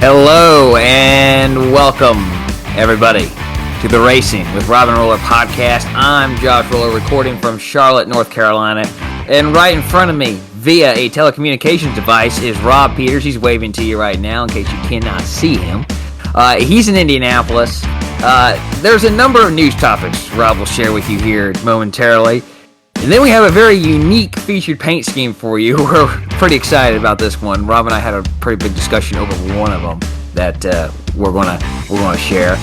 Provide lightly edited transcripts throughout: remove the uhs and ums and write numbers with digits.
Hello and welcome, everybody, to the Racing with Robin Roller podcast. I'm Josh Roller, recording from Charlotte, North Carolina, and right in front of me, via a telecommunications device, is Rob Peters. He's waving to you right now, in case you cannot see him. He's in Indianapolis. There's a number of news topics Rob will share with you here momentarily. And then we have a very unique featured paint scheme for you. We're pretty excited about this one. Rob and I had a pretty big discussion over one of them that we're gonna share.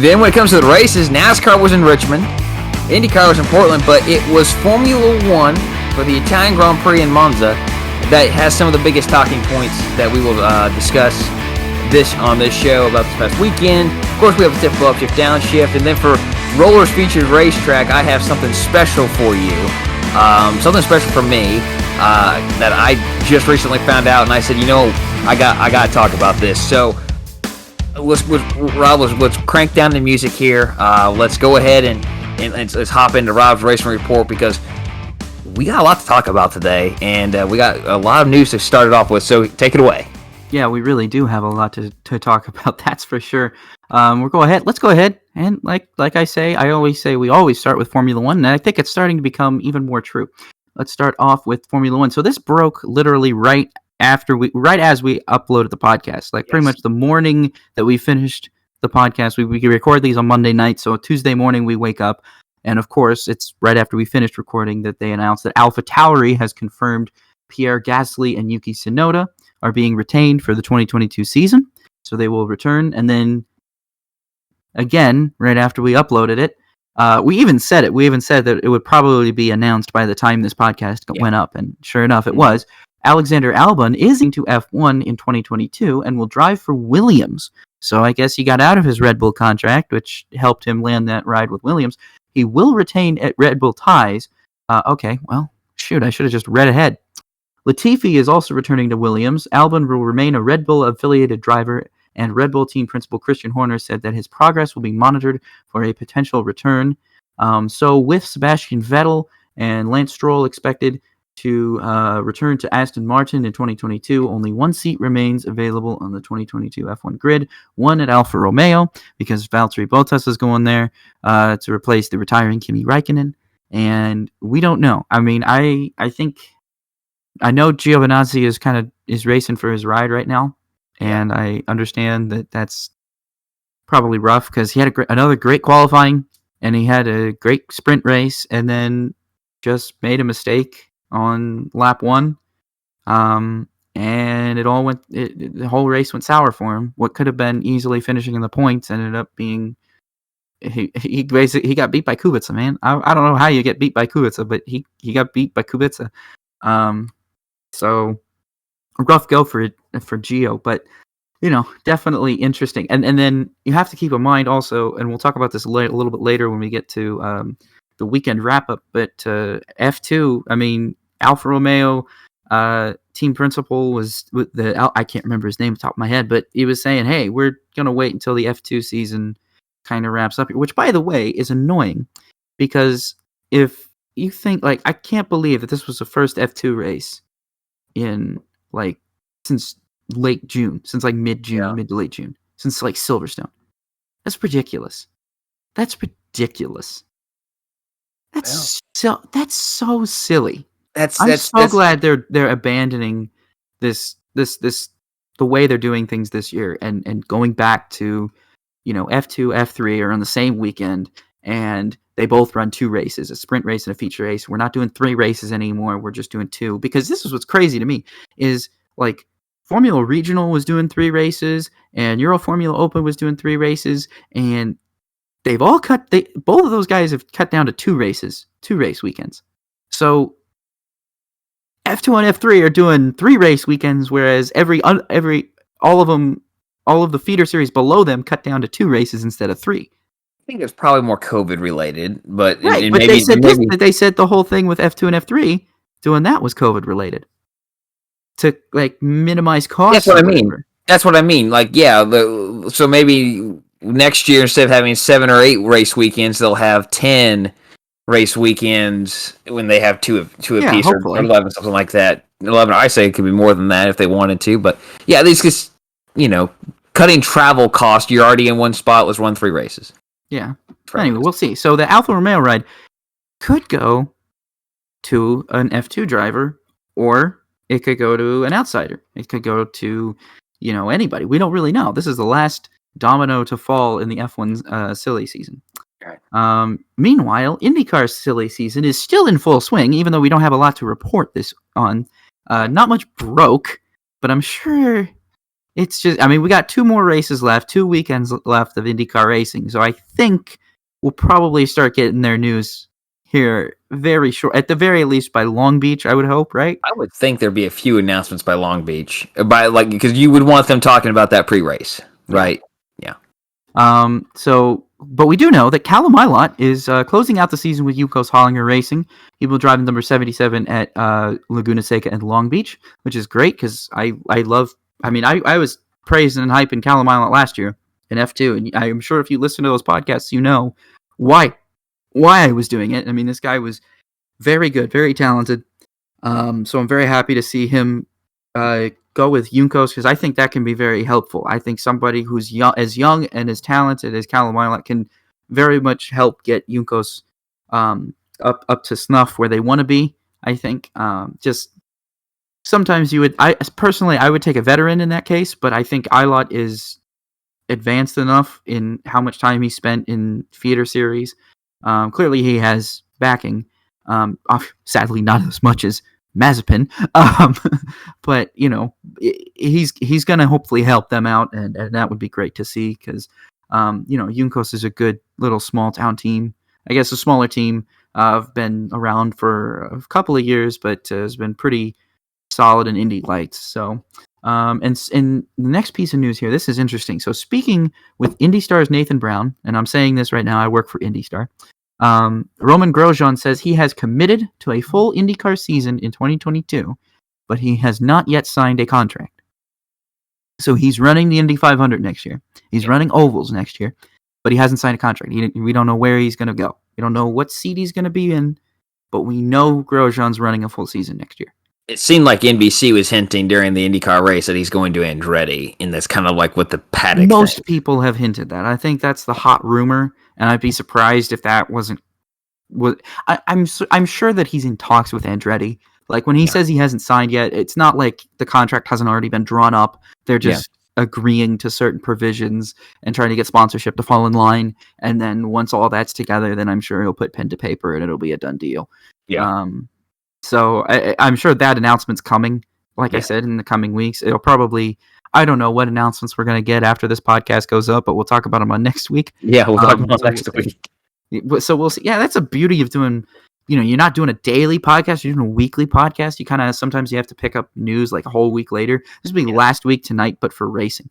Then when it comes to the races, NASCAR was in Richmond, IndyCar was in Portland, but it was Formula One for the Italian Grand Prix in Monza that has some of the biggest talking points that we will discuss on this show about this past weekend. Of course, we have a typical upshift, downshift, and then for Roller's featured racetrack, I have something special for you, something special for me that I just recently found out, and I said, I got to talk about this. So let's crank down the music here. Let's go ahead and let's hop into Rob's racing report, because we got a lot to talk about today, and we got a lot of news to start it off with. So take it away. Yeah, we really do have a lot to talk about. That's for sure. Let's go ahead. And like I always say, we always start with Formula One, and I think it's starting to become even more true. Let's start off with Formula One. So this broke literally right as we uploaded the podcast, pretty much the morning that we finished the podcast. We record these on Monday night, so Tuesday morning we wake up, and of course it's right after we finished recording that they announced that AlphaTauri has confirmed Pierre Gasly and Yuki Tsunoda are being retained for the 2022 season, so they will return. And then again, right after we uploaded it, we even said that it would probably be announced by the time this podcast went up, and sure enough, it was. Alexander Albon is into F1 in 2022 and will drive for Williams. So I guess he got out of his Red Bull contract, which helped him land that ride with Williams. He will retain at Red Bull ties. Okay, well, shoot, I should have just read ahead. Latifi is also returning to Williams. Albon will remain a Red Bull affiliated driver, and Red Bull team principal Christian Horner said that his progress will be monitored for a potential return. So with Sebastian Vettel and Lance Stroll expected to return to Aston Martin in 2022, only one seat remains available on the 2022 F1 grid, one at Alfa Romeo, because Valtteri Bottas is going there to replace the retiring Kimi Räikkönen. And we don't know. I mean, I think... I know Giovinazzi is racing for his ride right now, and I understand that that's probably rough because he had another great qualifying, and he had a great sprint race, and then just made a mistake on lap one, and the whole race went sour for him. What could have been easily finishing in the points ended up being he got beat by Kubica, man. I don't know how you get beat by Kubica, but he got beat by Kubica. So a rough go for Gio, but definitely interesting. And then you have to keep in mind also, and we'll talk about this a little bit later when we get to the weekend wrap up. But F2, I mean, Alfa Romeo team principal was with I can't remember his name off the top of my head, but he was saying, "Hey, we're gonna wait until the F2 season kind of wraps up," which, by the way, is annoying because if you think I can't believe that this was the first F2 race in since late June, since mid-June, mid to late June, since Silverstone. That's ridiculous. That's so silly. I'm so glad they're abandoning this the way they're doing things this year and going back to F2, F3 are on the same weekend, and they both run two races, a sprint race and a feature race. We're not doing three races anymore. We're just doing two. Because this is what's crazy to me is Formula Regional was doing three races and Euro Formula Open was doing three races. And they've all both of those guys have cut down to two race weekends. So F2 and F3 are doing three race weekends, whereas all of the feeder series below them cut down to two races instead of three. I think it's probably more COVID related, but right. But they said the whole thing with F2 and F3 doing that was COVID related to minimize costs. That's what I mean. So maybe next year instead of having 7 or 8 race weekends, they'll have 10 race weekends when they have two apiece or 11, something like that. 11. I say it could be more than that if they wanted to, but yeah, at least just, cutting travel cost. You're already in one spot. Let's run 3 races. Yeah. Anyway, we'll see. So the Alfa Romeo ride could go to an F2 driver, or it could go to an outsider. It could go to, anybody. We don't really know. This is the last domino to fall in the F1 silly season. Right. Meanwhile, IndyCar's silly season is still in full swing, even though we don't have a lot to report this on. Not much broke, but I'm sure it's just, we got 2 more races left, 2 weekends left of IndyCar racing. So I think we'll probably start getting their news here very short, at the very least by Long Beach, I would hope, right? I would think there'd be a few announcements by Long Beach, because you would want them talking about that pre-race, right? Yeah. But we do know that Callum Ilott is closing out the season with Yukos Hollinger Racing. He will drive number 77 at Laguna Seca and Long Beach, which is great because I was praising and hyping Callum Ilott last year in F2, and I'm sure if you listen to those podcasts, you know why I was doing it. This guy was very good, very talented. So I'm very happy to see him go with Juncos, because I think that can be very helpful. I think somebody who's as young and as talented as Callum Ilott can very much help get Juncos up to snuff where they want to be. I think just sometimes I would take a veteran in that case, but I think Ilott is advanced enough in how much time he spent in feeder series. Clearly he has backing. Sadly, not as much as Mazepin, but he's going to hopefully help them out, and that would be great to see because Juncos is a good little small town team. I guess a smaller team. I've been around for a couple of years, but has been pretty solid in Indy Lights. So, and the next piece of news here, this is interesting. So, speaking with IndyStar's Nathan Brown, and I'm saying this right now, I work for IndyStar. Roman Grosjean says he has committed to a full IndyCar season in 2022, but he has not yet signed a contract. So he's running the Indy 500 next year. He's running ovals next year, but he hasn't signed a contract. We don't know where he's going to go. We don't know what seat he's going to be in, but we know Grosjean's running a full season next year. It seemed like NBC was hinting during the IndyCar race that he's going to Andretti, in this kind of like with the paddock. Most people have hinted that. I think that's the hot rumor, and I'd be surprised if that wasn't. I'm sure that he's in talks with Andretti. Like when he says he hasn't signed yet, it's not like the contract hasn't already been drawn up. They're just agreeing to certain provisions and trying to get sponsorship to fall in line. And then once all that's together, then I'm sure he'll put pen to paper and it'll be a done deal. Yeah. So I'm sure that announcement's coming. Like I said, in the coming weeks, it'll probably. I don't know what announcements we're going to get after this podcast goes up, but we'll talk about them on next week. Yeah, we'll talk about next week. So we'll see. Yeah, that's the beauty of doing. You're not doing a daily podcast; you're doing a weekly podcast. You kind of sometimes you have to pick up news like a whole week later. This will be last week tonight, but for racing.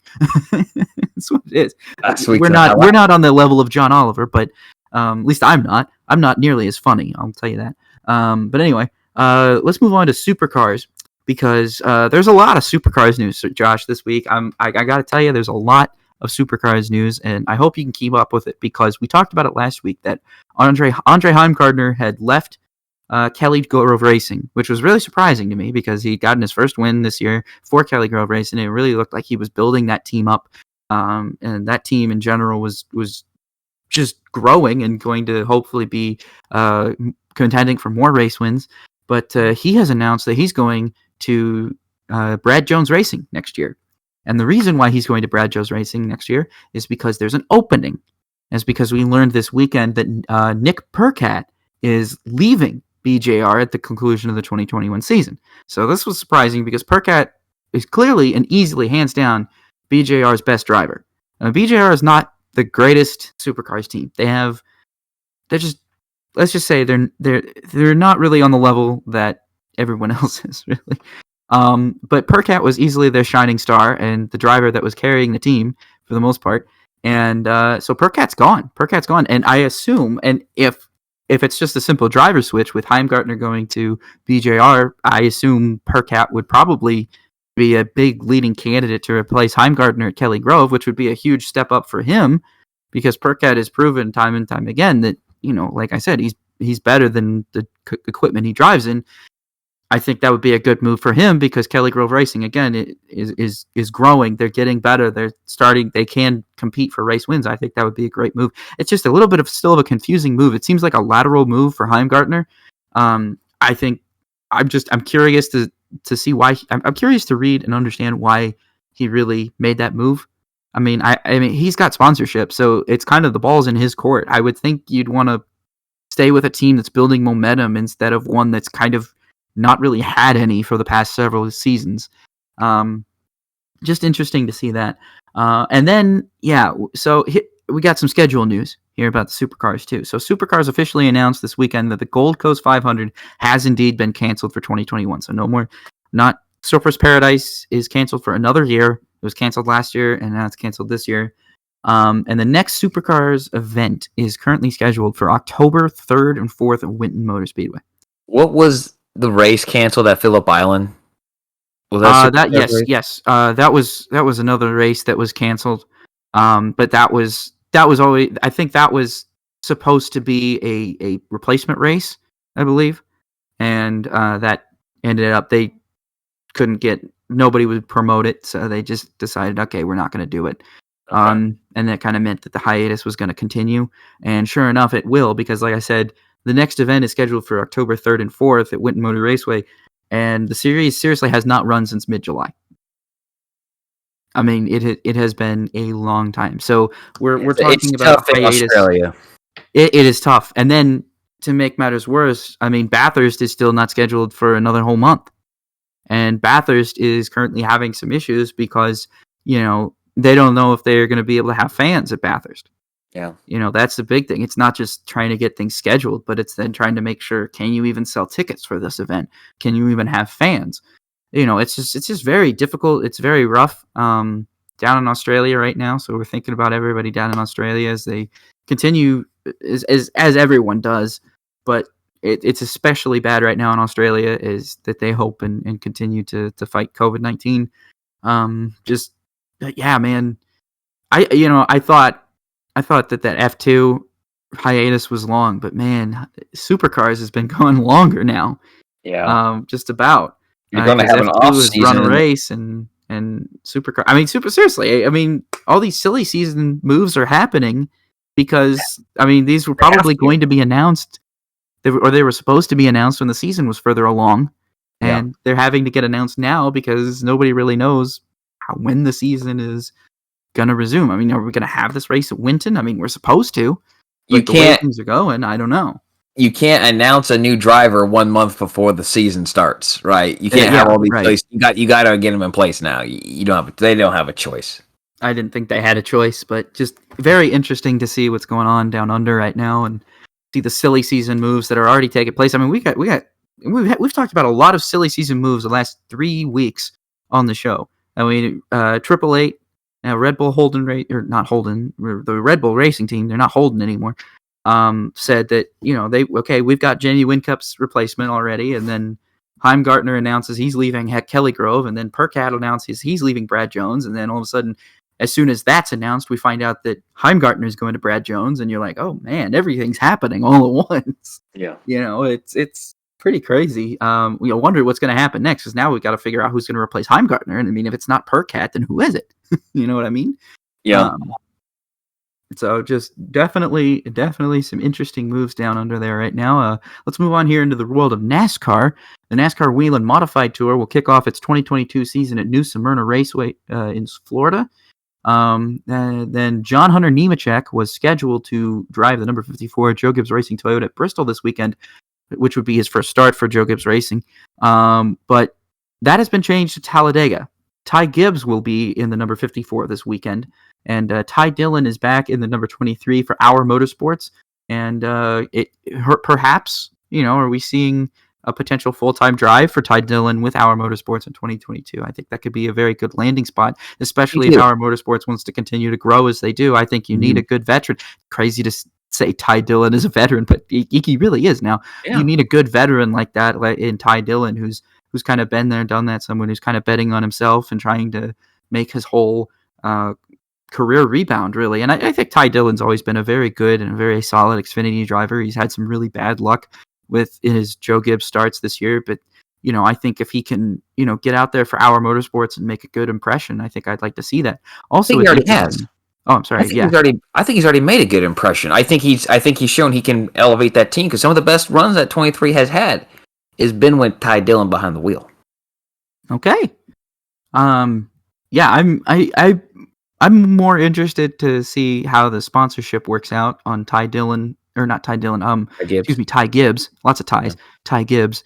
That's what it is. We're not on the level of John Oliver, but at least I'm not. I'm not nearly as funny. I'll tell you that. But anyway, let's move on to Supercars. Because there's a lot of Supercars news, Josh, this week. I got to tell you, there's a lot of Supercars news, and I hope you can keep up with it because we talked about it last week that Andre Heimgartner had left Kelly Grove Racing, which was really surprising to me because he'd gotten his first win this year for Kelly Grove Racing. It really looked like he was building that team up, and that team in general was just growing and going to hopefully be contending for more race wins. But he has announced that he's going to Brad Jones Racing next year. And the reason why he's going to Brad Jones Racing next year is because there's an opening. It's because we learned this weekend that Nick Percat is leaving BJR at the conclusion of the 2021 season. So this was surprising because Percat is clearly and easily, hands down, BJR's best driver. BJR is not the greatest Supercars team. Let's just say they're not really on the level that everyone else is, really. But Percat was easily their shining star and the driver that was carrying the team for the most part. And so Percat's gone. And I assume, and if it's just a simple driver switch with Heimgartner going to BJR, I assume Percat would probably be a big leading candidate to replace Heimgartner at Kelly Grove, which would be a huge step up for him because Percat has proven time and time again that, like I said, he's better than the equipment he drives in. I think that would be a good move for him because Kelly Grove Racing again is growing. They're getting better. They're starting. They can compete for race wins. I think that would be a great move. It's just a little bit of still of a confusing move. It seems like a lateral move for Heimgartner. I think I'm curious to see why. I'm curious to read and understand why he really made that move. I mean, I mean he's got sponsorship, so it's kind of the ball's in his court. I would think you'd want to stay with a team that's building momentum instead of one that's kind of not really had any for the past several seasons. Just interesting to see that. And then, we got some schedule news here about the Supercars too. So Supercars officially announced this weekend that the Gold Coast 500 has indeed been canceled for 2021. So no more, not Surfers Paradise is canceled for another year. It was canceled last year and now it's canceled this year. And the next Supercars event is currently scheduled for October 3rd and 4th at Winton Motor Speedway. What was the race canceled at Phillip Island? Was that yes. That was another race that was canceled. But that was always, I think that was supposed to be a replacement race, I believe, and that ended up they couldn't get, nobody would promote it, so they just decided, okay, we're not going to do it. Okay. And that kind of meant that the hiatus was going to continue, and sure enough, it will, because like I said, the next event is scheduled for October 3rd and 4th at Winton Motor Raceway, and the series seriously has not run since mid-July. I mean, it has been a long time. So we're talking about hiatus. Australia. It is tough. And then to make matters worse, I mean, Bathurst is still not scheduled for another whole month. And Bathurst is currently having some issues because, they don't know if they're going to be able to have fans at Bathurst. Yeah. That's the big thing. It's not just trying to get things scheduled, but it's then trying to make sure, can you even sell tickets for this event? Can you even have fans? It's just very difficult. It's very rough down in Australia right now. So we're thinking about everybody down in Australia as they continue, as everyone does. But it's especially bad right now in Australia is that they hope and continue to fight COVID-19. Yeah, man. I thought that F2 hiatus was long, but man, Supercars has been going longer now. Yeah. Just about. You're going to have an off season. Run a race and Supercar. I mean, seriously. I mean, all these silly season moves are happening because these were probably going to be announced, they were supposed to be announced when the season was further along, and they're having to get announced now because nobody really knows when the season is going to resume. I mean, are we going to have this race at Winton? I mean, we're supposed to. You can't. The way things are going, I don't know. You can't announce a new driver 1 month before the season starts, right? You can't have all these places. You got to get them in place now. They don't have a choice. I didn't think they had a choice, but just very interesting to see what's going on down under right now and see the silly season moves that are already taking place. I mean, we've talked about a lot of silly season moves the last 3 weeks on the show. I mean, 888, Red Bull Holden the Red Bull Racing team, they're not Holden anymore. Said that, we've got Jamie Wincup's replacement already, and then Heimgartner announces he's leaving Kelly Grove, and then Percat announces he's leaving Brad Jones, and then all of a sudden, as soon as that's announced, we find out that Heimgartner is going to Brad Jones, and you're like, oh man, everything's happening all at once. Yeah. It's pretty crazy. We wonder what's going to happen next, because now we've got to figure out who's going to replace Heimgartner, and I mean, if it's not Percat, then who is it? You know what I mean? Yeah. So just definitely some interesting moves down under there right now. Let's move on here into the world of NASCAR. The NASCAR Whelen Modified Tour will kick off its 2022 season at New Smyrna Raceway in Florida. Then John Hunter Nemechek was scheduled to drive the number 54 Joe Gibbs Racing Toyota at Bristol this weekend, which would be his first start for Joe Gibbs Racing. But that has been changed to Talladega. Ty Gibbs will be in the number 54 this weekend. And Ty Dillon is back in the number 23 for Our Motorsports. And perhaps, are we seeing a potential full-time drive for Ty Dillon with Our Motorsports in 2022? I think that could be a very good landing spot, especially if Our Motorsports wants to continue to grow as they do. I think you need a good veteran. Crazy to say Ty Dillon is a veteran, but he really is now. Yeah. You need a good veteran like that in Ty Dillon, who's kind of been there, done that, someone who's kind of betting on himself and trying to make his whole career rebound, really. And I think Ty Dillon's always been a very good and a very solid Xfinity driver. He's had some really bad luck with his Joe Gibbs starts this year, but I think if he can, get out there for Our Motorsports and make a good impression, I think I'd like to see that. I think Also, he it's already has. interesting. Oh, I'm sorry. Yeah. I think he's already made a good impression. I think he's shown he can elevate that team because some of the best runs that 23 has had has been with Ty Dillon behind the wheel. Okay. Yeah, I'm more interested to see how the sponsorship works out on Ty Dillon, or not Ty Dillon. Excuse me, Ty Gibbs. Lots of ties. Yeah. Ty Gibbs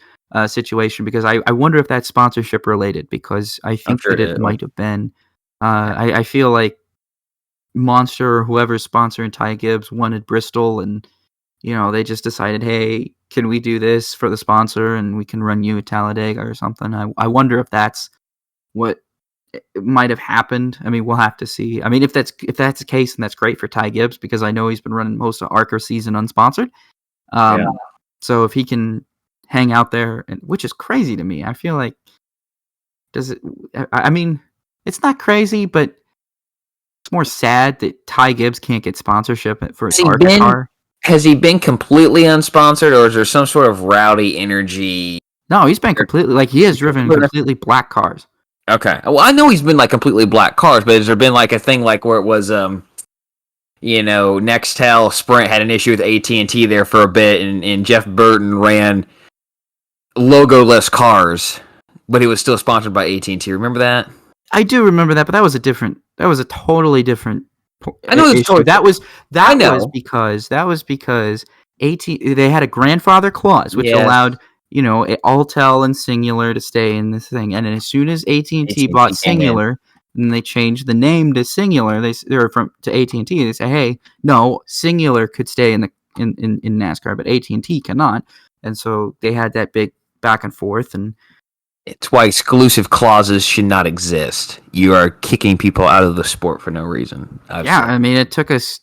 situation, because I wonder if that's sponsorship related, because I think that it might have been. I feel like Monster or whoever's sponsoring Ty Gibbs wanted Bristol, and they just decided, hey, can we do this for the sponsor and we can run you at Talladega or something. I wonder if that's what might have happened. I mean, we'll have to see. I mean, if that's the case, then that's great for Ty Gibbs, because I know he's been running most of ARCA season unsponsored. So if he can hang out there, which is crazy to me, I feel like, I mean, it's not crazy, but it's more sad that Ty Gibbs can't get sponsorship for his ARCA car. Has he been completely unsponsored, or is there some sort of rowdy energy? No, he's been completely, like, he has driven completely black cars. Okay. Well, I know he's been like completely black cars, but has there been like a thing like where it was, Nextel Sprint had an issue with AT&T there for a bit, and Jeff Burton ran logo-less cars, but he was still sponsored by AT&T. Remember that? I do remember that, but that was a totally different. I know issue. That was because they had a grandfather clause, which allowed Altel and Singular to stay in this thing, and then as soon as AT&T bought Singular, and they changed the name to Singular, to AT&T. They say, hey, no, Singular could stay in NASCAR, but AT&T cannot, and so they had that big back and forth, and it's why exclusive clauses should not exist. You are kicking people out of the sport for no reason. I mean, it took us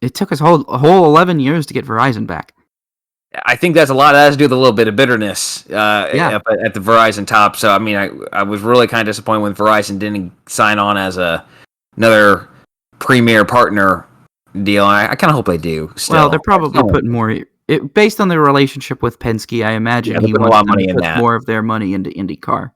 a whole 11 years to get Verizon back. I think that's a lot. That has to do with a little bit of bitterness at the Verizon top. So, I mean, I was really kind of disappointed when Verizon didn't sign on as another premier partner deal. I kind of hope they do. Still. Well, they're probably putting more... based on their relationship with Penske, I imagine he wants to put more of their money into IndyCar.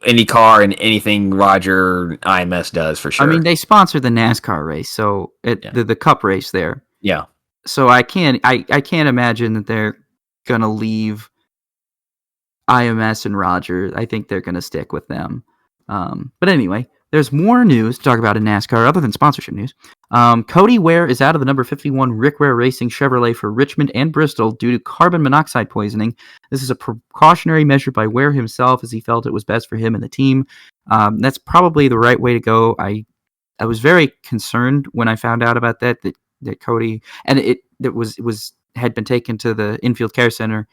IndyCar and anything Roger IMS does, for sure. I mean, they sponsor the NASCAR race, so the Cup race there. Yeah. So I can't imagine that they're gonna leave IMS and Roger. I think they're gonna stick with them. But anyway, there's more news to talk about in NASCAR other than sponsorship news. Cody Ware is out of the number 51 Rick Ware Racing Chevrolet for Richmond and Bristol due to carbon monoxide poisoning. This is a precautionary measure by Ware himself, as he felt it was best for him and the team. That's probably the right way to go. I was very concerned when I found out about that Cody, and it had been taken to the infield care center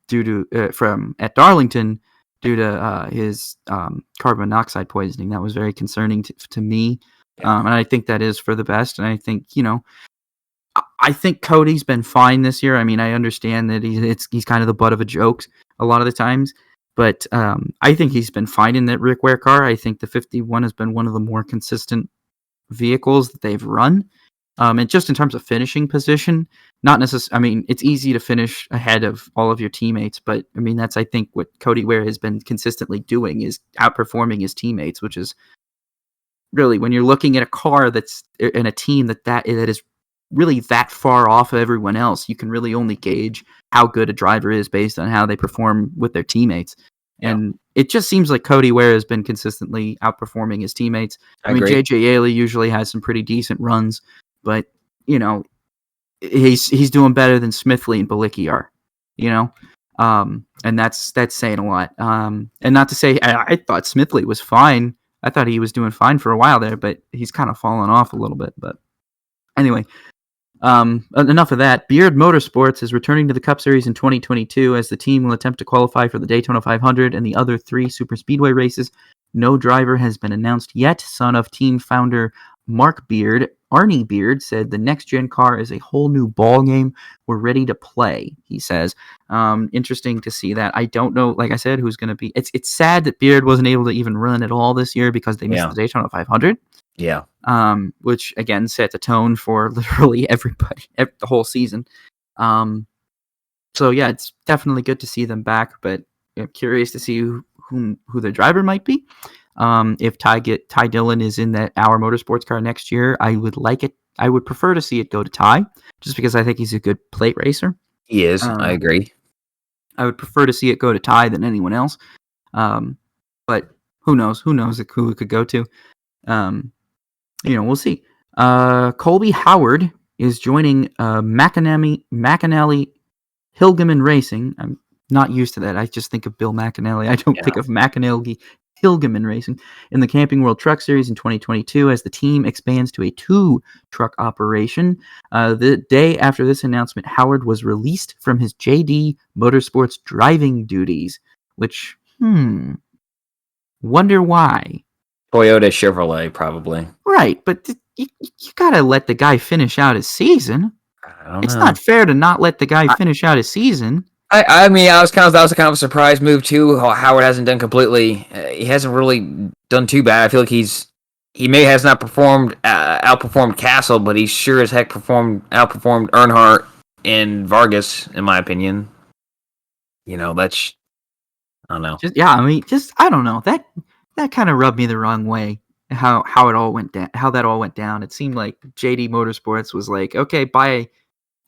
due to from at Darlington due to his carbon monoxide poisoning. That was very concerning to me. And I think that is for the best. And I think, I think Cody's been fine this year. I mean, I understand that he's kind of the butt of a joke a lot of the times, but I think he's been fine in that Rick Ware car. I think the 51 has been one of the more consistent vehicles that they've run. And just in terms of finishing position, not necessarily. I mean, it's easy to finish ahead of all of your teammates, but I mean, that's, I think, what Cody Ware has been consistently doing, is outperforming his teammates, which is really, when you're looking at a car that's in a team that is really that far off of everyone else, you can really only gauge how good a driver is based on how they perform with their teammates. Yeah. And it just seems like Cody Ware has been consistently outperforming his teammates. I mean, JJ Yeley usually has some pretty decent runs, but he's doing better than Smithley and Balicki are, and that's saying a lot. And not to say I thought Smithley was fine. I thought he was doing fine for a while there, but he's kind of fallen off a little bit. But anyway, enough of that. Beard Motorsports is returning to the Cup Series in 2022 as the team will attempt to qualify for the Daytona 500 and the other 3 Super Speedway races. No driver has been announced yet. Son of team founder Mark Beard, Arnie Beard, said the next-gen car is a whole new ball game. We're ready to play, he says. Interesting to see that. I don't know, like I said, who's going to be... It's sad that Beard wasn't able to even run at all this year because they missed the Daytona 500. Yeah. Which, again, set the tone for literally everybody, the whole season. So, yeah, it's definitely good to see them back, but I'm curious to see who the driver might be. If Ty Dillon is in that Our Motorsports car next year, I would like it. I would prefer to see it go to Ty, just because I think he's a good plate racer. He is. I agree. I would prefer to see it go to Ty than anyone else. But who knows? Who knows who it could go to? We'll see. Colby Howard is joining McAnally Hilgeman Racing. I'm not used to that. I just think of Bill McAnally. I don't think of McAnally Hilgeman Racing in the Camping World Truck Series in 2022 as the team expands to a 2-truck operation. The day after this announcement, Howard was released from his JD Motorsports driving duties, which, wonder why. Toyota Chevrolet, probably. Right, but you gotta let the guy finish out his season. It's know. not fair to not let the guy finish out his season. I mean, that was kind of a surprise move too. Howard hasn't done completely. He hasn't really done too bad. I feel like he may has not outperformed Castle, but he sure as heck outperformed Earnhardt and Vargas, in my opinion. That's I don't know. I don't know. That kind of rubbed me the wrong way. How it all went down. How that all went down. It seemed like JD Motorsports was like, okay,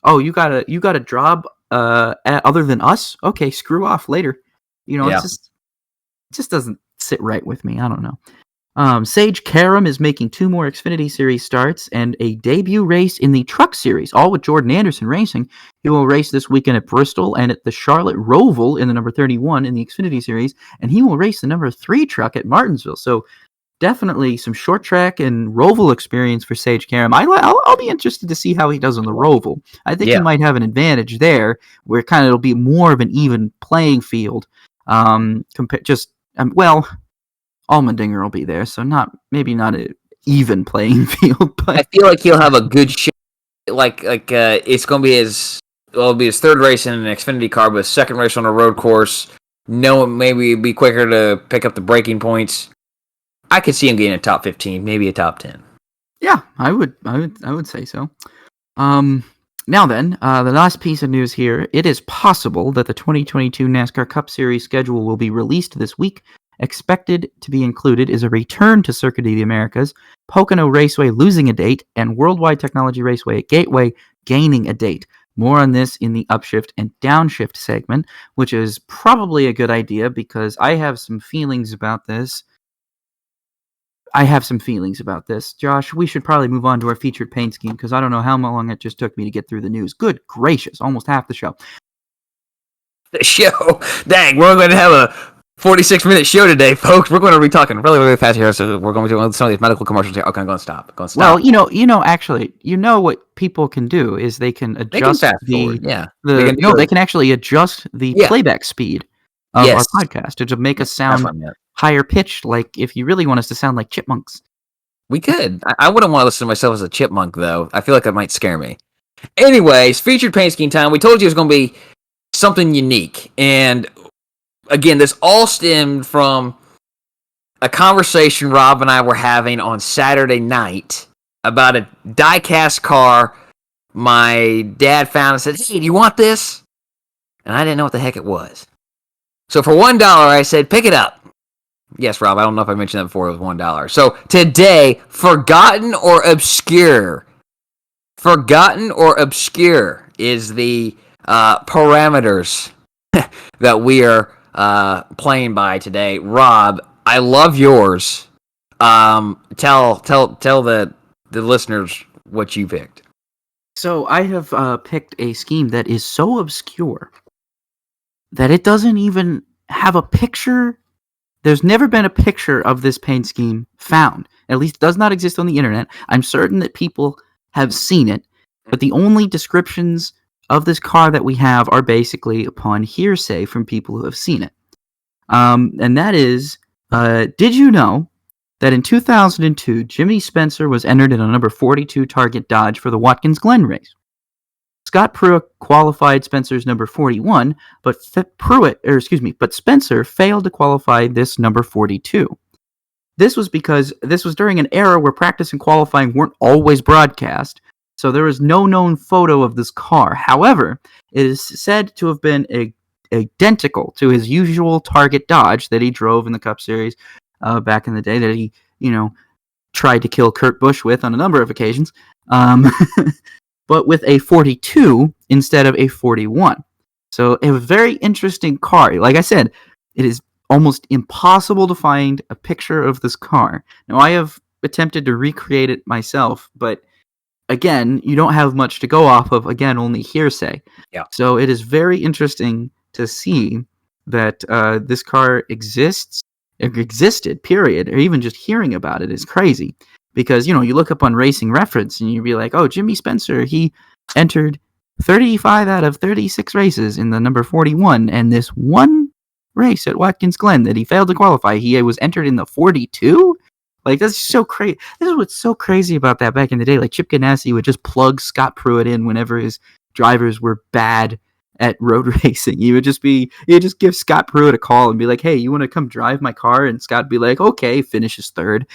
you got a job other than us? Okay, screw off later. It just doesn't sit right with me. I don't know. Sage Karam is making 2 more Xfinity Series starts and a debut race in the Truck Series, all with Jordan Anderson Racing. He will race this weekend at Bristol and at the Charlotte Roval in the number 31 in the Xfinity Series, and he will race the number 3 truck at Martinsville. So definitely some short track and Roval experience for Sage Karam. I'll be interested to see how he does on the Roval. I think he might have an advantage there, where it'll be more of an even playing field. Allmendinger will be there, so maybe not an even playing field. But I feel like he'll have a good shot. It's going to be it'll be his 3rd race in an Xfinity car, but his 2nd race on a road course. Maybe it'd be quicker to pick up the braking points. I could see him getting a top 15, maybe a top 10. Yeah, I would say so. Now then, the last piece of news here. It is possible that the 2022 NASCAR Cup Series schedule will be released this week. Expected to be included is a return to Circuit of the Americas, Pocono Raceway losing a date, and Worldwide Technology Raceway at Gateway gaining a date. More on this in the upshift and downshift segment, which is probably a good idea because I have some feelings about this. Josh, we should probably move on to our featured paint scheme because I don't know how long it just took me to get through the news. Good gracious, almost half the show. Dang, we're going to have a 46-minute show today, folks. We're going to be talking really, really fast here, so we're going to do some of these medical commercials here. Okay, I'm going to stop. Well, actually, what people can do is they can adjust they can actually adjust the playback speed of our podcast to make us sound higher pitched, like if you really want us to sound like chipmunks. We could. I wouldn't want to listen to myself as a chipmunk, though. I feel like that might scare me. Anyways, featured paint scheme time. We told you it was going to be something unique. And again, this all stemmed from a conversation Rob and I were having on Saturday night about a die-cast car my dad found and said, hey, do you want this? And I didn't know what the heck it was. So for $1, I said, pick it up. Yes, Rob, I don't know if I mentioned that before. It was $1. So today, Forgotten or Obscure is the parameters that we are playing by today. Rob, I love yours. Tell the listeners what you picked. So I have picked a scheme that is so obscure that it doesn't even have a picture. There's never been a picture of this paint scheme found. At least it does not exist on the internet. I'm certain that people have seen it, but the only descriptions of this car that we have are basically upon hearsay from people who have seen it. And that is, did you know that in 2002, Jimmy Spencer was entered in a number 42 Target Dodge for the Watkins Glen race? Scott Pruitt qualified Spencer's number 41, but Spencer failed to qualify this number 42. This was because this was during an era where practice and qualifying weren't always broadcast, so there is no known photo of this car. However, it is said to have been identical to his usual Target Dodge that he drove in the Cup Series back in the day, that he, tried to kill Kurt Busch with on a number of occasions, but with a 42 instead of a 41. So a very interesting car. Like I said, it is almost impossible to find a picture of this car. Now, I have attempted to recreate it myself, but again, you don't have much to go off of. Again, only hearsay. Yeah. So it is very interesting to see that this car existed, period, or even just hearing about it is crazy. Because, you look up on Racing Reference and you'd be like, oh, Jimmy Spencer, he entered 35 out of 36 races in the number 41, and this one race at Watkins Glen that he failed to qualify, he was entered in the 42? Like, that's so crazy. This is what's so crazy about that back in the day. Like, Chip Ganassi would just plug Scott Pruitt in whenever his drivers were bad at road racing. He'd just give Scott Pruitt a call and be like, hey, you want to come drive my car? And Scott would be like, okay, finishes third,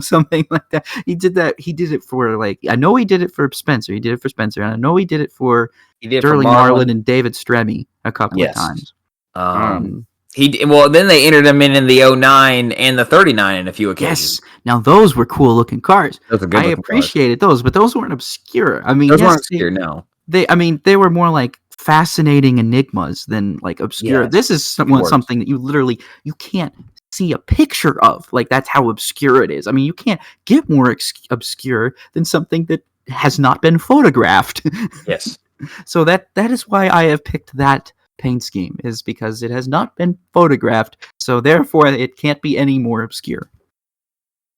something like that. He did it for, like, I know he did it for Spencer. And I know he did it for Sterling Marlin and David Stremme a couple of times. Then they entered him in the 09 and the 39 in a few occasions. Yes. Now those were cool looking cars. I appreciated those, but those weren't obscure. I mean, those weren't obscure. No, they were more like fascinating enigmas than like obscure. Yes. This is something that you can't see a picture of. Like, that's how obscure it is. I mean, you can't get more obscure than something that has not been photographed. Yes. So that is why I have picked that paint scheme, is because it has not been photographed, so therefore it can't be any more obscure.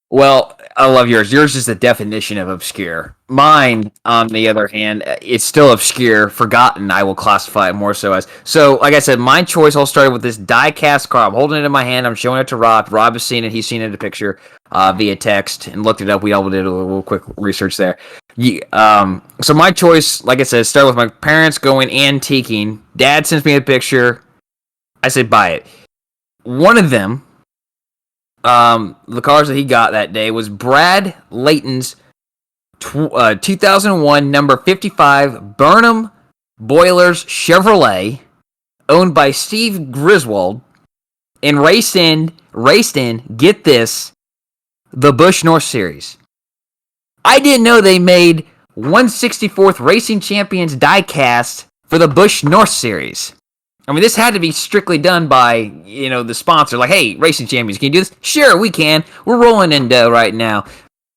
Well, I love yours. Yours is the definition of obscure. Mine, on the other hand, it's still obscure, forgotten. I will classify it more so as. So, like I said, my choice all started with this die-cast car. I'm holding it in my hand. I'm showing it to Rob. Rob has seen it. He's seen it in a picture via text and looked it up. We all did a little quick research there. So my choice, like I said, started with my parents going antiquing. Dad sends me a picture. I said, buy it. One of them, the cars that he got that day, was Brad Layton's 2001 number 55 Burnham Boilers Chevrolet, owned by Steve Griswold, and raced in, get this, the Busch North Series. I didn't know they made 164th Racing Champions diecast for the Busch North Series. I mean, this had to be strictly done by, the sponsor. Like, hey, Racing Champions, can you do this? Sure, we can. We're rolling in dough right now.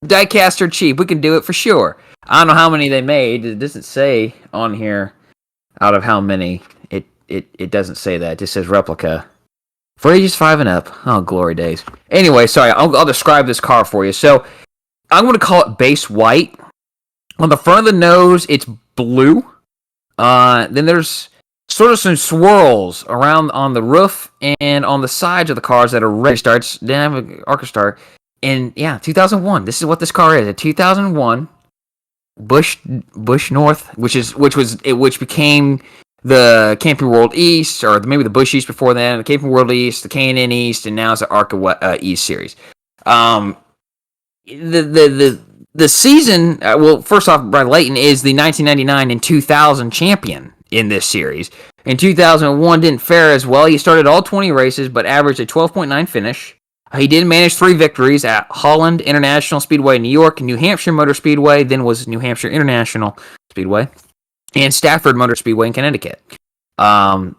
Diecasts are cheap. We can do it for sure. I don't know how many they made. It doesn't say on here out of how many. It doesn't say that. It just says replica. For ages 5 and up. Oh, glory days. Anyway, sorry. I'll describe this car for you. So, I'm going to call it base white. On the front of the nose, it's blue. Then there's sort of some swirls around on the roof and on the sides of the cars that are red starts. Then I have an ARCA start. And yeah, 2001. This is what this car is. A 2001 Busch North, which became the Camping World East, or maybe the Busch East before then, the Camping World East, the K&N East, and now it's the ARCA East series. The season, first off, Brad Layton is the 1999 and 2000 champion in this series. In 2001, didn't fare as well. He started all 20 races, but averaged a 12.9 finish. He did manage 3 victories at Holland International Speedway in New York, New Hampshire Motor Speedway, then was New Hampshire International Speedway, and Stafford Motor Speedway in Connecticut. Rob,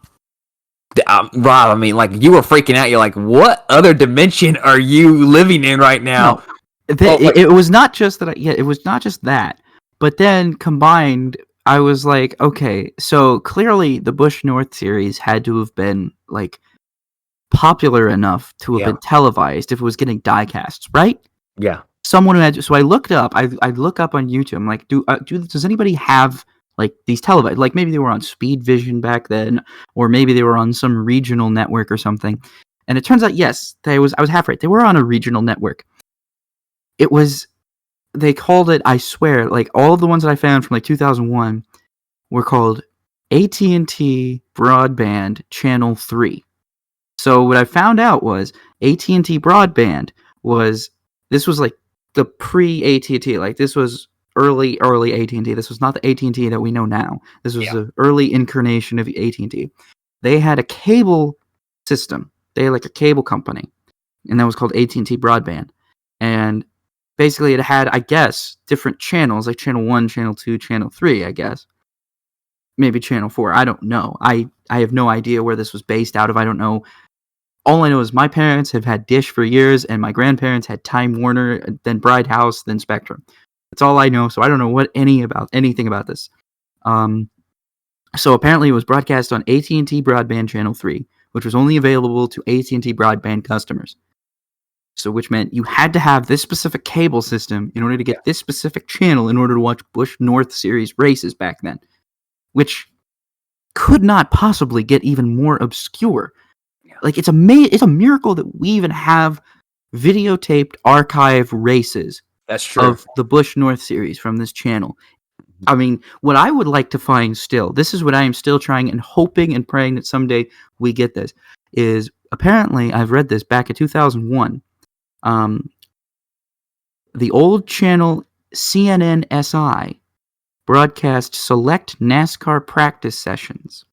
I mean, like, you were freaking out. You're like, what other dimension are you living in right now? No, it was not just that. It was not just that. But then combined, I was like, okay, so clearly the Busch North series had to have been like popular enough to have been televised if it was getting diecasts, right? Yeah. Someone who had. So I looked up. I look up on YouTube. I'm like, does anybody have like these televised? Like maybe they were on Speed Vision back then, or maybe they were on some regional network or something. And it turns out, yes, I was half right. They were on a regional network. It was, they called it, I swear, like all of the ones that I found from like 2001 were called AT&T Broadband Channel 3. So what I found out was AT&T Broadband this was like the pre-AT&T, like this was early AT&T. This was not the AT&T that we know now. This was the early incarnation of AT&T. they had a cable system. They had like a cable company, and that was called AT&T Broadband. And basically it had, I guess, different channels, like channel 1, channel 2, channel 3, I guess. Maybe channel 4, I don't know. I have no idea where this was based out of. I don't know. All I know is my parents have had Dish for years, and my grandparents had Time Warner, then Bright House, then Spectrum. That's all I know, so I don't know anything about this. So apparently it was broadcast on AT&T Broadband Channel 3, which was only available to AT&T Broadband customers. So which meant you had to have this specific cable system in order to get this specific channel in order to watch Busch North Series races back then, which could not possibly get even more obscure. Like, it's a miracle that we even have videotaped archive races That's true. of the Busch North Series from this channel. I mean, what I would like to find still, this is what I am still trying and hoping and praying that someday we get this, is apparently, I've read this back in 2001, the old channel CNN SI broadcast select NASCAR practice sessions.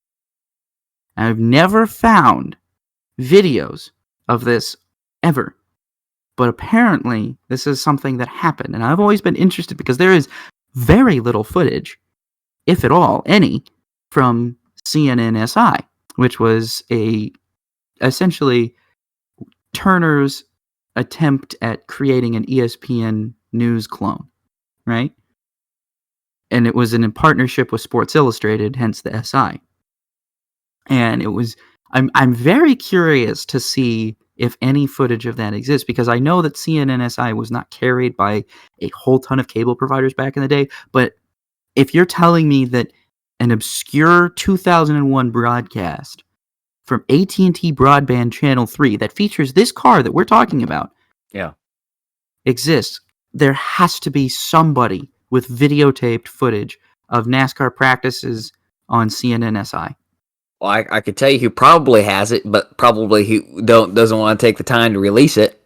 I've never found videos of this ever, but apparently this is something that happened, and I've always been interested because there is very little footage, if at all any, from CNN SI, which was essentially Turner's attempt at creating an ESPN news clone, right? And it was in partnership with Sports Illustrated, hence the SI. And it was, I'm very curious to see if any footage of that exists, because I know that CNN-SI was not carried by a whole ton of cable providers back in the day, but if you're telling me that an obscure 2001 broadcast from AT&T Broadband Channel 3 that features this car that we're talking about exists, there has to be somebody with videotaped footage of NASCAR practices on CNN-SI. Well, I could tell you who probably has it, but probably who doesn't want to take the time to release it.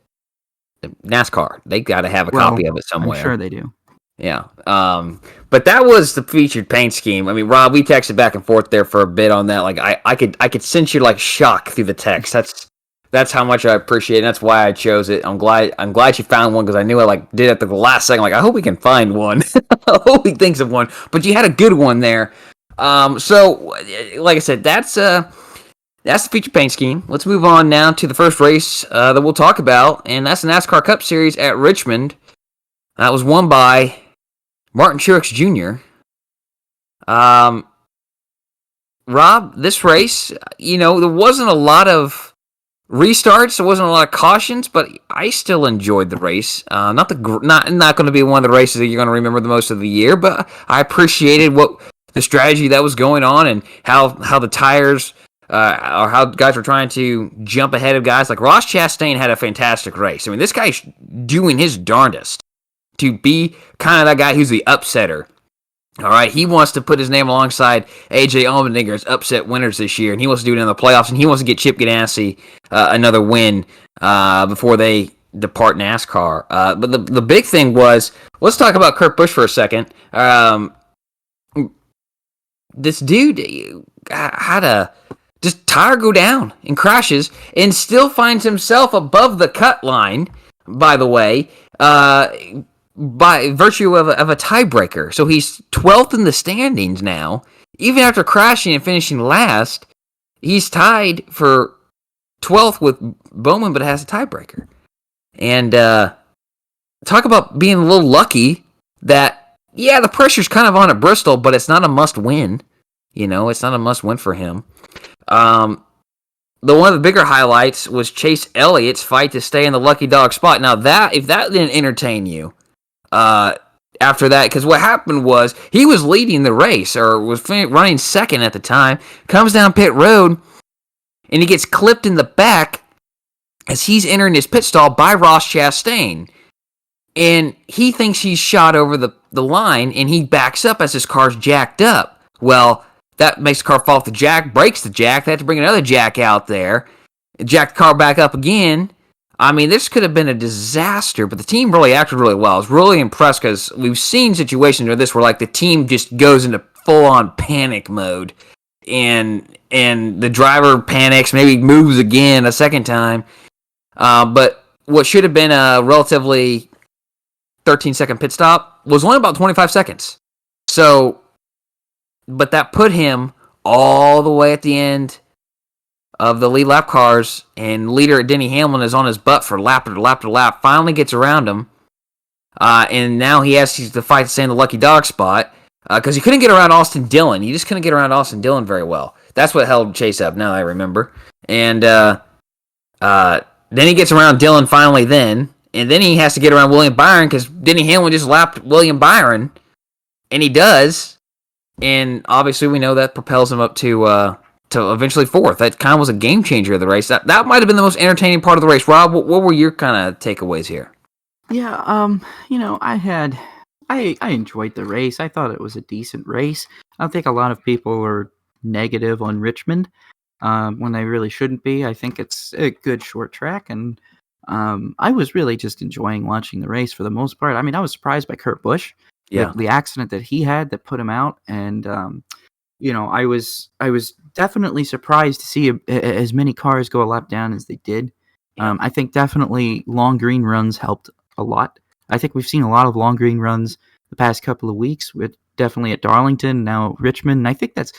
NASCAR. They got to have a copy of it somewhere. I'm sure they do. Yeah. But that was the featured paint scheme. I mean, Rob, we texted back and forth there for a bit on that. Like, I could sense your like shock through the text. That's how much I appreciate it. And that's why I chose it. I'm glad you found one, because I knew I like did it at the last second. Like, I hope we can find one. I hope he thinks of one. But you had a good one there. So, like I said, that's the feature paint scheme. Let's move on now to the first race that we'll talk about, and that's the NASCAR Cup Series at Richmond. That was won by Martin Truex Jr. Rob, this race, there wasn't a lot of restarts, there wasn't a lot of cautions, but I still enjoyed the race. Not going to be one of the races that you're going to remember the most of the year, but I appreciated the strategy that was going on, and how the tires, or how guys were trying to jump ahead of guys. Like Ross Chastain had a fantastic race. I mean, this guy's doing his darndest to be kind of that guy who's the upsetter. All right, he wants to put his name alongside AJ Allmendinger's upset winners this year, and he wants to do it in the playoffs, and he wants to get Chip Ganassi another win before they depart NASCAR. But the big thing was, let's talk about Kurt Busch for a second. This dude had a just tire go down and crashes, and still finds himself above the cut line, by the way, by virtue of a tiebreaker. So he's 12th in the standings now. Even after crashing and finishing last, he's tied for 12th with Bowman, but has a tiebreaker. And talk about being a little lucky that, the pressure's kind of on at Bristol, but it's not a must-win. It's not a must-win for him. One of the bigger highlights was Chase Elliott's fight to stay in the lucky dog spot. Now, if that didn't entertain you, after that, because what happened was he was leading the race, or was running second at the time, comes down pit road, and he gets clipped in the back as he's entering his pit stall by Ross Chastain. And he thinks he's shot over the line, and he backs up as his car's jacked up. Well, that makes the car fall off the jack, breaks the jack. They have to bring another jack out there, jack the car back up again. I mean, this could have been a disaster, but the team really acted really well. I was really impressed, because we've seen situations where like the team just goes into full-on panic mode and the driver panics, maybe moves again a second time. But what should have been a relatively 13-second pit stop was only about 25 seconds. So, but that put him all the way at the end of the lead lap cars, and leader Denny Hamlin is on his butt for lap after lap after lap, finally gets around him, and now he has to fight to stay in the lucky dog spot, because he couldn't get around Austin Dillon. He just couldn't get around Austin Dillon very well. That's what held Chase up, now I remember. And then he gets around Dillon finally then, and then he has to get around William Byron, because Denny Hamlin just lapped William Byron, and he does, and obviously we know that propels him up to eventually fourth. That kind of was a game changer of the race. That might have been the most entertaining part of the race. Rob, what were your kind of takeaways here? Yeah, I enjoyed the race. I thought it was a decent race. I don't think a lot of people were negative on Richmond when they really shouldn't be. I think it's a good short track, and I was really just enjoying watching the race for the most part. I mean, I was surprised by Kurt Busch, the accident that he had that put him out, and I was definitely surprised to see as many cars go a lap down as they did. I think definitely long green runs helped a lot. I think we've seen a lot of long green runs the past couple of weeks, with definitely at Darlington, now Richmond, and I think that's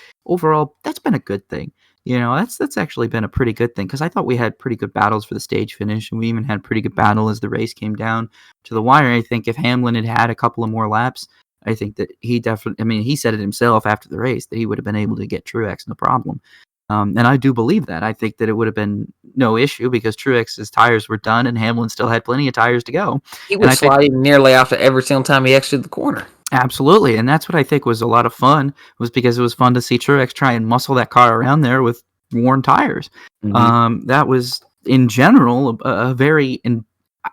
been a good thing. That's actually been a pretty good thing, because I thought we had pretty good battles for the stage finish, and we even had a pretty good battle as the race came down to the wire. I think if Hamlin had had a couple of more laps, I think that he definitely, I mean, he said it himself after the race that he would have been able to get Truex no problem. And I do believe that. I think that it would have been no issue, because Truex's tires were done and Hamlin still had plenty of tires to go. He was sliding nearly after every single time he exited the corner. Absolutely. And that's what I think was a lot of fun, was because it was fun to see Truex try and muscle that car around there with worn tires. Mm-hmm. That was, in general, a very, and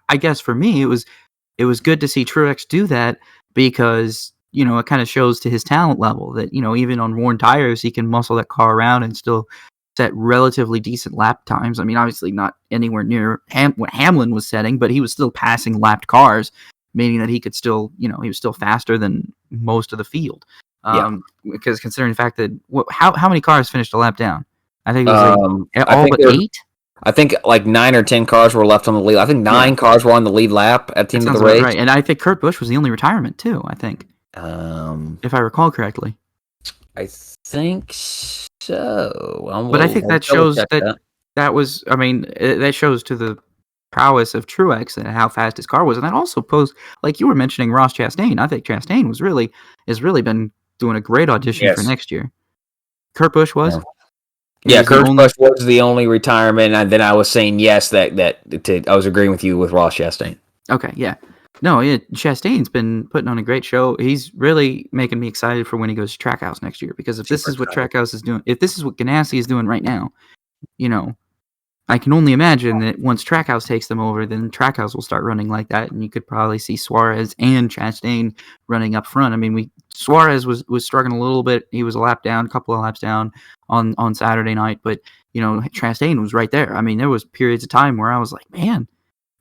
I guess for me, it was good to see Truex do that, because it kind of shows to his talent level that, even on worn tires, he can muscle that car around and still set relatively decent lap times. I mean, obviously not anywhere near what Hamlin was setting, but he was still passing lapped cars, meaning that he could still, he was still faster than most of the field. Because considering the fact that, how many cars finished a lap down? I think it was all but 8. I think like 9 or 10 cars were left on the lead. I think 9 cars were on the lead lap at the end of the race. Right, and I think Kurt Busch was the only retirement too. I think, if I recall correctly. I think so. But I think that shows that was. I mean, that shows to the prowess of Truex and how fast his car was, and that also posed, like you were mentioning, Ross Chastain. I think Chastain has really been doing a great audition for next year. Kurt Busch was. Yeah, Kurt Busch was the only retirement, and then I was saying yes I was agreeing with you with Ross Chastain. Okay, yeah. No, yeah, Chastain's been putting on a great show. He's really making me excited for when he goes to Trackhouse next year, because if this is what Trackhouse is doing, if this is what Ganassi is doing right now, I can only imagine that once Trackhouse takes them over, then Trackhouse will start running like that, and you could probably see Suarez and Chastain running up front. I mean, Suarez was struggling a little bit. He was a couple of laps down on Saturday night, but Chastain was right there. I mean, there was periods of time where I was like, man,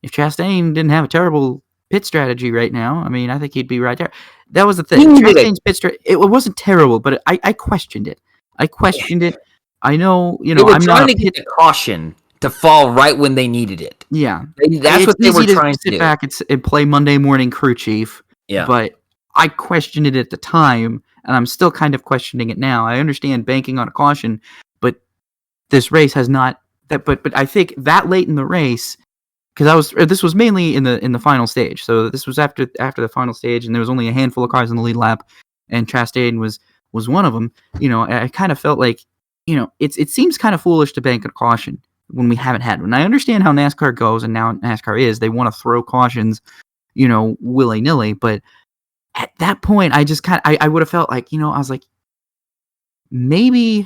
if Chastain didn't have a terrible pit strategy right now, I mean, I think he'd be right there. That was the thing. Chastain's pit strategy, it wasn't terrible, but I questioned it. I know, they were trying to get the caution to fall right when they needed it. Yeah. That's what they were trying to do. Sit back and play Monday morning crew chief. Yeah. But I questioned it at the time, and I'm still kind of questioning it now. I understand banking on a caution, but this race has not. But I think that late in the race, because this was mainly in the final stage. So this was after the final stage, and there was only a handful of cars in the lead lap, and Chastain was one of them. I kind of felt like, it seems kind of foolish to bank on caution when we haven't had one. I understand how NASCAR goes, and now NASCAR is. They want to throw cautions, willy-nilly, but at that point, I just I would have felt like, I was like, maybe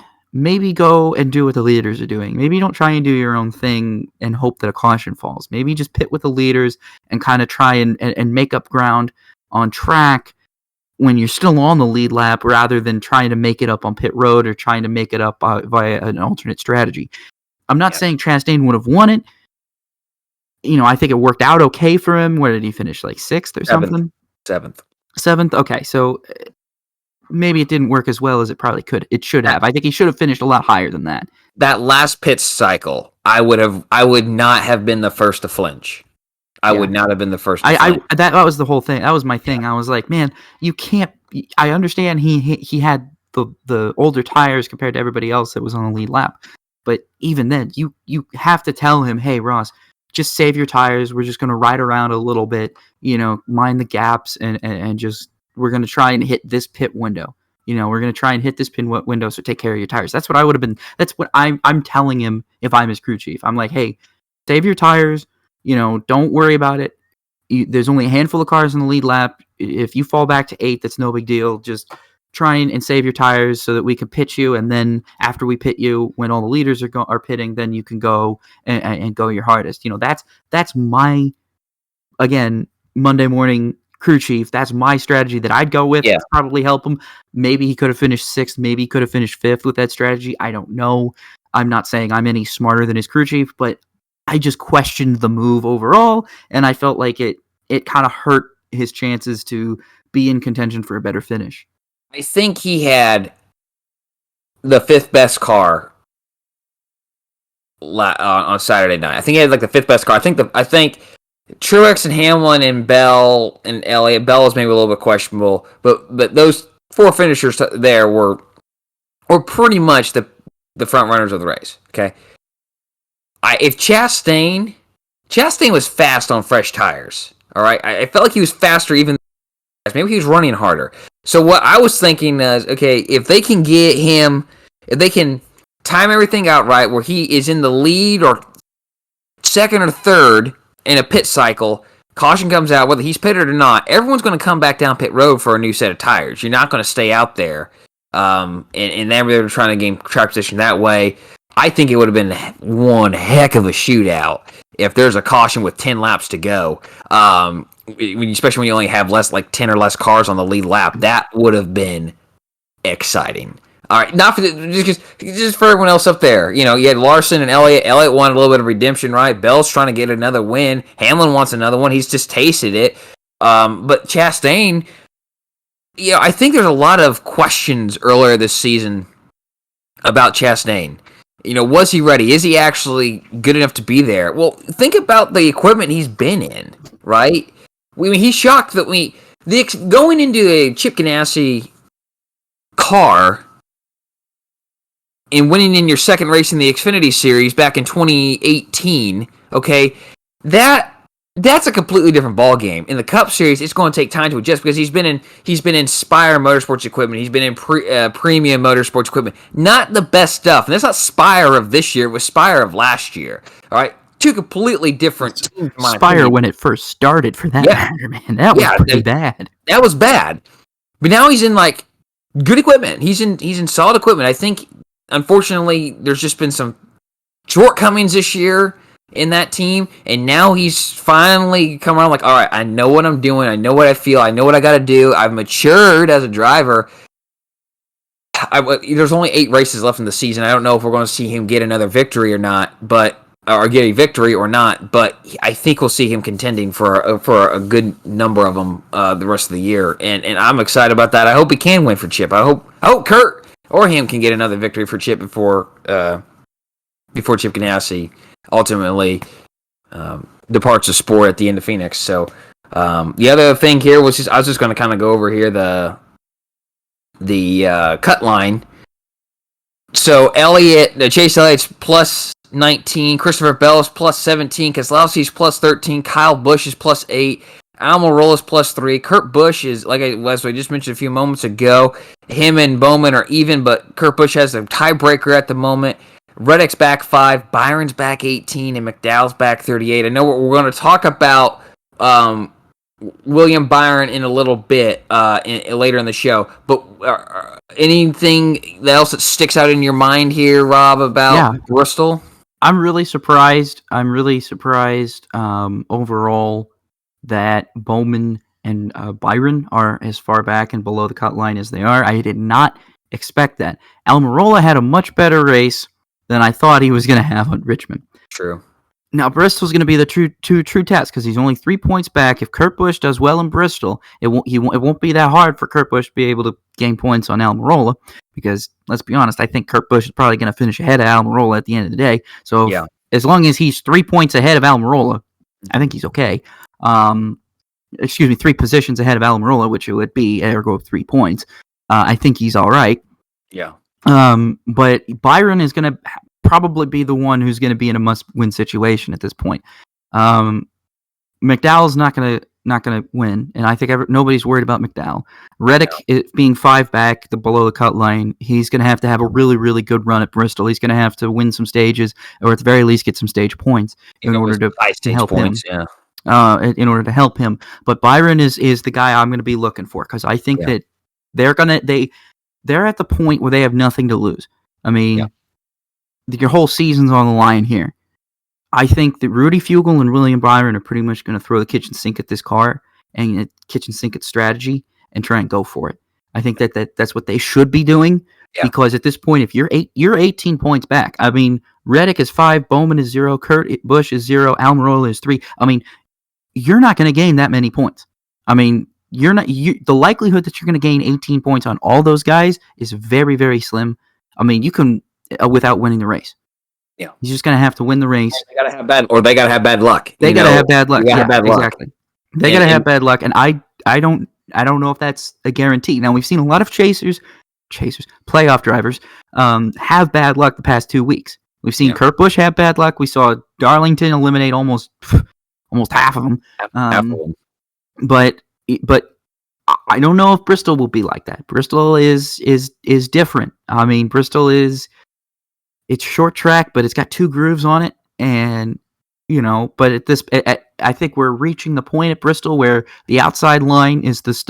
go and do what the leaders are doing. Maybe don't try and do your own thing and hope that a caution falls. Maybe just pit with the leaders and kind of try and make up ground on track when you're still on the lead lap, rather than trying to make it up on pit road or trying to make it up via an alternate strategy. I'm not saying Chastain would have won it. I think it worked out okay for him. Where did he finish? Like 6th or something? 7th. 7th. Okay, so maybe it didn't work as well as it should have. I think he should have finished a lot higher than that. That last pit cycle, I would not have been the first to flinch. I would not have been the first to flinch. That was the whole thing. That was my thing. I was like, man, you can't. I understand he had the older tires compared to everybody else that was on the lead lap, but even then, you have to tell him, hey, Ross, just save your tires. We're just going to ride around a little bit, mind the gaps, and just we're going to try and hit this pit window. We're going to try and hit this pin window, so take care of your tires. That's what I would have been. That's what I'm telling him if I'm his crew chief. I'm like, hey, save your tires. Don't worry about it. There's only a handful of cars in the lead lap. If you fall back to 8th, that's no big deal. Just try and save your tires so that we can pit you, and then after we pit you, when all the leaders are pitting, then you can go and go your hardest. That's my, again, Monday morning crew chief. That's my strategy that I'd go with. Yeah. To probably help him. Maybe he could have finished 6th. Maybe he could have finished 5th with that strategy. I don't know. I'm not saying I'm any smarter than his crew chief, but I just questioned the move overall, and I felt like it kind of hurt his chances to be in contention for a better finish. I think he had the 5th best car on Saturday night. I think he had like the 5th best car. I think Truex and Hamlin and Bell and Elliott. Bell is maybe a little bit questionable, but those 4 finishers there were pretty much the front runners of the race. Okay, if Chastain was fast on fresh tires. All right, I felt like he was faster even. Maybe he was running harder. So what I was thinking is, okay, if they can get him, if they can time everything out right, where he is in the lead or second or third in a pit cycle, caution comes out, whether he's pitted or not, everyone's going to come back down pit road for a new set of tires. You're not going to stay out there, and then they're trying to gain track position that way. I think it would have been one heck of a shootout if there's a caution with 10 laps to go. Especially when you only have 10 or less cars on the lead lap. That would have been exciting. All right, not for just for everyone else up there. You had Larson and Elliott. Elliott wanted a little bit of redemption, right? Bell's trying to get another win. Hamlin wants another one. He's just tasted it. But Chastain, I think there's a lot of questions earlier this season about Chastain. Was he ready? Is he actually good enough to be there? Well, think about the equipment he's been in, right? He's shocked that going into a Chip Ganassi car and winning in your second race in the Xfinity Series back in 2018, okay, that's a completely different ball game. In the Cup Series, it's going to take time to adjust because he's been in Spire Motorsports equipment. He's been in premium motorsports equipment. Not the best stuff. And that's not Spire of this year. It was Spire of last year. All right? 2 completely different teams. Spire when it first started, for that matter, man. That was pretty bad. That was bad. But now he's in good equipment. He's in solid equipment. I think, unfortunately, there's just been some shortcomings this year in that team, and now he's finally come around all right, I know what I'm doing, I know what I feel, I know what I got to do, I've matured as a driver. There's only 8 races left in the season. I don't know if we're going to see him get another victory or not, or get a victory or not, but I think we'll see him contending for a good number of them the rest of the year, and I'm excited about that. I hope he can win for Chip. I hope Kurt or him can get another victory for Chip before Chip Ganassi ultimately departs the sport at the end of Phoenix. So the other thing here was I was just going to kind of go over here the cut line. So Chase Elliott's plus 19, Christopher Bell's plus 17, Keselowski's plus 13, Kyle Busch is plus 8, Almirola's plus 3, Kurt Busch is, like I just mentioned a few moments ago, him and Bowman are even, but Kurt Busch has a tiebreaker at the moment. Reddick's back 5, Byron's back 18, and McDowell's back 38. I know we're going to talk about William Byron in a little bit later in the show, but anything else that sticks out in your mind here, Rob, about Bristol? I'm really surprised overall that Bowman and Byron are as far back and below the cut line as they are. I did not expect that. Almirola had a much better race than I thought he was going to have on Richmond. True. Now Bristol's going to be the true test because he's only 3 points back. If Kurt Busch does well in Bristol, it won't be that hard for Kurt Busch to be able to gain points on Almirola. Because let's be honest, I think Kurt Busch is probably going to finish ahead of Almirola at the end of the day. So as long as he's 3 points ahead of Almirola, I think he's okay. 3 positions ahead of Almirola, which it would be ergo 3 points. I think he's all right. Yeah. But Byron is going to probably be the one who's going to be in a must-win situation at this point. McDowell's not going to win, and I think nobody's worried about McDowell. Reddick being 5 back, below the cut line, he's going to have a really, really good run at Bristol. He's going to have to win some stages, or at the very least get some stage points in order to help him. In order to help him. But Byron is the guy I'm going to be looking for because I think that they're at the point where they have nothing to lose. I mean, your whole season's on the line here. I think that Rudy Fugle and William Byron are pretty much going to throw the kitchen sink at this car and kitchen sink its strategy and try and go for it. I think that's what they should be doing because at this point, if you're 18 points back. I mean, Reddick is 5, Bowman is 0, Kurt Busch is 0, Almirola is 3. I mean, you're not going to gain that many points. I mean, the likelihood that you're going to gain 18 points on all those guys is very, very slim. I mean, you can without winning the race. Yeah, he's just going to have to win the race. They got to have bad luck. They got to have bad luck. Yeah, bad luck. Exactly. They got to have bad luck, and I don't know if that's a guarantee. Now we've seen a lot of chasers, playoff drivers, have bad luck the past 2 weeks. We've seen Kurt Busch have bad luck. We saw Darlington eliminate almost half of them. Half of them. But I don't know if Bristol will be like that. Bristol is different. I mean, Bristol it's short track, but it's got 2 grooves on it, and but I think we're reaching the point at Bristol where the outside line is it's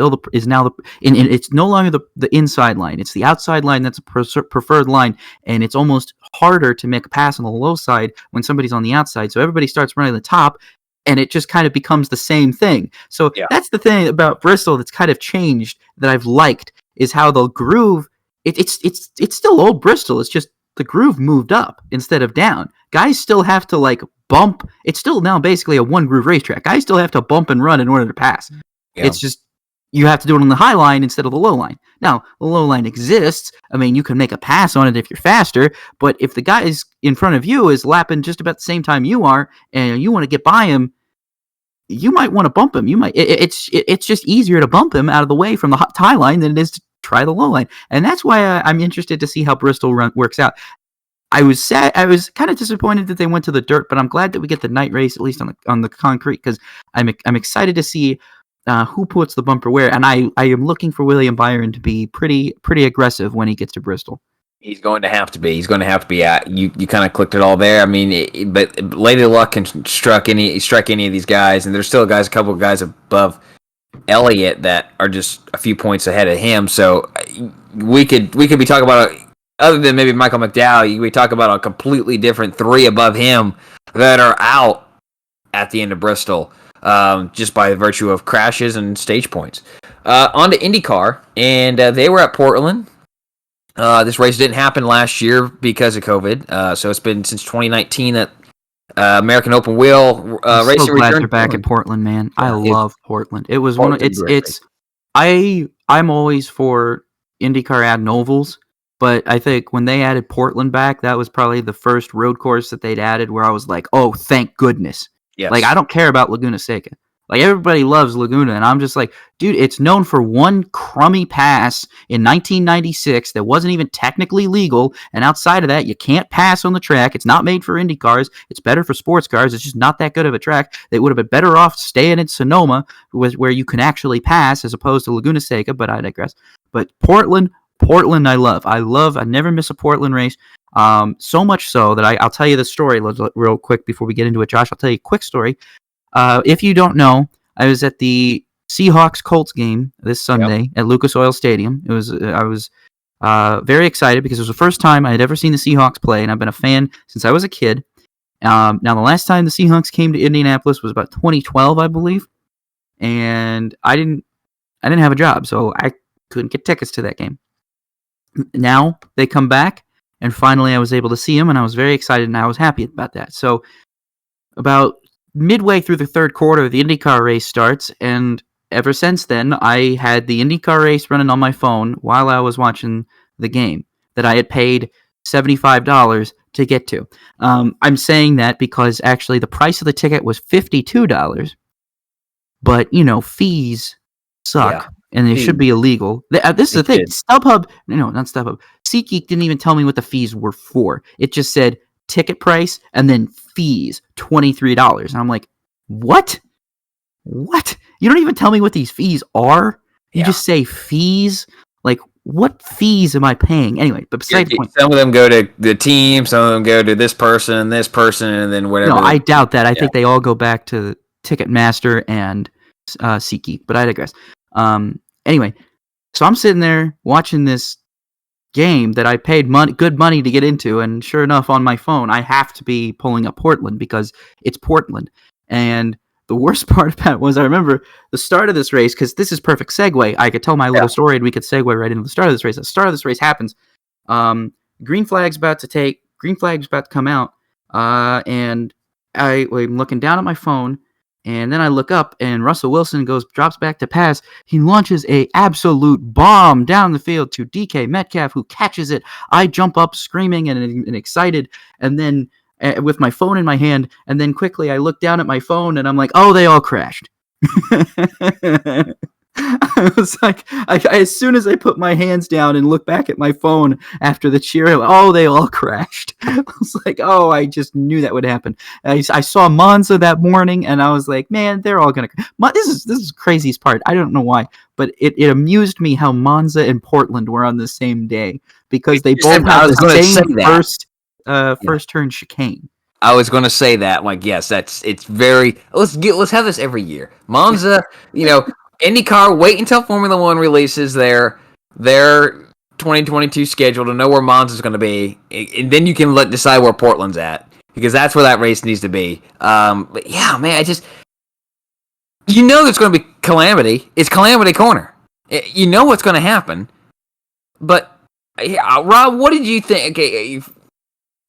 no longer the inside line. It's the outside line that's a preferred line, and it's almost harder to make a pass on the low side when somebody's on the outside. So everybody starts running the top, and it just kind of becomes the same thing. So that's the thing about Bristol that's kind of changed that I've liked is how the groove. It's still old Bristol. It's just the groove moved up instead of down. Guys still have to bump. It's still now basically a 1 groove racetrack. Guys still have to bump and run in order to pass. Yeah. It's just you have to do it on the high line instead of the low line. Now, the low line exists. I mean, you can make a pass on it if you're faster, but if the guy is in front of you is lapping just about the same time you are, and you want to get by him, you might want to bump him. It's just easier to bump him out of the way from the high line than it is to try the low line, and that's why I'm interested to see how Bristol works out. I was kind of disappointed that they went to the dirt, but I'm glad that we get the night race at least on the concrete because I'm excited to see who puts the bumper where, and I am looking for William Byron to be pretty aggressive when he gets to Bristol. He's going to have to be. He's going to have to be at. You kind of clicked it all there. I mean, but Lady Luck can strike any of these guys, and there's still a couple of guys above Elliott that are just a few points ahead of him. So we could be talking about other than maybe Michael McDowell, we talk about a completely different 3 above him that are out at the end of Bristol, just by virtue of crashes and stage points. On to IndyCar, and they were at Portland. This race didn't happen last year because of COVID, so it's been since 2019 that American Open Wheel racing. So glad they're back in Portland, man. I love Portland. It was I'm always for IndyCar ad novels, but I think when they added Portland back, that was probably the first road course that they'd added where I was like, oh, thank goodness. Yes. Like, I don't care about Laguna Seca. Like, everybody loves Laguna, and I'm just like, dude, it's known for one crummy pass in 1996 that wasn't even technically legal, and outside of that, you can't pass on the track. It's not made for Indy cars. It's better for sports cars. It's just not that good of a track. They would have been better off staying in Sonoma, where you can actually pass, as opposed to Laguna Seca, but I digress. But Portland, I love. I never miss a Portland race. So much so that I'll tell you the story real quick before we get into it, Josh. I'll tell you a quick story. If you don't know, I was at the Seahawks-Colts game this Sunday at Lucas Oil Stadium. I was very excited because it was the first time I had ever seen the Seahawks play, and I've been a fan since I was a kid. Now, the last time the Seahawks came to Indianapolis was about 2012, I believe, and I didn't have a job, so I couldn't get tickets to that game. Now they come back, and finally I was able to see them, and I was very excited, and I was happy about that. So about midway through the third quarter, the IndyCar race starts, and ever since then, I had the IndyCar race running on my phone while I was watching the game that I had paid $75 to get to. I'm saying that because actually the price of the ticket was $52, but fees suck. Yeah. And they should be illegal. This is the thing. StubHub, no, not StubHub. SeatGeek didn't even tell me what the fees were for. It just said ticket price and then fees, $23. And I'm like, what? What? You don't even tell me what these fees are? You just say fees? Like, what fees am I paying? Anyway, but besides the point. Some of them go to the team, some of them go to this person, and then whatever. No, I doubt that. I think they all go back to Ticketmaster and SeatGeek, but I digress. Anyway, so I'm sitting there watching this game that I paid good money to get into, and sure enough, on my phone, I have to be pulling up Portland because it's Portland. And the worst part about it was I remember the start of this race, because this is perfect segue. I could tell my little story and we could segue right into the start of this race. The start of this race happens. Green flag's about to come out, and I'm looking down at my phone. And then I look up, and Russell Wilson drops back to pass. He launches a absolute bomb down the field to DK Metcalf, who catches it. I jump up screaming and excited, and then with my phone in my hand, and then quickly I look down at my phone, and I'm like, oh, they all crashed. I was like, as soon as I put my hands down and look back at my phone after the cheer, they all crashed. I was like, I just knew that would happen. I saw Monza that morning, and I was like, man, they're all gonna. This is the craziest part. I don't know why, but it amused me how Monza and Portland were on the same day because they both have the same first turn chicane. I was going to say that. Like, yes, it's very. Let's have this every year. Monza, IndyCar, wait until Formula One releases their 2022 schedule to know where Monza's going to be, and then you can decide where Portland's at, because that's where that race needs to be. But yeah, man, there's going to be calamity. It's Calamity Corner. You know what's going to happen. But Rob, what did you think? Okay,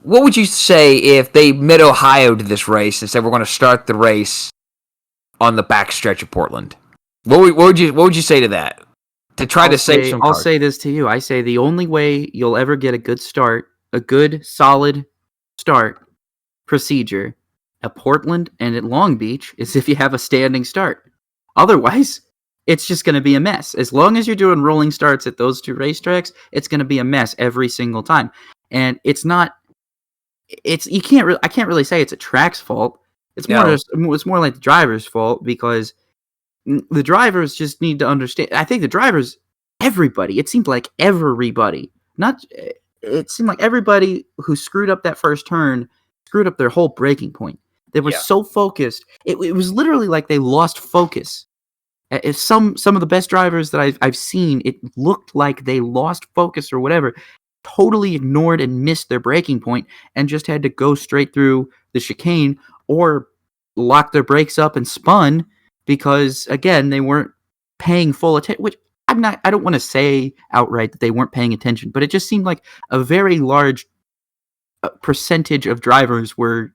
what would you say if they mid-Ohio to this race and said we're going to start the race on the backstretch of Portland? What would you say to that? To try to save some cars? I'll say this to you. I say the only way you'll ever get a good start, a good solid start procedure at Portland and at Long Beach is if you have a standing start. Otherwise, it's just going to be a mess. As long as you're doing rolling starts at those two racetracks, it's going to be a mess every single time. And I can't really say it's a track's fault. It's more like the driver's fault, because the drivers just need to understand. I think the drivers, everybody, it seemed like everybody who screwed up that first turn screwed up their whole braking point. They were so focused. It was literally like they lost focus. Some of the best drivers that I've seen, it looked like they lost focus or whatever, totally ignored and missed their braking point and just had to go straight through the chicane or lock their brakes up and spun, because again, they weren't paying full attention, which I don't want to say outright that they weren't paying attention, but it just seemed like a very large percentage of drivers were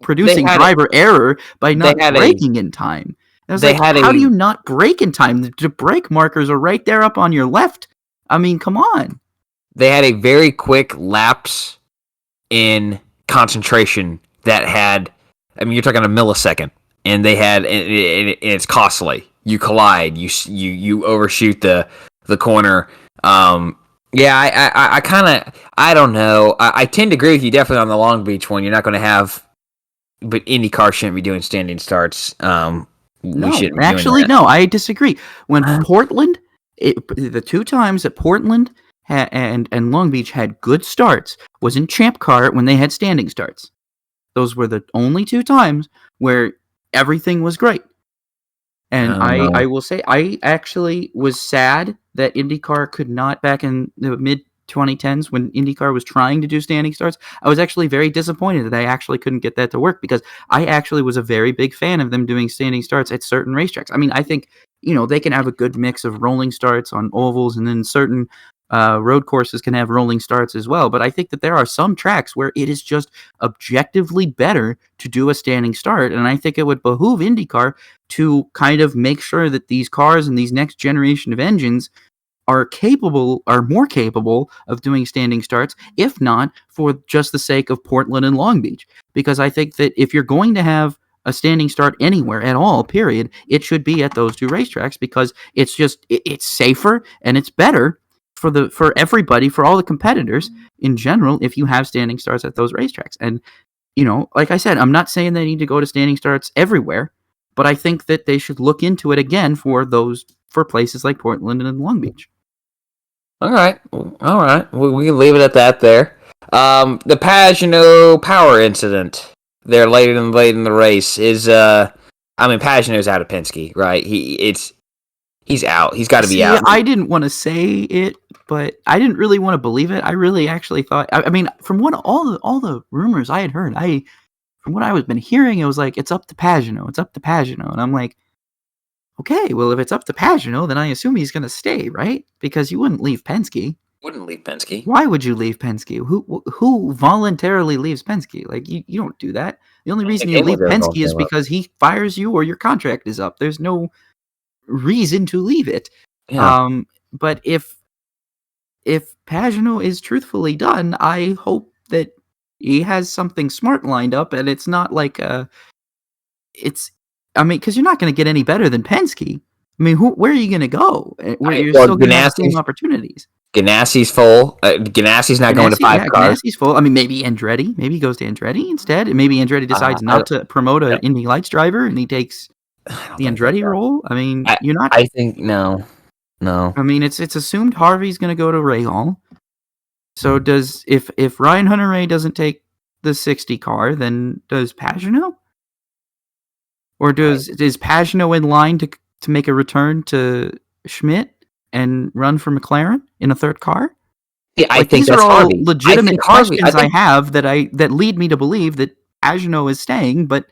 producing driver error by not braking in time. I was how do you not brake in time? The brake markers are right there up on your left. I mean, come on. They had a very quick lapse in concentration that had, you're talking a millisecond. And they had, and it's costly. You collide, you overshoot the corner. I don't know. I tend to agree with you definitely on the Long Beach one. You're not going to have, but IndyCar shouldn't be doing standing starts. No, I disagree. When Portland, the two times that Portland and Long Beach had good starts was in Champ Car when they had standing starts. Those were the only two times where everything was great. And I will say, I actually was sad that IndyCar could not, back in the mid-2010s when IndyCar was trying to do standing starts, I was actually very disappointed that they actually couldn't get that to work, because I actually was a very big fan of them doing standing starts at certain racetracks. I think, they can have a good mix of rolling starts on ovals and then certain road courses can have rolling starts as well, but I think that there are some tracks where it is just objectively better to do a standing start, and I think it would behoove IndyCar to kind of make sure that these cars and these next generation of engines are more capable of doing standing starts, if not for just the sake of Portland and Long Beach. Because I think that if you're going to have a standing start anywhere at all, period, it should be at those two racetracks, because it's safer and it's better for everybody, for all the competitors in general, if you have standing starts at those racetracks. And like I said, I'm not saying they need to go to standing starts everywhere, but I think that they should look into it again for places like Portland and Long Beach. All right. We can leave it at that there. The Pagenaud power incident there late in the race is Pagenaud's out of Penske, right? He's out. He's got to be out. I didn't want to say it, but I didn't really want to believe it. I really actually thought. From what all the rumors I had heard, from what I was been hearing, it was like it's up to Pagenaud. It's up to Pagenaud, and I'm like, okay, well, if it's up to Pagenaud, then I assume he's going to stay, right? Because you wouldn't leave Penske. Wouldn't leave Penske. Why would you leave Penske? Who voluntarily leaves Penske? Like, you don't do that. The only reason you leave Penske is because he fires you or your contract is up. There's no reason to leave it. Yeah. But if Pagenaud is truthfully done, I hope that he has something smart lined up, and it's not like because you're not going to get any better than Penske. Where are you going to go? Where you're still going to have the same opportunities. Ganassi's full. Ganassi's not going to 5 cars. Ganassi's full. Maybe Andretti. Maybe he goes to Andretti instead. And maybe Andretti decides not to promote an Indy Lights driver, and he takes the Andretti role. You're not. I think no. It's assumed Harvey's going to go to Rahal. So if Ryan Hunter-Reay doesn't take the 60 car, then does Pagenaud? Or is Pagenaud in line to make a return to Schmidt and run for McLaren in a third car? Yeah, I think these that's are all Harvey. legitimate questions I have that lead me to believe that Pagenaud is staying, but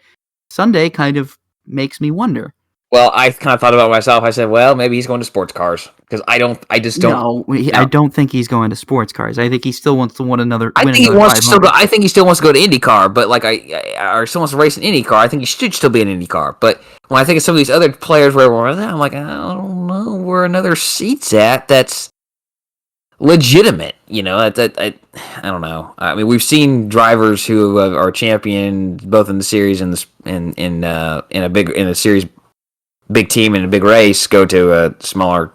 Sunday kind of makes me wonder. Well, I kind of thought about myself. I said, well, maybe he's going to sports cars, because I just don't. No, I don't think he's going to sports cars. I think he still wants to win another. I think he still wants to go to IndyCar, but or still wants to race an IndyCar. I think he should still be an IndyCar. But when I think of some of these other players where we're at, I'm like, I don't know where another seat's at that's legitimate. I don't know. We've seen drivers who are champions both in the series and in a series. Big team in a big race go to a smaller,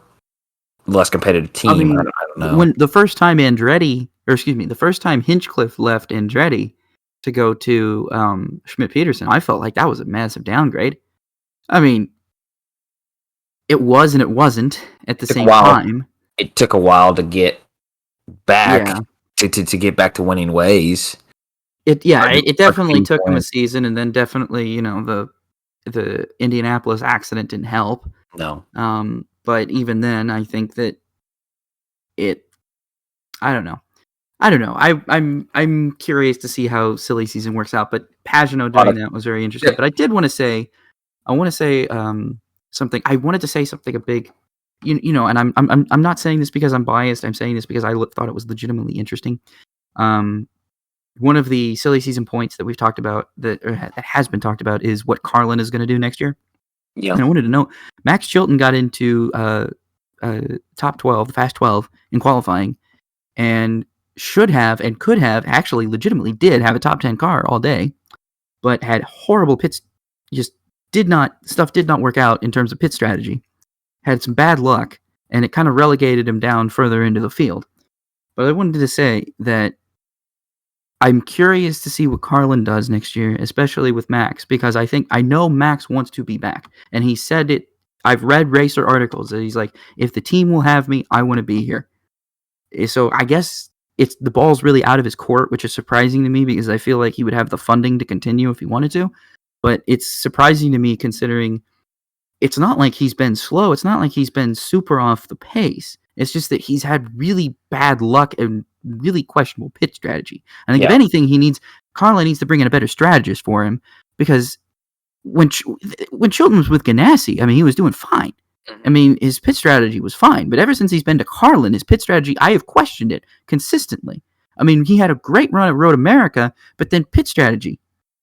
less competitive team. I don't know. When the first time Hinchcliffe left Andretti to go to Schmidt-Peterson, I felt like that was a massive downgrade. It was and it wasn't at the same time. It took a while to get back to get back to winning ways. It definitely took him a season, and then definitely the Indianapolis accident didn't help. No. But even then, I think that I don't know. I'm curious to see how silly season works out. But Pagenaud doing that was very interesting. Yeah. But I did want to say, something. I wanted to say something big. And I'm not saying this because I'm biased. I'm saying this because I thought it was legitimately interesting. One of the silly season points that we've talked about, that has been talked about, is what Carlin is going to do next year. Yeah. And I wanted to know, Max Chilton got into top 12, the Fast 12 in qualifying, and should have and could have, actually legitimately did have a top 10 car all day, but had horrible pits. Stuff did not work out in terms of pit strategy. Had some bad luck, and it kind of relegated him down further into the field. But I wanted to say that I'm curious to see what Carlin does next year, especially with Max, because I know Max wants to be back. And he said it. I've read racer articles that he's like, if the team will have me, I want to be here. So I guess the ball's really out of his court, which is surprising to me, because I feel like he would have the funding to continue if he wanted to. But it's surprising to me, considering it's not like he's been slow. It's not like he's been super off the pace. It's just that he's had really bad luck and really questionable pit strategy. I think if anything, Carlin needs to bring in a better strategist for him, because when Chilton was with Ganassi, he was doing fine. I mean, his pit strategy was fine, but ever since he's been to Carlin, his pit strategy, I have questioned it consistently. I mean, he had a great run at Road America, but then pit strategy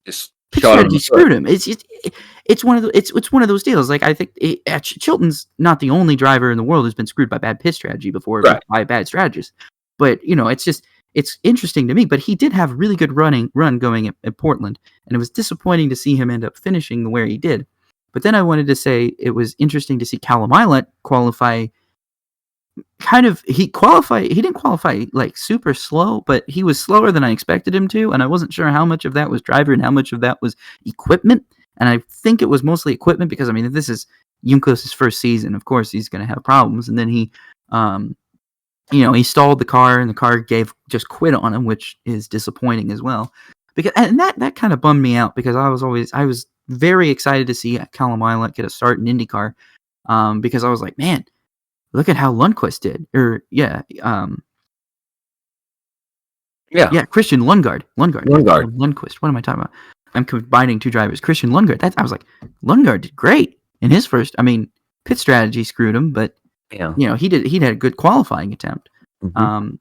screwed him. It's one of those deals. Like, I think Chilton's not the only driver in the world who's been screwed by bad pit strategy before, right, by bad strategists. But it's interesting to me. But he did have a really good run going at Portland, and it was disappointing to see him end up finishing where he did. But then I wanted to say it was interesting to see Callum Ilott qualify. He didn't qualify like super slow, but he was slower than I expected him to, and I wasn't sure how much of that was driver and how much of that was equipment. And I think it was mostly equipment because, I mean, if this is Juncos' first season, of course he's going to have problems. And then he stalled the car, and the car just quit on him, which is disappointing as well. And that kind of bummed me out because I was very excited to see Callum Ilott get a start in IndyCar, because I was like, man, look at how Lundqvist did. Christian Lundgaard. Lundqvist. What am I talking about? I'm combining two drivers. Christian Lundgaard. I was like, Lundgaard did great in his first. I mean, pit strategy screwed him, but he had a good qualifying attempt. Mm-hmm.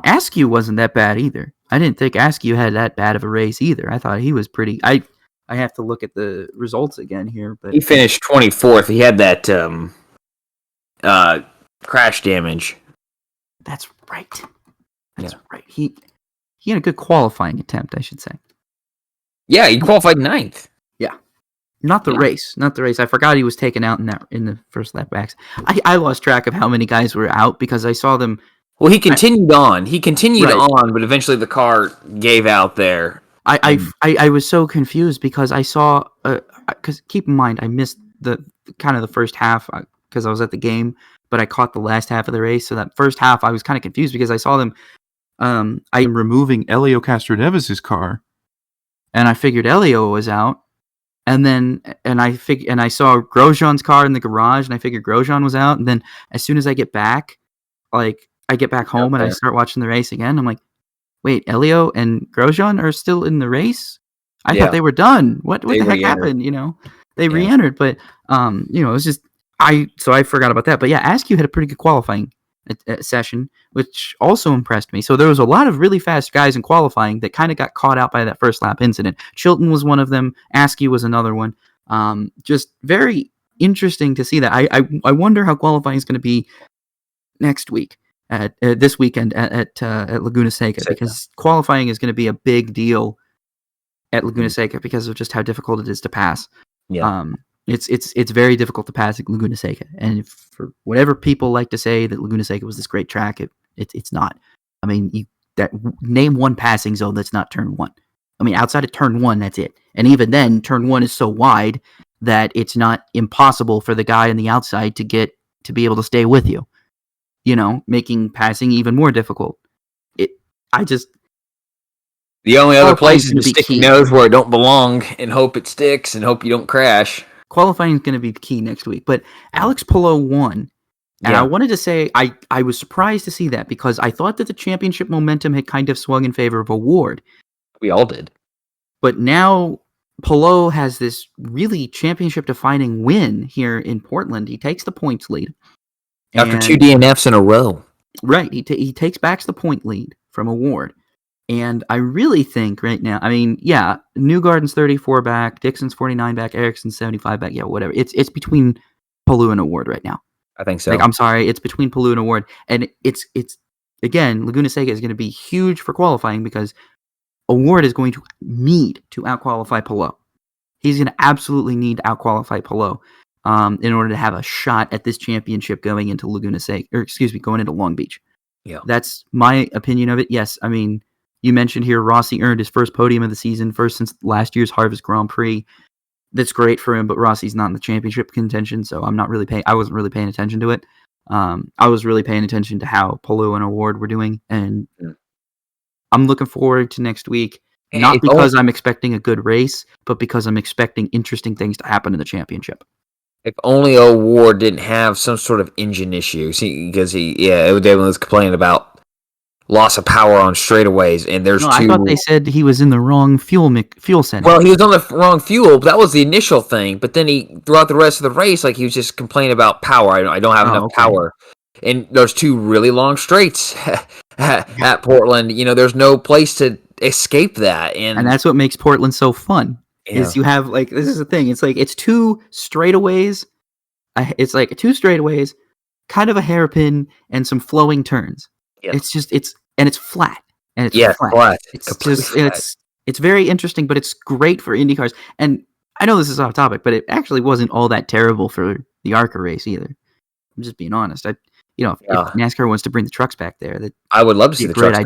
Askew wasn't that bad either. I didn't think Askew had that bad of a race either. I thought he was pretty. I have to look at the results again here, but he finished 24th. He had that crash damage. That's right. That's right. He had a good qualifying attempt, I should say. Yeah, he qualified 9th. Yeah. Not the race. I forgot he was taken out in the first lap backs. I lost track of how many guys were out because I saw them. Well, he continued on. But eventually the car gave out there. I was so confused because I saw because keep in mind I missed the first half because I was at the game, but I caught the last half of the race. So that first half I was kind of confused because I saw them I am removing Elio Castroneves' car, and I figured Elio was out, and I saw Grosjean's car in the garage, and I figured Grosjean was out, and then as soon as I get back, I get back home and I start watching the race again, I'm like, wait, Elio and Grosjean are still in the race? I thought they were done. What the heck happened? They re-entered, but it was just so I forgot about that. But yeah, Askew had a pretty good qualifying session, which also impressed me. So there was a lot of really fast guys in qualifying that kind of got caught out by that first lap incident. Chilton was one of them. Askew was another one. Just very interesting to see that. I wonder how qualifying is going to be next week. This weekend at Laguna Seca, because qualifying is going to be a big deal at Laguna Seca because of just how difficult it is to pass. Yeah. It's very difficult to pass at Laguna Seca, and for whatever people like to say that Laguna Seca was this great track, it's not. I mean, name one passing zone that's not turn 1. I mean, outside of turn 1, that's it, and even then, turn 1 is so wide that it's not impossible for the guy on the outside to be able to stay with you. Making passing even more difficult. The only other place is to stick your nose where it don't belong and hope it sticks and hope you don't crash. Qualifying is going to be the key next week. But Alex Palou won. And I wanted to say I was surprised to see that because I thought that the championship momentum had kind of swung in favor of Award. We all did. But now Palou has this really championship-defining win here in Portland. He takes the points lead. After 2 DNFs in a row. Right. He takes back the point lead from Award. And I really think right now, I mean, Newgarden's 34 back, Dixon's 49 back, Ericsson's 75 back. Yeah, whatever. It's between Palou and Award right now. I think so. I'm sorry. It's between Palou and Award. And it's again, Laguna Seca is going to be huge for qualifying because Award is going to need to outqualify Palou. He's going to absolutely need to outqualify Palou. In order to have a shot at this championship going into going into Long Beach. Yeah. That's my opinion of it. Yes, I mean, you mentioned here Rossi earned his first podium of the season, first since last year's Harvest Grand Prix. That's great for him, but Rossi's not in the championship contention, so I wasn't really paying attention to it. I was really paying attention to how Palou and Award were doing, and I'm looking forward to next week. Not because I'm expecting a good race, but because I'm expecting interesting things to happen in the championship. If only Award didn't have some sort of engine issue. See, because everyone was complaining about loss of power on straightaways, and there's No, two. I thought they said he was in the wrong fuel setting. Well, he was on the wrong fuel. But that was the initial thing. But then throughout the rest of the race, like he was just complaining about power. I don't have enough power. And there's two really long straights at Portland. There's no place to escape that, and that's what makes Portland so fun. Yeah. Is you have like this is the thing. It's like it's two straightaways. It's like two straightaways, kind of a hairpin, and some flowing turns. Yep. It's flat. And it's flat. It's very interesting, but it's great for IndyCars. And I know this is off topic, but it actually wasn't all that terrible for the ARCA race either. I'm just being honest. If NASCAR wants to bring the trucks back there, I would love to see the trucks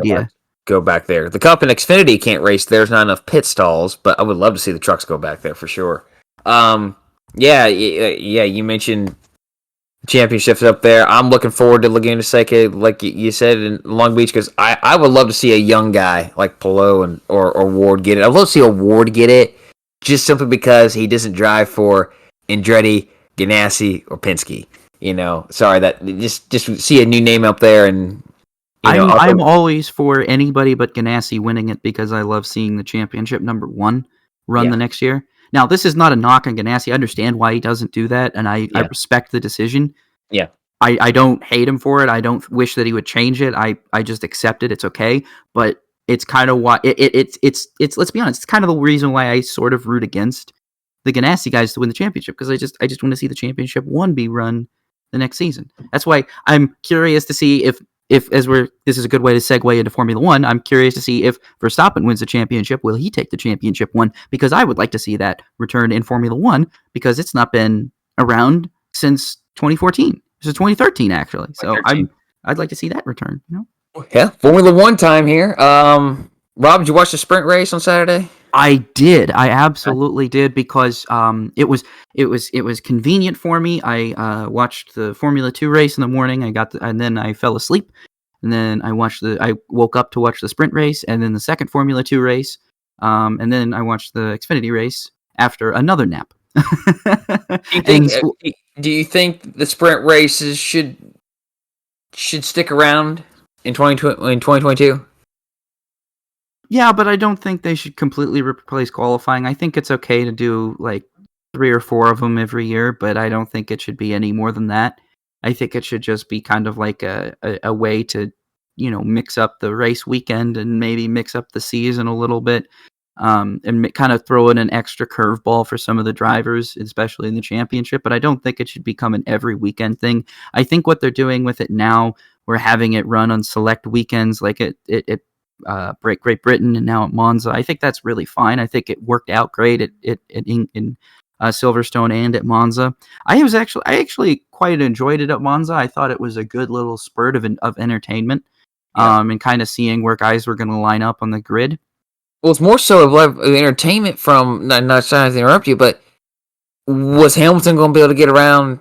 go back there. The Cup and Xfinity can't race. There's not enough pit stalls, but I would love to see the trucks go back there for sure. You mentioned championships up there. I'm looking forward to Laguna Seca, like you said, in Long Beach, because I would love to see a young guy like Palou or Ward get it. I'd love to see a Ward get it, just simply because he doesn't drive for Andretti, Ganassi, or Penske. Sorry, that just see a new name up there, and I'm always for anybody but Ganassi winning it, because I love seeing the championship number one run the next year. Now, this is not a knock on Ganassi. I understand why he doesn't do that, and I respect the decision. Yeah. I don't hate him for it. I don't wish that he would change it. I just accept it. It's okay. But it's kind of why it's let's be honest, it's kind of the reason why I sort of root against the Ganassi guys to win the championship, because I just want to see the championship one be run the next season. That's why I'm curious to see if this is a good way to segue into Formula One. I'm curious to see if Verstappen wins the championship. Will he take the championship one? Because I would like to see that return in Formula One, because it's not been around since 2014. This is 2013 actually. So I'd like to see that return. Yeah, Formula One time here. Rob, did you watch the sprint race on Saturday? I did. I absolutely did, because it was convenient for me. I watched the Formula 2 race in the morning. And then I fell asleep, and then I woke up to watch the sprint race, and then the second Formula 2 race, and then I watched the Xfinity race after another nap. Do you think the sprint races should stick around in 2022? Yeah, but I don't think they should completely replace qualifying. I think it's okay to do like 3 or 4 of them every year, but I don't think it should be any more than that. I think it should just be kind of like a way to, mix up the race weekend and maybe mix up the season a little bit, and kind of throw in an extra curveball for some of the drivers, especially in the championship. But I don't think it should become an every weekend thing. I think what they're doing with it now, we're having it run on select weekends, like it Great Britain and now at Monza. I think that's really fine. I think it worked out great in Silverstone and at Monza. I actually quite enjoyed it at Monza. I thought it was a good little spurt of entertainment, and kind of seeing where guys were going to line up on the grid. Well, it's more so of entertainment from, not trying to interrupt you, but was Hamilton going to be able to get around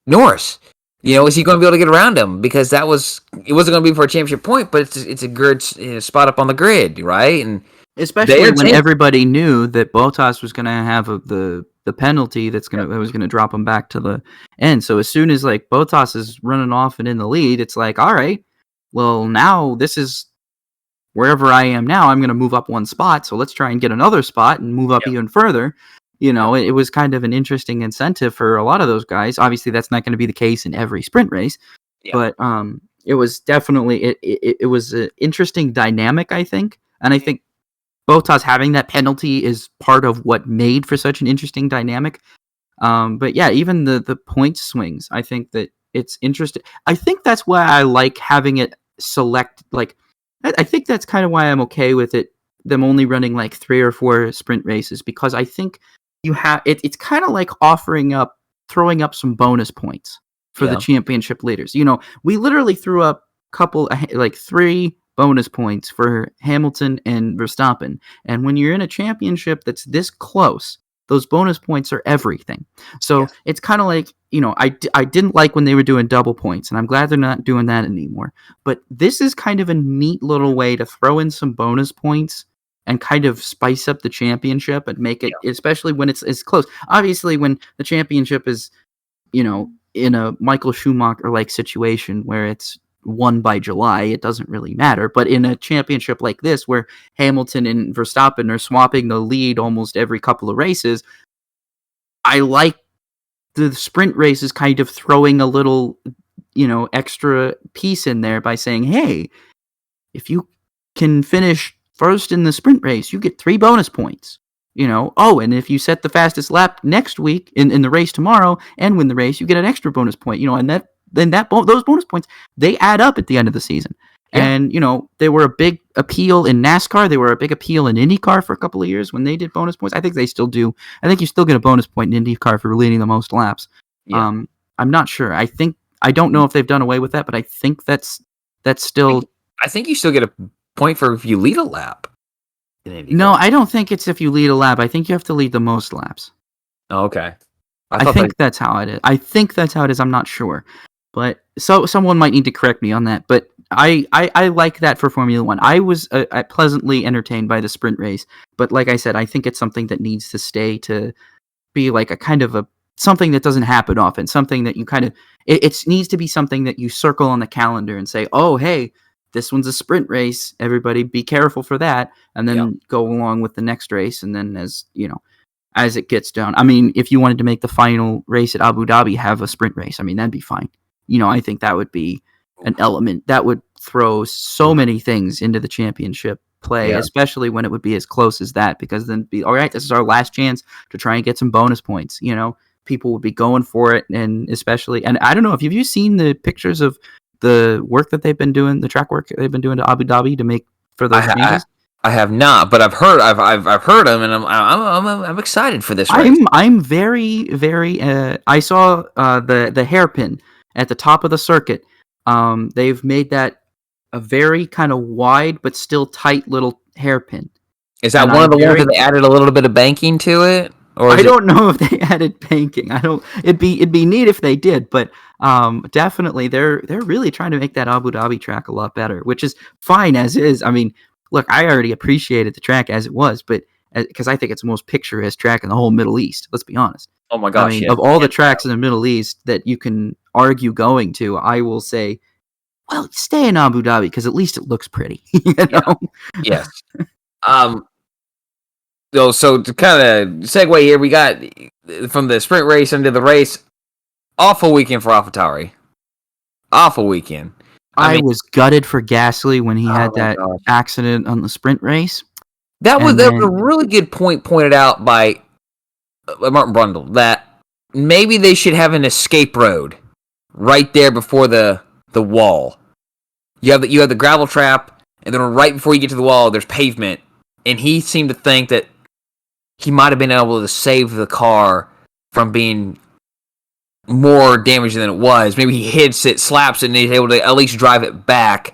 Norris? Is he going to be able to get around him? Because it wasn't going to be for a championship point, but it's a good spot up on the grid, right? And especially when everybody knew that Bottas was going to have the penalty that was going to drop him back to the end. So as soon as like Bottas is running off and in the lead, it's like, all right, well, now this is wherever I am now. I'm going to move up one spot, so let's try and get another spot and move up even further. It was kind of an interesting incentive for a lot of those guys. Obviously, that's not going to be the case in every sprint race, but it was definitely it was an interesting dynamic, I think. And I think Bottas having that penalty is part of what made for such an interesting dynamic. But yeah, even the point swings, I think that it's interesting. I think that's why I like having it select. Like, I think that's kind of why I'm okay with it. Them only running like 3 or 4 sprint races, because I think you have it's kind of like throwing up some bonus points for the championship leaders. We literally threw up like 3 bonus points for Hamilton and Verstappen. And when you're in a championship that's this close, those bonus points are everything. So it's kind of like, I didn't like when they were doing double points, and I'm glad they're not doing that anymore. But this is kind of a neat little way to throw in some bonus points and kind of spice up the championship and make it, especially when it's close. Obviously, when the championship is, in a Michael Schumacher-like situation where it's won by July, it doesn't really matter. But in a championship like this, where Hamilton and Verstappen are swapping the lead almost every couple of races, I like the sprint races kind of throwing a little, extra piece in there by saying, hey, if you can finish first in the sprint race, you get 3 bonus points. And if you set the fastest lap next week in the race tomorrow and win the race, you get an extra bonus point. And those bonus points, they add up at the end of the season. Yeah. And they were a big appeal in NASCAR. They were a big appeal in IndyCar for a couple of years when they did bonus points. I think they still do. I think you still get a bonus point in IndyCar for leading the most laps. Yeah. I'm not sure. I don't know if they've done away with that, but I think that's still. I think you still get a point for if you lead a lap. No, I don't think it's if you lead a lap. I think you have to lead the most laps. Oh, okay. I think that's how it is. I think that's how it is. I'm not sure. But so someone might need to correct me on that. But I like that for Formula One. I was pleasantly entertained by the sprint race. But like I said, I think it's something that needs to stay to be like a kind of something that doesn't happen often. Something that you kind of, it needs to be something that you circle on the calendar and say, oh, hey, this one's a sprint race. Everybody be careful for that. And then go along with the next race. And then as it gets down, I mean, if you wanted to make the final race at Abu Dhabi have a sprint race, I mean, that'd be fine. I think that would be an element that would throw so many things into the championship play, especially when it would be as close as that, because then be, all right, this is our last chance to try and get some bonus points. People would be going for it. And especially, and I don't know if you seen the pictures of the work that they've been doing, the track work they've been doing to Abu Dhabi to make for those changes. I have not, but I've heard them, and I'm excited for this race. I'm very, very. I saw the hairpin at the top of the circuit. They've made that a very kind of wide but still tight little hairpin. Is that one of the ones that they added a little bit of banking to it? Or I don't know if they added banking. It'd be neat if they did, but definitely they're really trying to make that Abu Dhabi track a lot better, which is fine as is. I mean, look, I already appreciated the track as it was, but because I think it's the most picturesque track in the whole Middle East. Let's be honest. Oh my gosh! I mean, of all the tracks in the Middle East that you can argue going to, I will say, well, stay in Abu Dhabi because at least it looks pretty. Yes. So to kind of segue here, we got from the sprint race into the race. Awful weekend for AlphaTauri. Awful weekend. I was gutted for Gasly when he had that accident on the sprint race. That was a really good point pointed out by Martin Brundle, that maybe they should have an escape road right there before the wall. You have the gravel trap, and then right before you get to the wall, there's pavement. And he seemed to think that he might have been able to save the car from being more damaged than it was. Maybe he hits it, slaps it, and he's able to at least drive it back.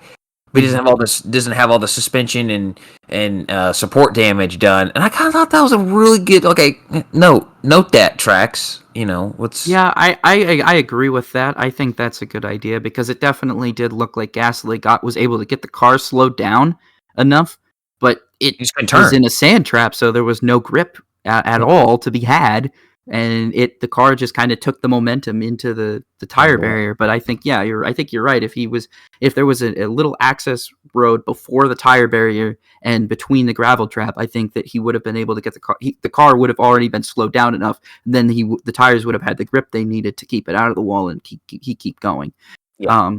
But he doesn't have all the suspension and support damage done. And I kind of thought that was a really good. Okay, note that, Trax. Yeah, I agree with that. I think that's a good idea because it definitely did look like Gasly was able to get the car slowed down enough, but it was in a sand trap, so there was no grip at all to be had, and the car just kind of took the momentum into the tire barrier. But I think you're right. If there was a little access road before the tire barrier and between the gravel trap, I think that he would have been able to get the car. The car would have already been slowed down enough. And then the tires would have had the grip they needed to keep it out of the wall and keep going. Yeah.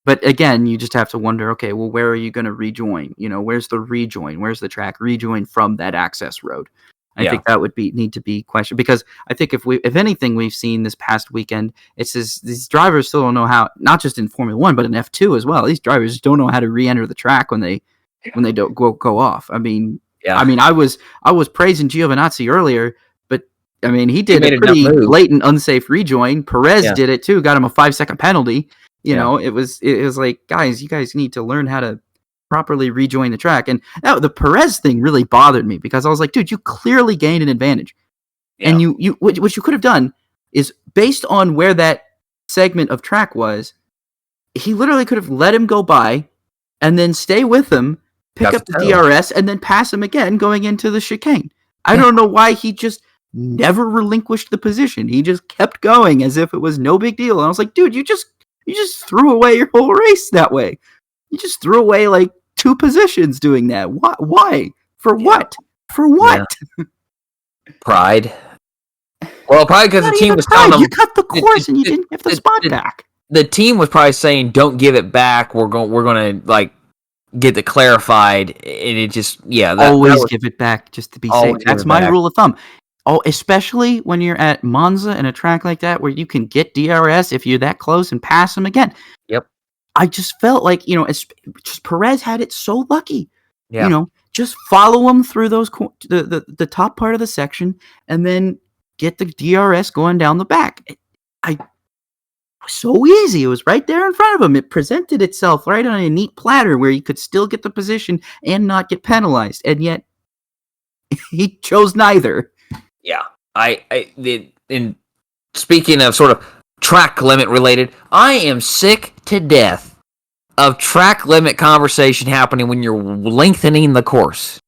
But again, you just have to wonder, okay, well, where are you going to rejoin? Where's the rejoin? Where's the track rejoin from that access road? I think that would need to be questioned, because I think if anything we've seen this past weekend, it's these drivers still don't know how, not just in Formula One, but in F2 as well. These drivers don't know how to re-enter the track when they don't go off. I mean, I was praising Giovinazzi earlier, but I mean, he did a pretty blatant unsafe rejoin. Perez did it too, got him a 5-second penalty. It was like, guys, you guys need to learn how to properly rejoin the track. And the Perez thing really bothered me, because I was like, dude, you clearly gained an advantage. Yeah. And what you could have done is, based on where that segment of track was, he literally could have let him go by and then stay with him, pick up the DRS, and then pass him again going into the chicane. I don't know why he just never relinquished the position. He just kept going as if it was no big deal. And I was like, dude, you just threw away your whole race that way. You just threw away like 2 positions doing that. Why? For what? For what? Yeah. Pride. Well, probably because the team was telling them you cut the course and you didn't give the spot back. The team was probably saying, "Don't give it back. We're going to like get it clarified." And it just always give it back just to be safe. That's my rule of thumb. Oh, especially when you're at Monza and a track like that where you can get DRS if you're that close and pass them again. Yep. I just felt like, just Perez had it so lucky. Yeah. Just follow him through those the top part of the section and then get the DRS going down the back. It was so easy. It was right there in front of him. It presented itself right on a neat platter where he could still get the position and not get penalized. And yet he chose neither. Yeah. In speaking of sort of track limit related, I am sick to death of track limit conversation happening when you're lengthening the course.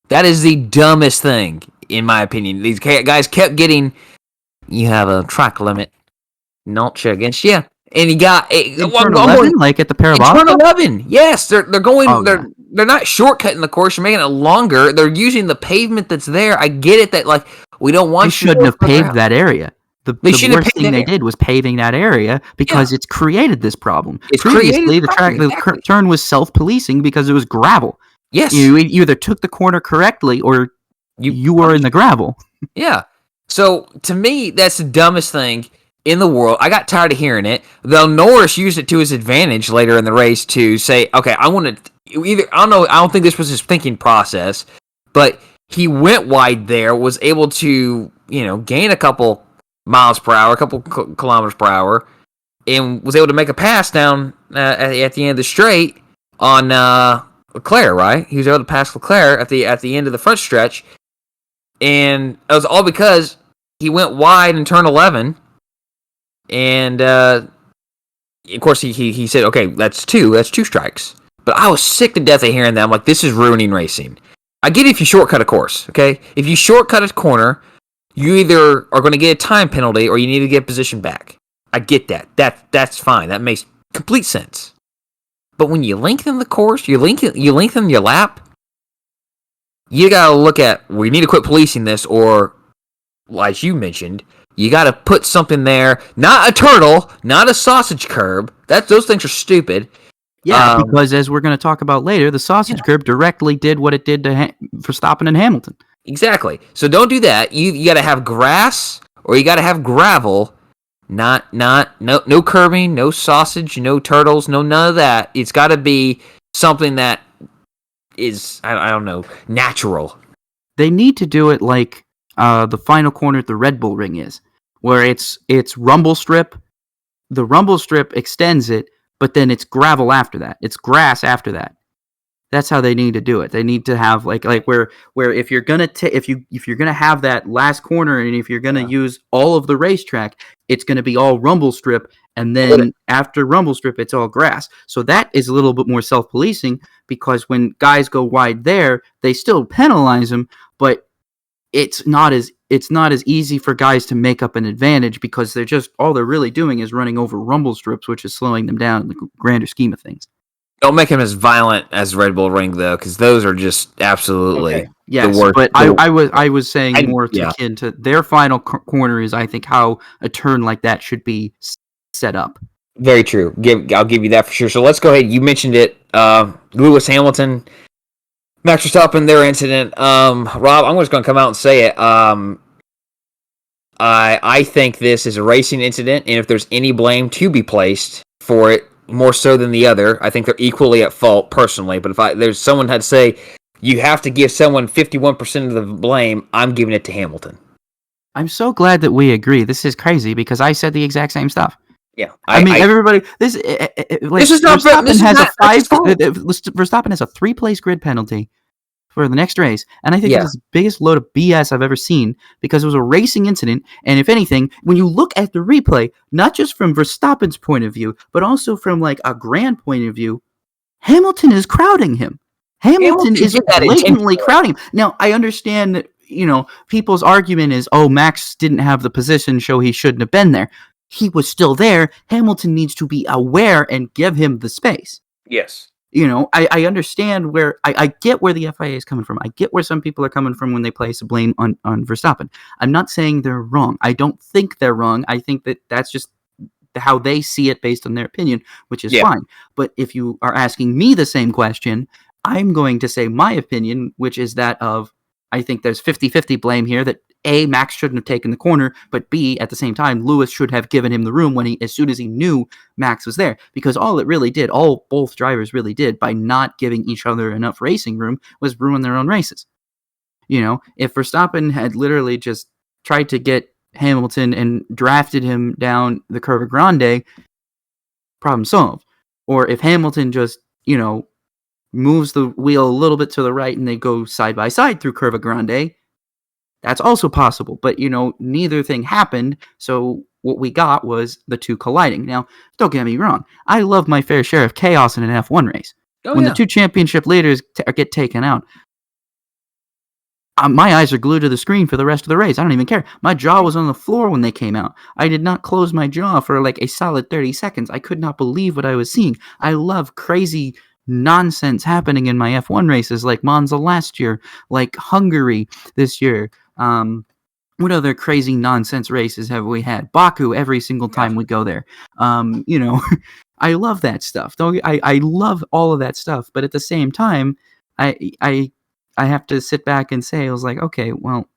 That is the dumbest thing, in my opinion. These guys kept getting, you have a track limit, notch against you. And you got turn 11, like at the parabolic. Turn 11, yes, they're going. Oh, they're not shortcutting the course. You're making it longer. They're using the pavement that's there. I get it that like we don't want. They shouldn't have paved that area. The worst thing they did was paving that area because it's created this problem. Previously, the turn was self-policing because it was gravel. Yes, you either took the corner correctly or you were in the gravel. Yeah. So to me, that's the dumbest thing in the world. I got tired of hearing it. Though Norris used it to his advantage later in the race to say, "Okay, I don't think this was his thinking process, but he went wide there, was able to, gain a couple miles per hour, a couple kilometers per hour, and was able to make a pass down at the end of the straight on Leclerc, right? He was able to pass Leclerc at the end of the front stretch, and it was all because he went wide in turn 11, and of course he said, okay, that's two strikes. But I was sick to death of hearing that. I'm like, this is ruining racing. I get it if you shortcut a course, okay? If you shortcut a corner, you either are going to get a time penalty or you need to get position back. I get that. That's fine. That makes complete sense. But when you lengthen the course, you lengthen your lap, you got to look at, we need to quit policing this, or, as you mentioned, you got to put something there, not a turtle, not a sausage curb. Those things are stupid. Yeah, because as we're going to talk about later, the sausage curb directly did what it did to Verstappen and Hamilton. Exactly. So don't do that. You got to have grass or you got to have gravel. No curbing, no sausage, no turtles, none of that. It's got to be something that is, I don't know, natural. They need to do it like the final corner at the Red Bull Ring is, where it's rumble strip. The rumble strip extends it, but then it's gravel after that. It's grass after that. That's how they need to do it. They need to have like where if you're gonna if you're gonna have that last corner and if you're gonna use all of the racetrack, it's gonna be all rumble strip, and then after rumble strip, it's all grass. So that is a little bit more self-policing because when guys go wide there, they still penalize them, but it's not as easy for guys to make up an advantage because all they're really doing is running over rumble strips, which is slowing them down in the grander scheme of things. Don't make him as violent as Red Bull Ring, though, because those are just absolutely the worst. But I was saying more akin to their final corner is, I think, how a turn like that should be set up. Very true. I'll give you that for sure. So let's go ahead. You mentioned it. Lewis Hamilton, Max Verstappen, their incident. Rob, I'm just going to come out and say it. I think this is a racing incident, and if there's any blame to be placed for it, more so than the other, I think they're equally at fault personally. But if there's someone had to say you have to give someone 51% of the blame, I'm giving it to Hamilton. I'm so glad that we agree. This is crazy because I said the exact same stuff. Yeah, everybody. This is not. Verstappen has a 3-place grid penalty for the next race, and I think it's the biggest load of BS I've ever seen because it was a racing incident. And if anything, when you look at the replay, not just from Verstappen's point of view, but also from like a grand point of view, Hamilton is crowding him. Hamilton is blatantly crowding him. Now, I understand that people's argument is, oh, Max didn't have the position, so he shouldn't have been there. He was still there. Hamilton needs to be aware and give him the space. Yes. I understand where I get where the FIA is coming from. I get where some people are coming from when they place blame on Verstappen. I'm not saying they're wrong. I don't think they're wrong. I think that that's just how they see it based on their opinion, which is fine. But if you are asking me the same question, I'm going to say my opinion, which is that of, I think there's 50-50 blame here that A, Max shouldn't have taken the corner, but B, at the same time, Lewis should have given him the room as soon as he knew Max was there. Because both drivers really did by not giving each other enough racing room was ruin their own races. If Verstappen had literally just tried to get Hamilton and drafted him down the Curva Grande, problem solved. Or if Hamilton just, moves the wheel a little bit to the right and they go side by side through Curva Grande, that's also possible. But, neither thing happened. So what we got was the two colliding. Now, don't get me wrong. I love my fair share of chaos in an F1 race. When the two championship leaders get taken out, my eyes are glued to the screen for the rest of the race. I don't even care. My jaw was on the floor when they came out. I did not close my jaw for like a solid 30 seconds. I could not believe what I was seeing. I love crazy nonsense happening in my F1 races, like Monza last year, like Hungary this year. What other crazy nonsense races have we had? Baku every single time we go there. I love that stuff. I love all of that stuff, but at the same time, I have to sit back and say, I was like, okay, well,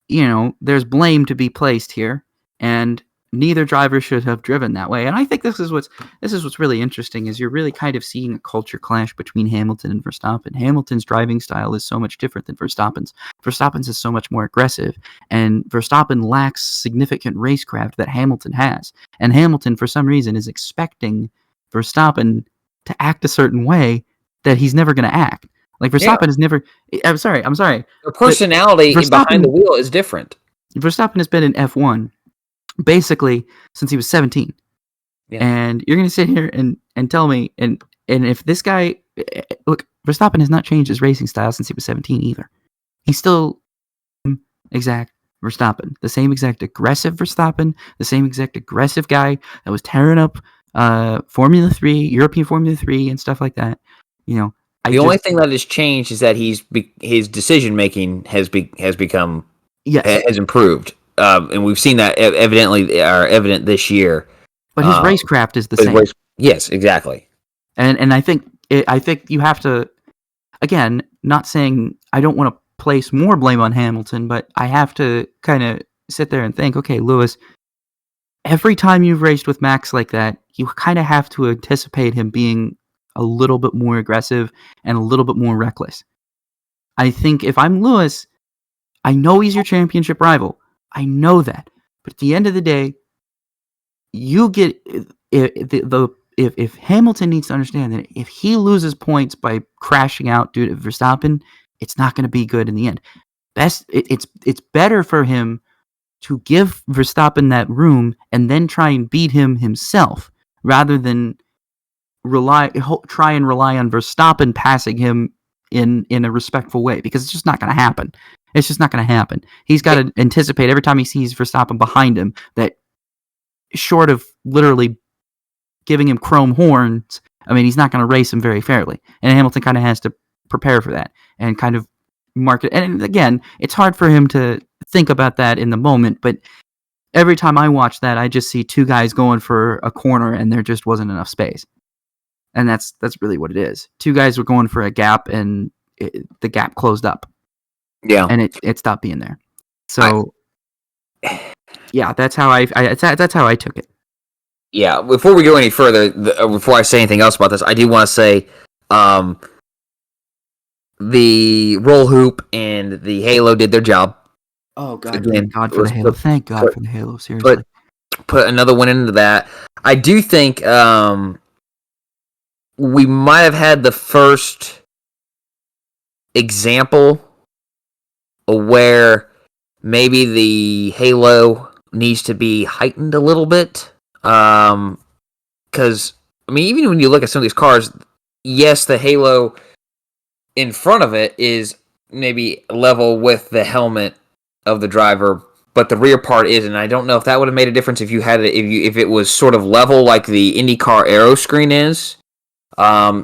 there's blame to be placed here, and neither driver should have driven that way. And I think this is what's really interesting, is you're really kind of seeing a culture clash between Hamilton and Verstappen. Hamilton's driving style is so much different than Verstappen's. Verstappen's is so much more aggressive, and Verstappen lacks significant racecraft that Hamilton has. And Hamilton, for some reason, is expecting Verstappen to act a certain way that he's never going to act. Like Verstappen is never. I'm sorry. Their personality behind the wheel is different. Verstappen has been in F1 basically since he was 17, and you're going to sit here and tell me, and if this guy, look, Verstappen has not changed his racing style since he was 17 either. He's still exact Verstappen, the same exact aggressive Verstappen, the same exact aggressive guy that was tearing up Formula 3, European Formula 3, and stuff like that. The only thing that has changed is that his decision making has become has improved, and we've seen that evident this year. But his racecraft is the same. Yes, exactly. And I think you have to, again, not saying I don't want to place more blame on Hamilton, but I have to kind of sit there and think, okay, Lewis, every time you've raced with Max like that, you kind of have to anticipate him being a little bit more aggressive and a little bit more reckless. I think if I'm Lewis, I know he's your championship rival. I know that. But at the end of the day, you get if Hamilton needs to understand that if he loses points by crashing out due to Verstappen, it's not going to be good in the end. It's better for him to give Verstappen that room and then try and beat him himself, rather than try and rely on Verstappen passing him in a respectful way, because it's just not going to happen. It's just not going to happen. He's got to anticipate every time he sees Verstappen behind him that, short of literally giving him chrome horns, I mean, he's not going to race him very fairly. And Hamilton kind of has to prepare for that and kind of mark it. And again, it's hard for him to think about that in the moment, but every time I watch that, I just see two guys going for a corner and there just wasn't enough space. And that's really what it is. Two guys were going for a gap, and the gap closed up. Yeah, and it stopped being there. So, that's how that's how I took it. Yeah. Before we go any further, before I say anything else about this, I do want to say, the roll hoop and the halo did their job. Oh God! Thank God for the halo. Thank God for the halo. Seriously, put another one into that. I do think we might have had the first example where maybe the halo needs to be heightened a little bit. Because, I mean, even when you look at some of these cars, yes, the halo in front of it is maybe level with the helmet of the driver, but the rear part isn't. I don't know if that would have made a difference if you had it, if it was sort of level like the IndyCar aero screen is. I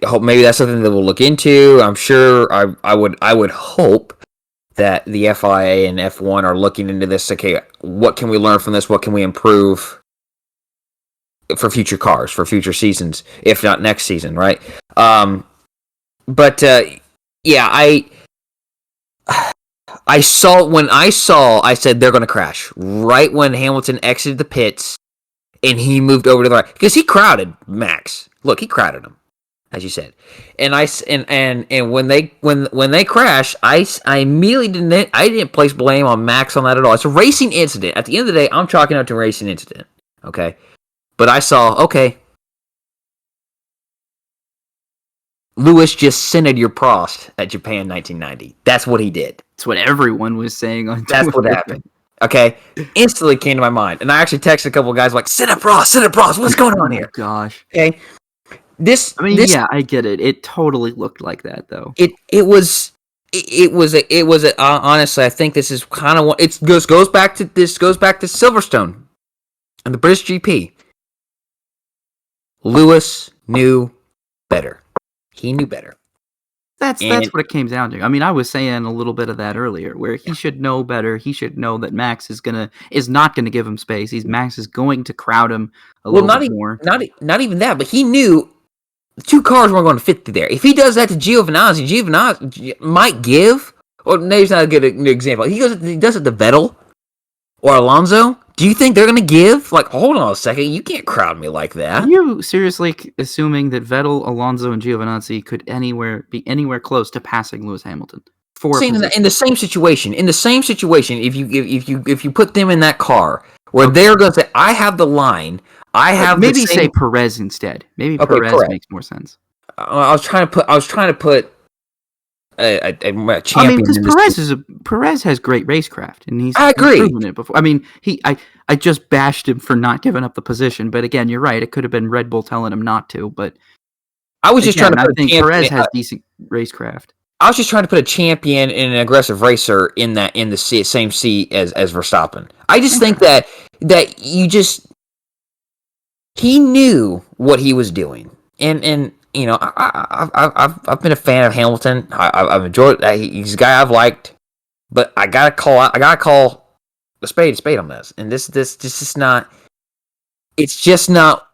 hope maybe that's something that we'll look into. I'm sure I would hope that the FIA and F1 are looking into this. Okay, what can we learn from this? What can we improve for future cars, for future seasons, if not next season, right? Yeah, I said they're going to crash right when Hamilton exited the pits and he moved over to the right because he crowded Max. Look, he crowded him, as you said. And when they crash, I immediately didn't place blame on Max on that at all. It's a racing incident. At the end of the day, I'm chalking up to a racing incident. Okay, but I saw Lewis just centered your Prost at Japan 1990. That's what he did. That's what everyone was saying on Twitter. That's what happened. Okay, instantly came to my mind, and I actually texted a couple of guys like, "Center Prost, what's going on here?" Oh gosh. Okay, yeah, I get it. It totally looked like that, though. It was honestly, I think this is kind of what it goes back to Silverstone and the British GP. Lewis knew better. He knew better. That's what it came down to. I mean, I was saying a little bit of that earlier, where he should know better. He should know that Max is not gonna give him space. Max is going to crowd him a little bit more. Not even that, but he knew the two cars weren't going to fit through there. If he does that to Giovinazzi might give. Or maybe it's not a good example. He does it to Vettel or Alonso. Do you think they're going to give? Like, hold on a second. You can't crowd me like that. Are you seriously assuming that Vettel, Alonso, and Giovinazzi could be anywhere close to passing Lewis Hamilton? In the same situation, if you put them in that car, where they're going to say, "I have the line. I have." Maybe say Perez instead. Maybe Perez makes more sense. I was trying to put a champion. I mean, because Perez has great racecraft, and he's proven it before. I mean, I just bashed him for not giving up the position, but again, you're right. It could have been Red Bull telling him not to, but I was just trying to. I think Perez has decent racecraft. I was just trying to put a champion and an aggressive racer in the same seat as Verstappen. I just think that he knew what he was doing, and you know, I've been a fan of Hamilton. I've enjoyed. He's a guy I've liked, but I gotta call a spade on this. And this is not. It's just not.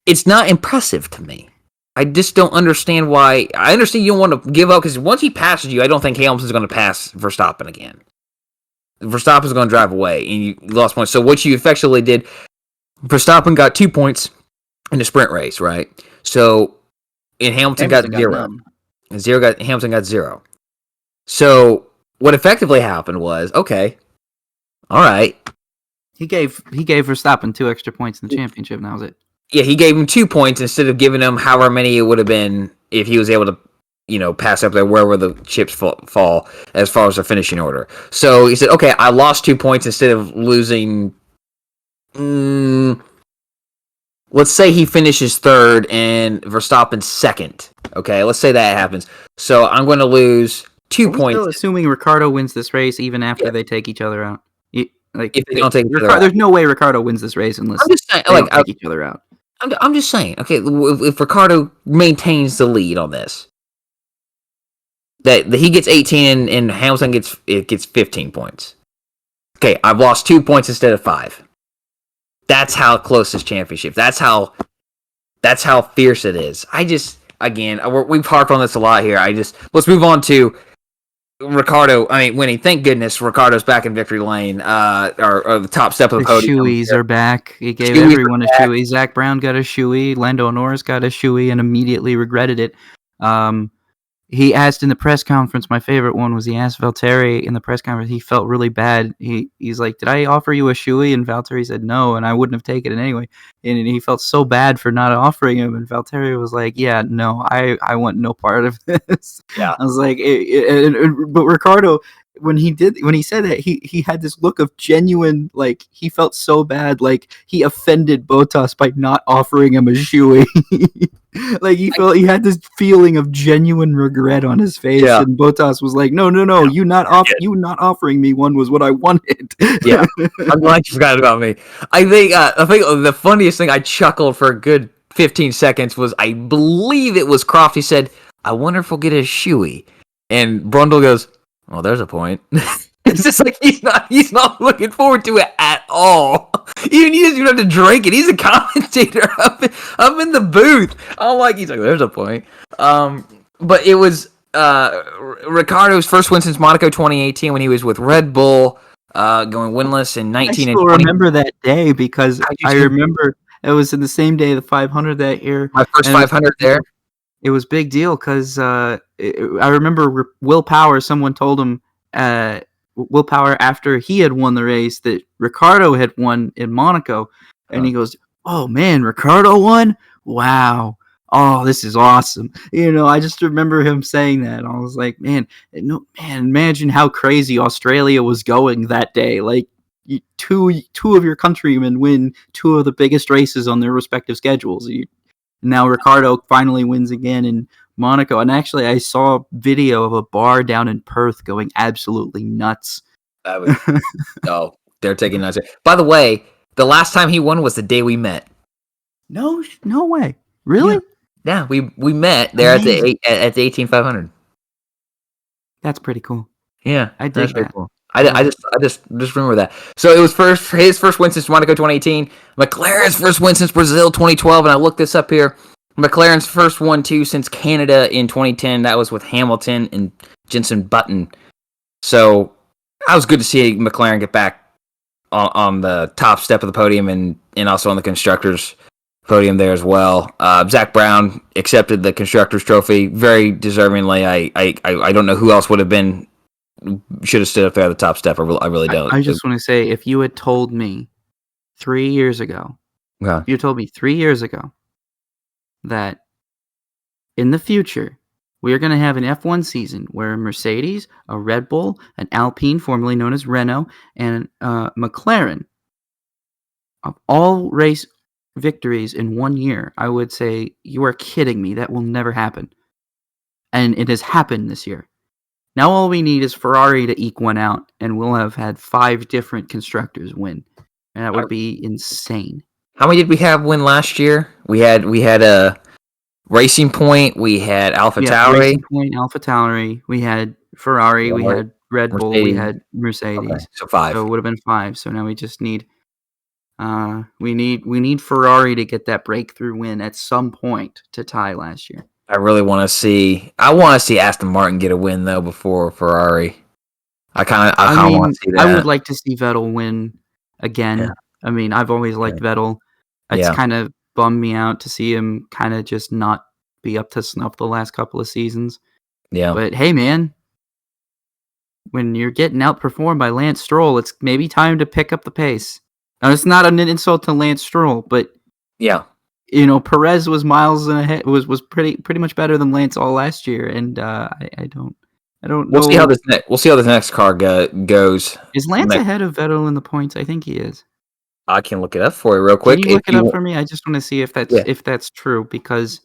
It's not impressive to me. I just don't understand why. I understand you don't want to give up because once he passes you, I don't think Hamilton's going to pass Verstappen again. Verstappen's going to drive away, and you lost points. So what you effectively did, Verstappen got 2 points in the sprint race, right? So, and Hamilton got zero. Hamilton got 0. So what effectively happened was, okay, all right. He gave Verstappen 2 extra points in the championship, and that was it. Yeah, he gave him 2 points instead of giving him however many it would have been if he was able to, you know, pass up there wherever the chips fall as far as the finishing order. So he said, okay, I lost 2 points instead of losing. Let's say he finishes third and Verstappen's second. Okay, let's say that happens. So I'm going to lose 2 points. Still assuming Ricciardo wins this race even after they take each other out. If they don't take each other out. There's no way Ricciardo wins this race unless they don't take each other out. I'm just saying, okay, if Ricciardo maintains the lead on this, that he gets 18 and Hamilton gets 15 points. Okay, I've lost 2 points instead of 5. That's how close this championship. That's how fierce it is. We've harped on this a lot here. Let's move on to Ricciardo. I mean, winning. Thank goodness Ricciardo's back in victory lane, or the top step of the podium. The shoeies are back. He gave everyone a shoey. Zach Brown got a shoey. Lando Norris got a shoey and immediately regretted it. He asked in the press conference, my favorite one was he asked Valtteri in the press conference, he felt really bad. He's like, did I offer you a shoey? And Valtteri said no, and I wouldn't have taken it anyway. And he felt so bad for not offering him. And Valtteri was like, yeah, no, I want no part of this. Yeah. I was like, but Ricciardo, when he said that, he had this look of genuine, like he felt so bad, like he offended Bottas by not offering him a shoey. Like he had this feeling of genuine regret on his face, and Bottas was like, "No, you not offering me one was what I wanted." Yeah, I'm glad you forgot about me. I think the funniest thing, I chuckled for a good 15 seconds, was I believe it was Croft. He said, "I wonder if we'll get a shoey," and Brundle goes, "Well, there's a point." It's just like he's not looking forward to it at all. Even he doesn't even have to drink it. He's a commentator up in the booth. He's like, there's a point. But it was Ricciardo's first win since Monaco 2018 when he was with Red Bull, going winless in 19 and 20. I still remember that day because I remember it was in the same day, the 500 that year. My first 500 there. It was big deal because I remember Will Power. Someone told him. Will Power, after he had won the race, that Ricciardo had won in Monaco, and he goes, "Oh man, Ricciardo won! Wow! Oh, this is awesome!" I just remember him saying that. I was like, man, imagine how crazy Australia was going that day. Like, two of your countrymen win two of the biggest races on their respective schedules. Now Ricciardo finally wins again in Monaco, and actually I saw video of a bar down in Perth going absolutely nuts. They're taking nuts. By the way, the last time he won was the day we met. No way. Really? Yeah, we met there at the 18,500. That's pretty cool. Yeah, I dig that. Cool. I just remember that. So it was his first win since Monaco 2018. McLaren's first win since Brazil 2012, and I looked this up here. McLaren's first one too since Canada in 2010. That was with Hamilton and Jenson Button. So I was good to see McLaren get back on the top step of the podium and also on the constructors' podium there as well. Zach Brown accepted the constructors' trophy very deservingly. I don't know who else should have stood up there at the top step. I really don't. I just want to say, if you had told me 3 years ago, that in the future we are going to have an F1 season where a Mercedes, a Red Bull, an Alpine, formerly known as Renault, and McLaren of all race victories in 1 year, I would say you are kidding me. That will never happen. And it has happened this year. Now all we need is Ferrari to eke one out, and we'll have had 5 different constructors win. And that would be insane. How many did we have win last year? We had a Racing Point. We had AlphaTauri. Racing Point, AlphaTauri. We had Ferrari. We had Red Bull. We had Mercedes. Okay, so 5. So it would have been 5. So now we just need we need Ferrari to get that breakthrough win at some point to tie last year. I really want to see. I want to see Aston Martin get a win though before Ferrari. I kind of want to see that. I would like to see Vettel win again. Yeah. I mean, I've always liked Vettel. It's kind of bummed me out to see him kind of just not be up to snuff the last couple of seasons. Yeah. But hey, man, when you're getting outperformed by Lance Stroll, it's maybe time to pick up the pace. Now, it's not an insult to Lance Stroll, but Perez was miles ahead. Was pretty much better than Lance all last year, and I don't know. We'll see how this next car goes. Is Lance ahead of Vettel in the points? I think he is. I can look it up for you real quick. Can you look it up for me? I just want to see if that's true, because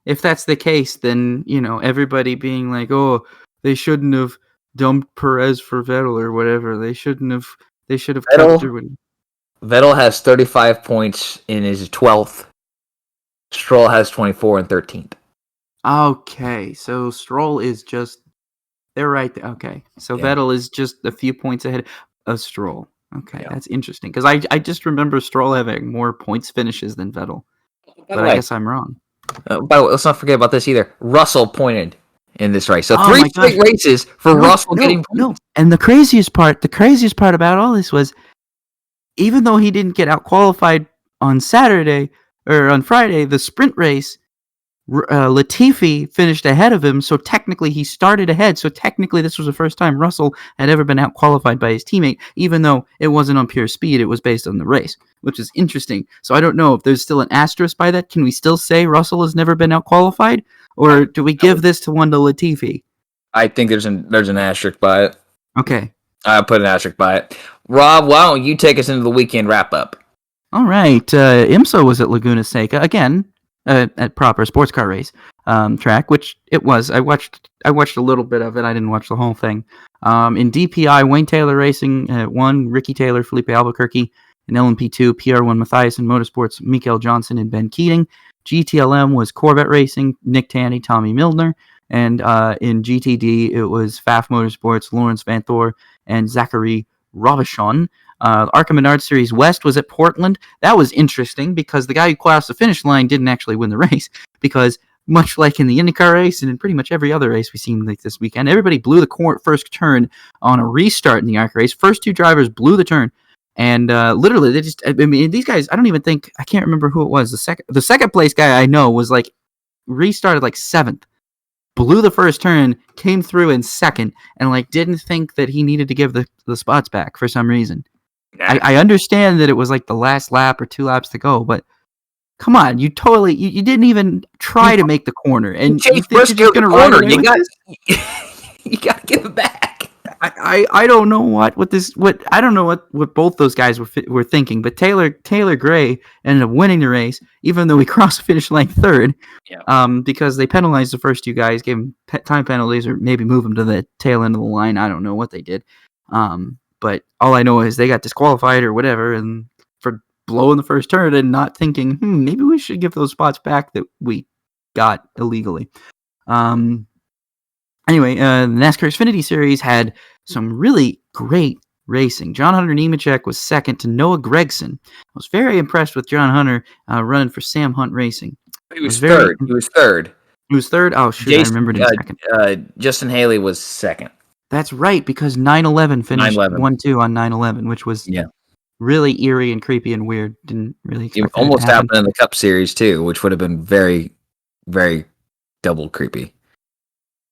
if that's the case, then everybody being like, "Oh, they shouldn't have dumped Perez for Vettel or whatever. They should have kept through." Vettel has 35 points and is 12th. Stroll has 24 and 13th. Okay, so Stroll is just... They're right there. Okay, so Vettel is just a few points ahead of Stroll. Okay, that's interesting, because I just remember Stroll having more points finishes than Vettel. But I guess I'm wrong. By the way, let's not forget about this either. Russell pointed in this race. So 3 straight races for Russell getting points. No, and the craziest part about all this was, even though he didn't get out qualified on Saturday or on Friday, the sprint race, Latifi finished ahead of him, so technically he started ahead. So technically this was the first time Russell had ever been out qualified by his teammate, even though it wasn't on pure speed, it was based on the race, which is interesting. So I don't know if there's still an asterisk by that. Can we still say Russell has never been out qualified, or do we give this to Latifi? I think there's an asterisk by it. Okay. I'll put an asterisk by it. Rob, why don't you take us into the weekend wrap-up? All right. IMSA was at Laguna Seca again, at proper sports car race track, which it was. I watched a little bit of it. I didn't watch the whole thing. In DPI, Wayne Taylor Racing won. Ricky Taylor, Felipe Albuquerque. In LMP2, PR1 Matthias and Motorsports, Mikael Johnson and Ben Keating. GTLM was Corvette Racing, Nick Tanny, Tommy Milner. And in GTD, it was FAF Motorsports, Lawrence Van Thor, and Zachary Robichon. Arkham Menard Series West was at Portland. That was interesting because the guy who crossed the finish line didn't actually win the race because much like in the IndyCar race and in pretty much every other race we seen like this weekend, everybody blew the first turn on a restart in the ARC race. First two drivers blew the turn. And literally, they just, I mean, these guys, I can't remember who it was. The second place guy I know was like restarted like 7th, blew the first turn, came through in 2nd, and like didn't think that he needed to give the spots back for some reason. I understand that it was like the last lap or 2 laps to go, but come on, you didn't even try to make the corner, and you think you're just going to run away with this? You got to give it back. I don't know what I don't know what both those guys were thinking, but Taylor Gray ended up winning the race, even though he crossed the finish line 3rd. Yeah. Because they penalized the first 2 guys, gave them time penalties, or maybe move them to the tail end of the line. I don't know what they did. But all I know is they got disqualified or whatever, and for blowing the first turn and not thinking, maybe we should give those spots back that we got illegally. Anyway, the NASCAR Xfinity Series had some really great racing. John Hunter Nemechek was 2nd to Noah Gragson. I was very impressed with John Hunter running for Sam Hunt Racing. He was third. He was 3rd? Oh, shoot, I remembered him 2nd. Justin Haley was 2nd. That's right, because 9/11 finished 1-2 on 9/11, which was really eerie and creepy and weird. Didn't really expect it almost happened in the Cup Series, too, which would have been very, very double creepy.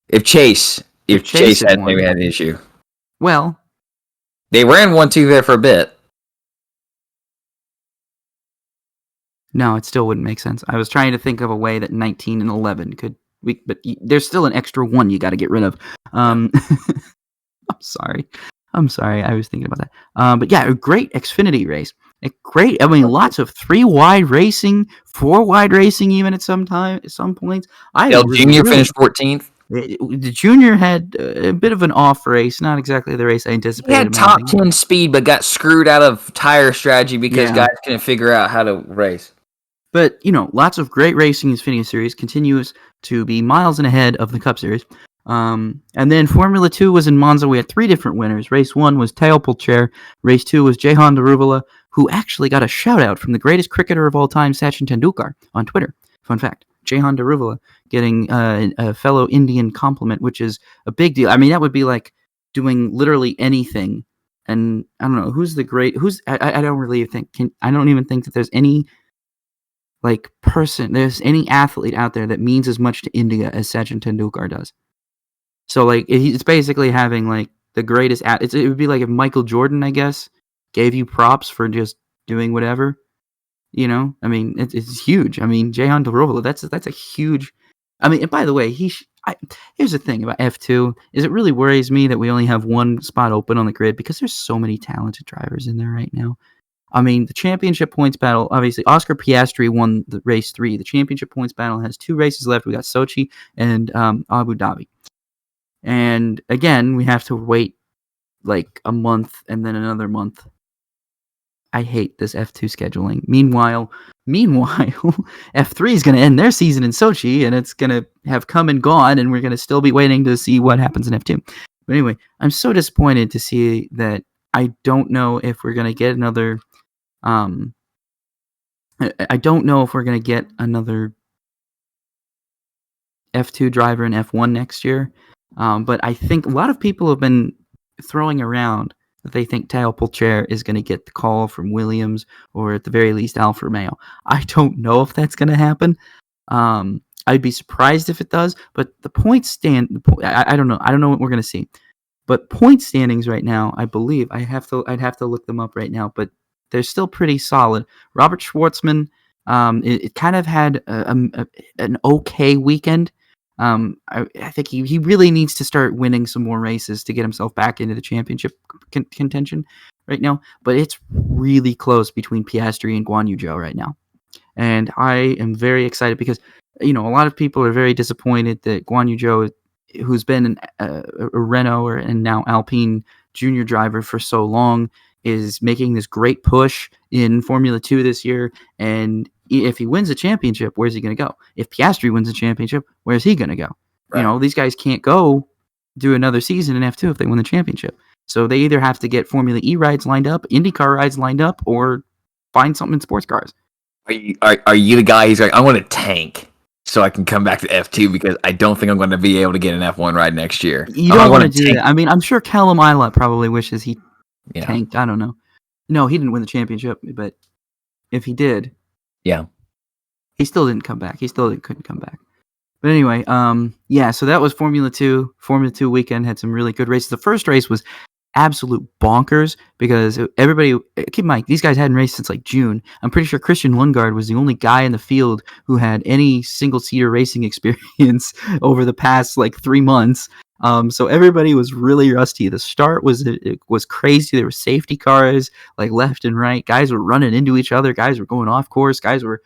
If Chase had maybe had an issue. Well, they ran 1-2 there for a bit. No, it still wouldn't make sense. I was trying to think of a way that 19 and 11 could, but there's still an extra 1 you got to get rid of. I'm sorry. I was thinking about that. But yeah, a great Xfinity race. Lots of 3-wide racing, 4-wide racing, even at some points. Dale Jr. finished 14th. The Junior had a bit of an off race, not exactly the race I anticipated. He had top 10 speed, but got screwed out of tire strategy because guys couldn't figure out how to race. But, lots of great racing in Xfinity Series continues to be miles and ahead of the Cup Series. And then Formula 2 was in Monza. We had 3 different winners. Race 1 was Teo Pulcher. Race 2 was Jehan Daruvala, who actually got a shout-out from the greatest cricketer of all time, Sachin Tendulkar, on Twitter. Fun fact. Jehan Daruvala getting a fellow Indian compliment, which is a big deal. I mean, that would be like doing literally anything. And I don't know I don't even think that there's any there's any athlete out there that means as much to India as Sachin Tendulkar does. So it's basically having the greatest. It would be like if Michael Jordan, I guess, gave you props for just doing whatever. I mean, it's huge. I mean, Jehan Daruvala, that's a huge. I mean, and by the way, here's the thing about F2 is it really worries me that we only have 1 spot open on the grid because there's so many talented drivers in there right now. I mean, the championship points battle, obviously, Oscar Piastri won the race 3. The championship points battle has 2 races left. We got Sochi and Abu Dhabi. And again, we have to wait a month and then another month. I hate this F2 scheduling. Meanwhile, F3 is going to end their season in Sochi, and it's going to have come and gone, and we're going to still be waiting to see what happens in F2. But anyway, I'm so disappointed to see that I don't know if we're going to get another... I don't know if we're going to get another F2 driver in F1 next year, but I think a lot of people have been throwing around that they think Teo Pulcher is going to get the call from Williams or at the very least Alfa Romeo. I don't know if that's going to happen. I'd be surprised if it does, but the point stand, I don't know. I don't know what we're going to see. But point standings right now, I believe, I'd have to look them up right now, but they're still pretty solid. Robert Schwartzman, it kind of had an okay weekend. I think he really needs to start winning some more races to get himself back into the championship contention right now. But it's really close between Piastri and Guan Yu Zhou right now. And I am very excited because, a lot of people are very disappointed that Guan Yu Zhou, who's been a Renault and now Alpine junior driver for so long, is making this great push in Formula 2 this year. And if he wins a championship, where's he going to go? If Piastri wins a championship, where's he going to go? Right. These guys can't go do another season in F2 if they win the championship. So they either have to get Formula E rides lined up, IndyCar rides lined up, or find something in sports cars. Are you the guy who's like, I want to tank so I can come back to F2 because I don't think I'm going to be able to get an F1 ride next year? You don't want to do that. I mean, I'm sure Callum Ilott probably wishes he tanked. I don't know. No, he didn't win the championship, but if he did, he still didn't come back. He still couldn't come back. But anyway, so that was Formula 2. Formula 2 weekend had some really good races. The first race was absolute bonkers because everybody, keep in mind, these guys hadn't raced since like June. I'm pretty sure Christian Lundgaard was the only guy in the field who had any single-seater racing experience over the past like 3 months. So everybody was really rusty. The start was crazy. There were safety cars like left and right. Guys were running into each other. Guys were going off course. Guys were,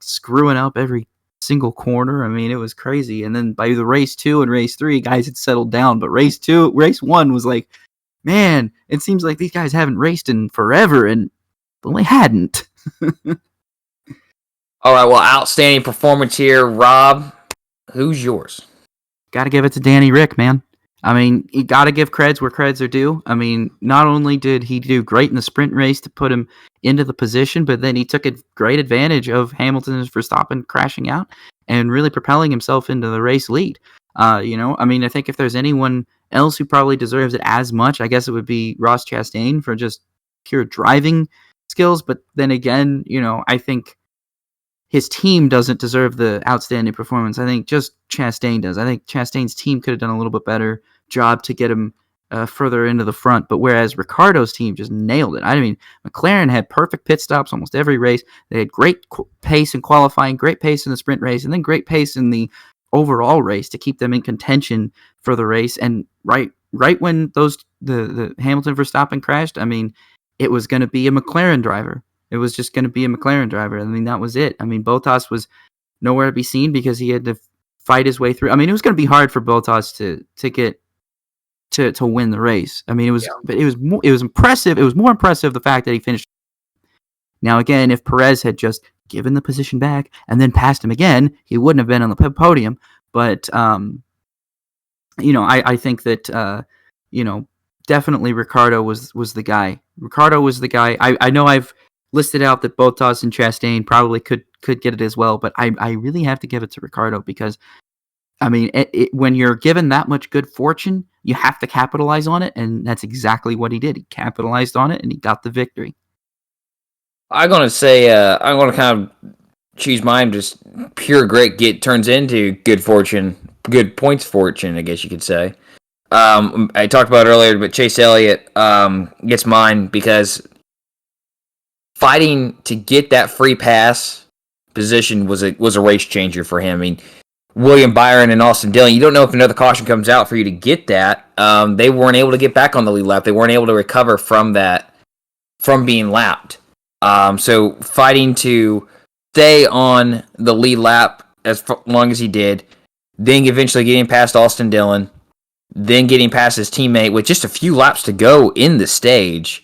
screwing up every single corner. I mean, it was crazy. And then by the race 2 and race 3, guys had settled down. But race 1 was like, man, it seems like these guys haven't raced in forever, and they hadn't. All right, well, outstanding performance here. Rob, who's yours? Got to give it to Danny Rick, man. I mean, you got to give creds where creds are due. I mean, not only did he do great in the sprint race to put him into the position, but then he took a great advantage of Hamilton and Verstappen crashing out and really propelling himself into the race lead. I mean, I think if there's anyone else who probably deserves it as much, I guess it would be Ross Chastain for just pure driving skills. But then again, I think his team doesn't deserve the outstanding performance. I think just Chastain does. I think Chastain's team could have done a little bit better job to get him further into the front. But whereas Ricciardo's team just nailed it. I mean, McLaren had perfect pit stops almost every race. They had great pace in qualifying, great pace in the sprint race, and then great pace in the overall race to keep them in contention for the race. And right when the Hamilton Verstappen crashed, I mean, it was going to be a McLaren driver. It was just going to be a McLaren driver. I mean, that was it. I mean, Bottas was nowhere to be seen because he had to fight his way through. I mean, it was going to be hard for Bottas to get to win the race. I mean, but it was impressive. It was more impressive the fact that he finished. Now, again, if Perez had just given the position back and then passed him again, he wouldn't have been on the podium. But I think that definitely Ricciardo was the guy. Ricciardo was the guy. I know I've listed out that Bottas and Chastain probably could get it as well, but I really have to give it to Ricciardo because, I mean, when you're given that much good fortune, you have to capitalize on it, and that's exactly what he did. He capitalized on it, and he got the victory. I'm going to say, I'm going to kind of choose mine. Just pure grit turns into good fortune, good points fortune, I guess you could say. I talked about it earlier, but Chase Elliott gets mine because fighting to get that free pass position was a race changer for him. I mean, William Byron and Austin Dillon, you don't know if another caution comes out for you to get that. They weren't able to get back on the lead lap. They weren't able to recover from being lapped. So fighting to stay on the lead lap as long as he did, then eventually getting past Austin Dillon, then getting past his teammate with just a few laps to go in the stage,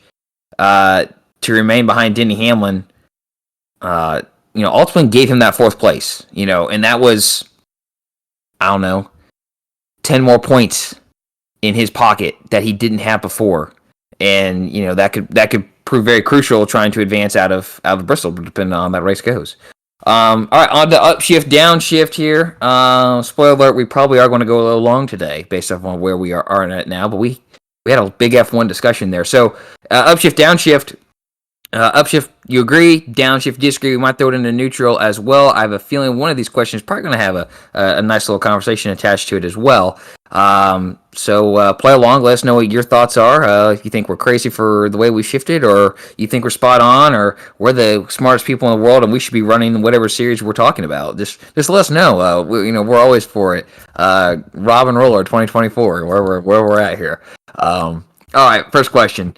to remain behind Denny Hamlin, ultimately gave him that fourth place, and that was, 10 more points in his pocket that he didn't have before. And, that could prove very crucial trying to advance out of Bristol, depending on how that race goes. All right, on to upshift, downshift here. Spoiler alert, we probably are going to go a little long today based off on where we are at now, but we had a big F1 discussion there. So, upshift, downshift, Upshift, you agree. Downshift, disagree. We might throw it into neutral as well. I have a feeling one of these questions is probably going to have a nice little conversation attached to it as well. So play along. Let us know what your thoughts are. If you think we're crazy for the way we shifted, or you think we're spot on, or we're the smartest people in the world and we should be running whatever series we're talking about. Just let us know. We're always for it. Rob and Roller 2024, where we're at here. All right, first question.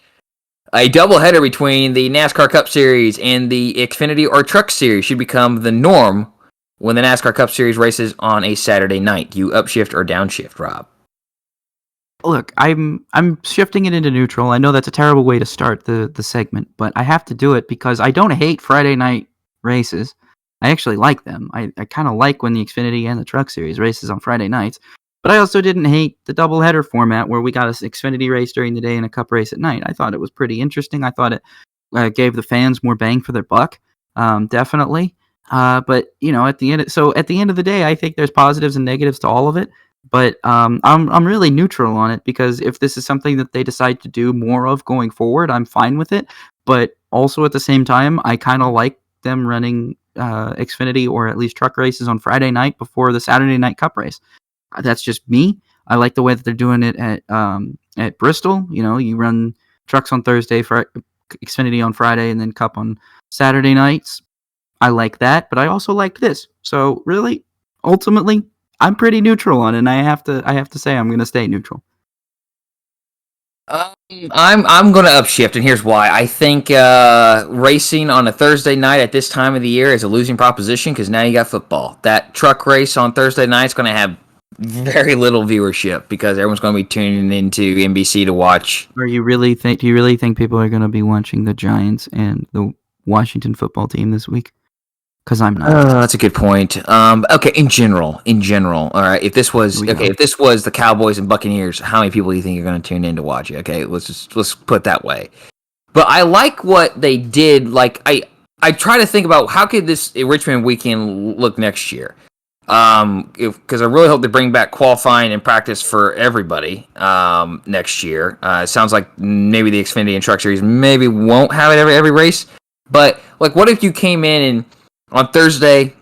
A doubleheader between the NASCAR Cup Series and the Xfinity or Truck Series should become the norm when the NASCAR Cup Series races on a Saturday night. Do you upshift or downshift, Rob? Look, I'm shifting it into neutral. I know that's a terrible way to start the segment, but I have to do it because I don't hate Friday night races. I actually like them. I kind of like when the Xfinity and the Truck Series races on Friday nights. But I also didn't hate the doubleheader format where we got an Xfinity race during the day and a Cup race at night. I thought it was pretty interesting. I thought it gave the fans more bang for their buck, definitely. But at the end of the day, I think there's positives and negatives to all of it. But I'm really neutral on it because if this is something that they decide to do more of going forward, I'm fine with it. But also at the same time, I kind of like them running Xfinity or at least truck races on Friday night before the Saturday night Cup race. That's just me. I like the way that they're doing it at Bristol. You run trucks on Thursday, for Xfinity on Friday, and then Cup on Saturday nights. I like that, but I also like this. So really, ultimately, I'm pretty neutral on it, and I have to say I'm going to stay neutral. I'm going to upshift, and here's why. I think racing on a Thursday night at this time of the year is a losing proposition because now you got football. That truck race on Thursday night is going to have very little viewership because everyone's going to be tuning into NBC to watch. Do you really think people are going to be watching the Giants and the Washington football team this week? Because I'm not. That's a good point. Okay, in general, all right. If this was the Cowboys and Buccaneers, how many people do you think are going to tune in to watch it? Okay, let's put it that way. But I like what they did. Like I try to think about how could this Richmond weekend look next year. Because I really hope they bring back qualifying and practice for everybody next year. It sounds like maybe the Xfinity and Truck Series maybe won't have it every race. But like, what if you came in and on Thursday,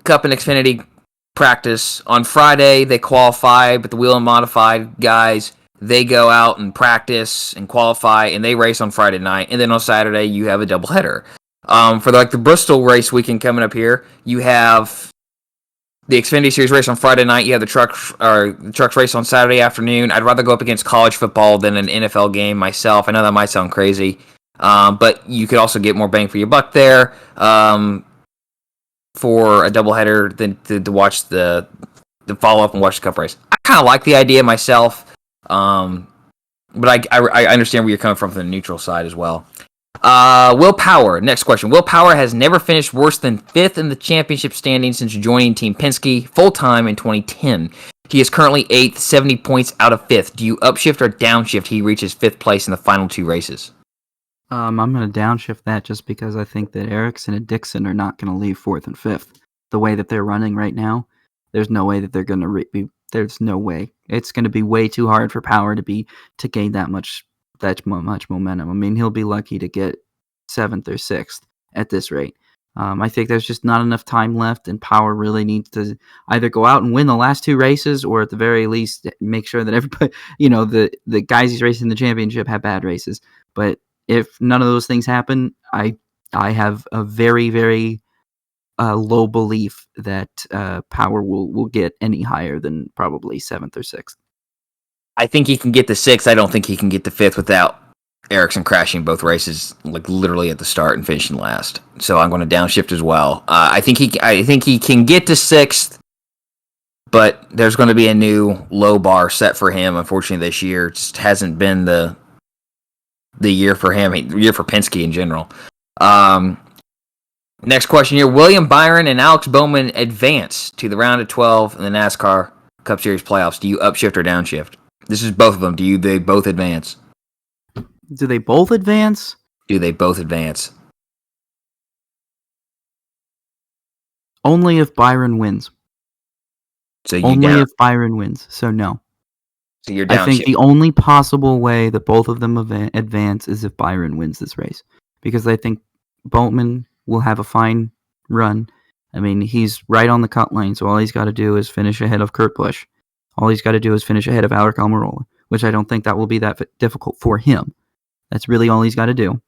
Cup and Xfinity practice. On Friday, they qualify, but the wheel and modified guys, they go out and practice and qualify, and they race on Friday night. And then on Saturday, you have a doubleheader. For the Bristol race weekend coming up here, you have the Xfinity Series race on Friday night. You have the trucks race on Saturday afternoon. I'd rather go up against college football than an NFL game myself. I know that might sound crazy. But you could also get more bang for your buck there for a doubleheader than to watch the follow up and watch the Cup race. I kind of like the idea myself, but I understand where you're coming from the neutral side as well. Will Power, next question. Will Power has never finished worse than 5th in the championship standings since joining Team Penske full-time in 2010. He is currently 8th, 70 points out of 5th. Do you upshift or downshift? He reaches 5th place in the final 2 races. I'm going to downshift that just because I think that Ericsson and Dixon are not going to leave 4th and 5th. The way that they're running right now, there's no way that they're going to be. There's no way. It's going to be way too hard for Power to gain that much momentum. I mean, he'll be lucky to get 7th or 6th at this rate. I think there's just not enough time left, and Power really needs to either go out and win the last 2 races, or at the very least make sure that everybody, the guys he's racing in the championship have bad races. But if none of those things happen, I have a very, very low belief that Power will get any higher than probably 7th or 6th. I think he can get to 6th. I don't think he can get to 5th without Ericsson crashing both races, like literally at the start and finishing last. So I'm going to downshift as well. I think he can get to 6th, but there's going to be a new low bar set for him. Unfortunately, this year just hasn't been the year for him, year for Penske in general. Next question here. William Byron and Alex Bowman advance to the round of 12 in the NASCAR Cup Series playoffs. Do you upshift or downshift? This is both of them. They both advance? Do they both advance? Do they both advance? Only if Byron wins. So if Byron wins. So no. So you're down. I think the only possible way that both of them advance is if Byron wins this race, because I think Boatman will have a fine run. I mean, he's right on the cut line, so all he's got to do is finish ahead of Kurt Busch. All he's got to do is finish ahead of Alec Almirola, which I don't think that will be that difficult for him. That's really all he's got to do.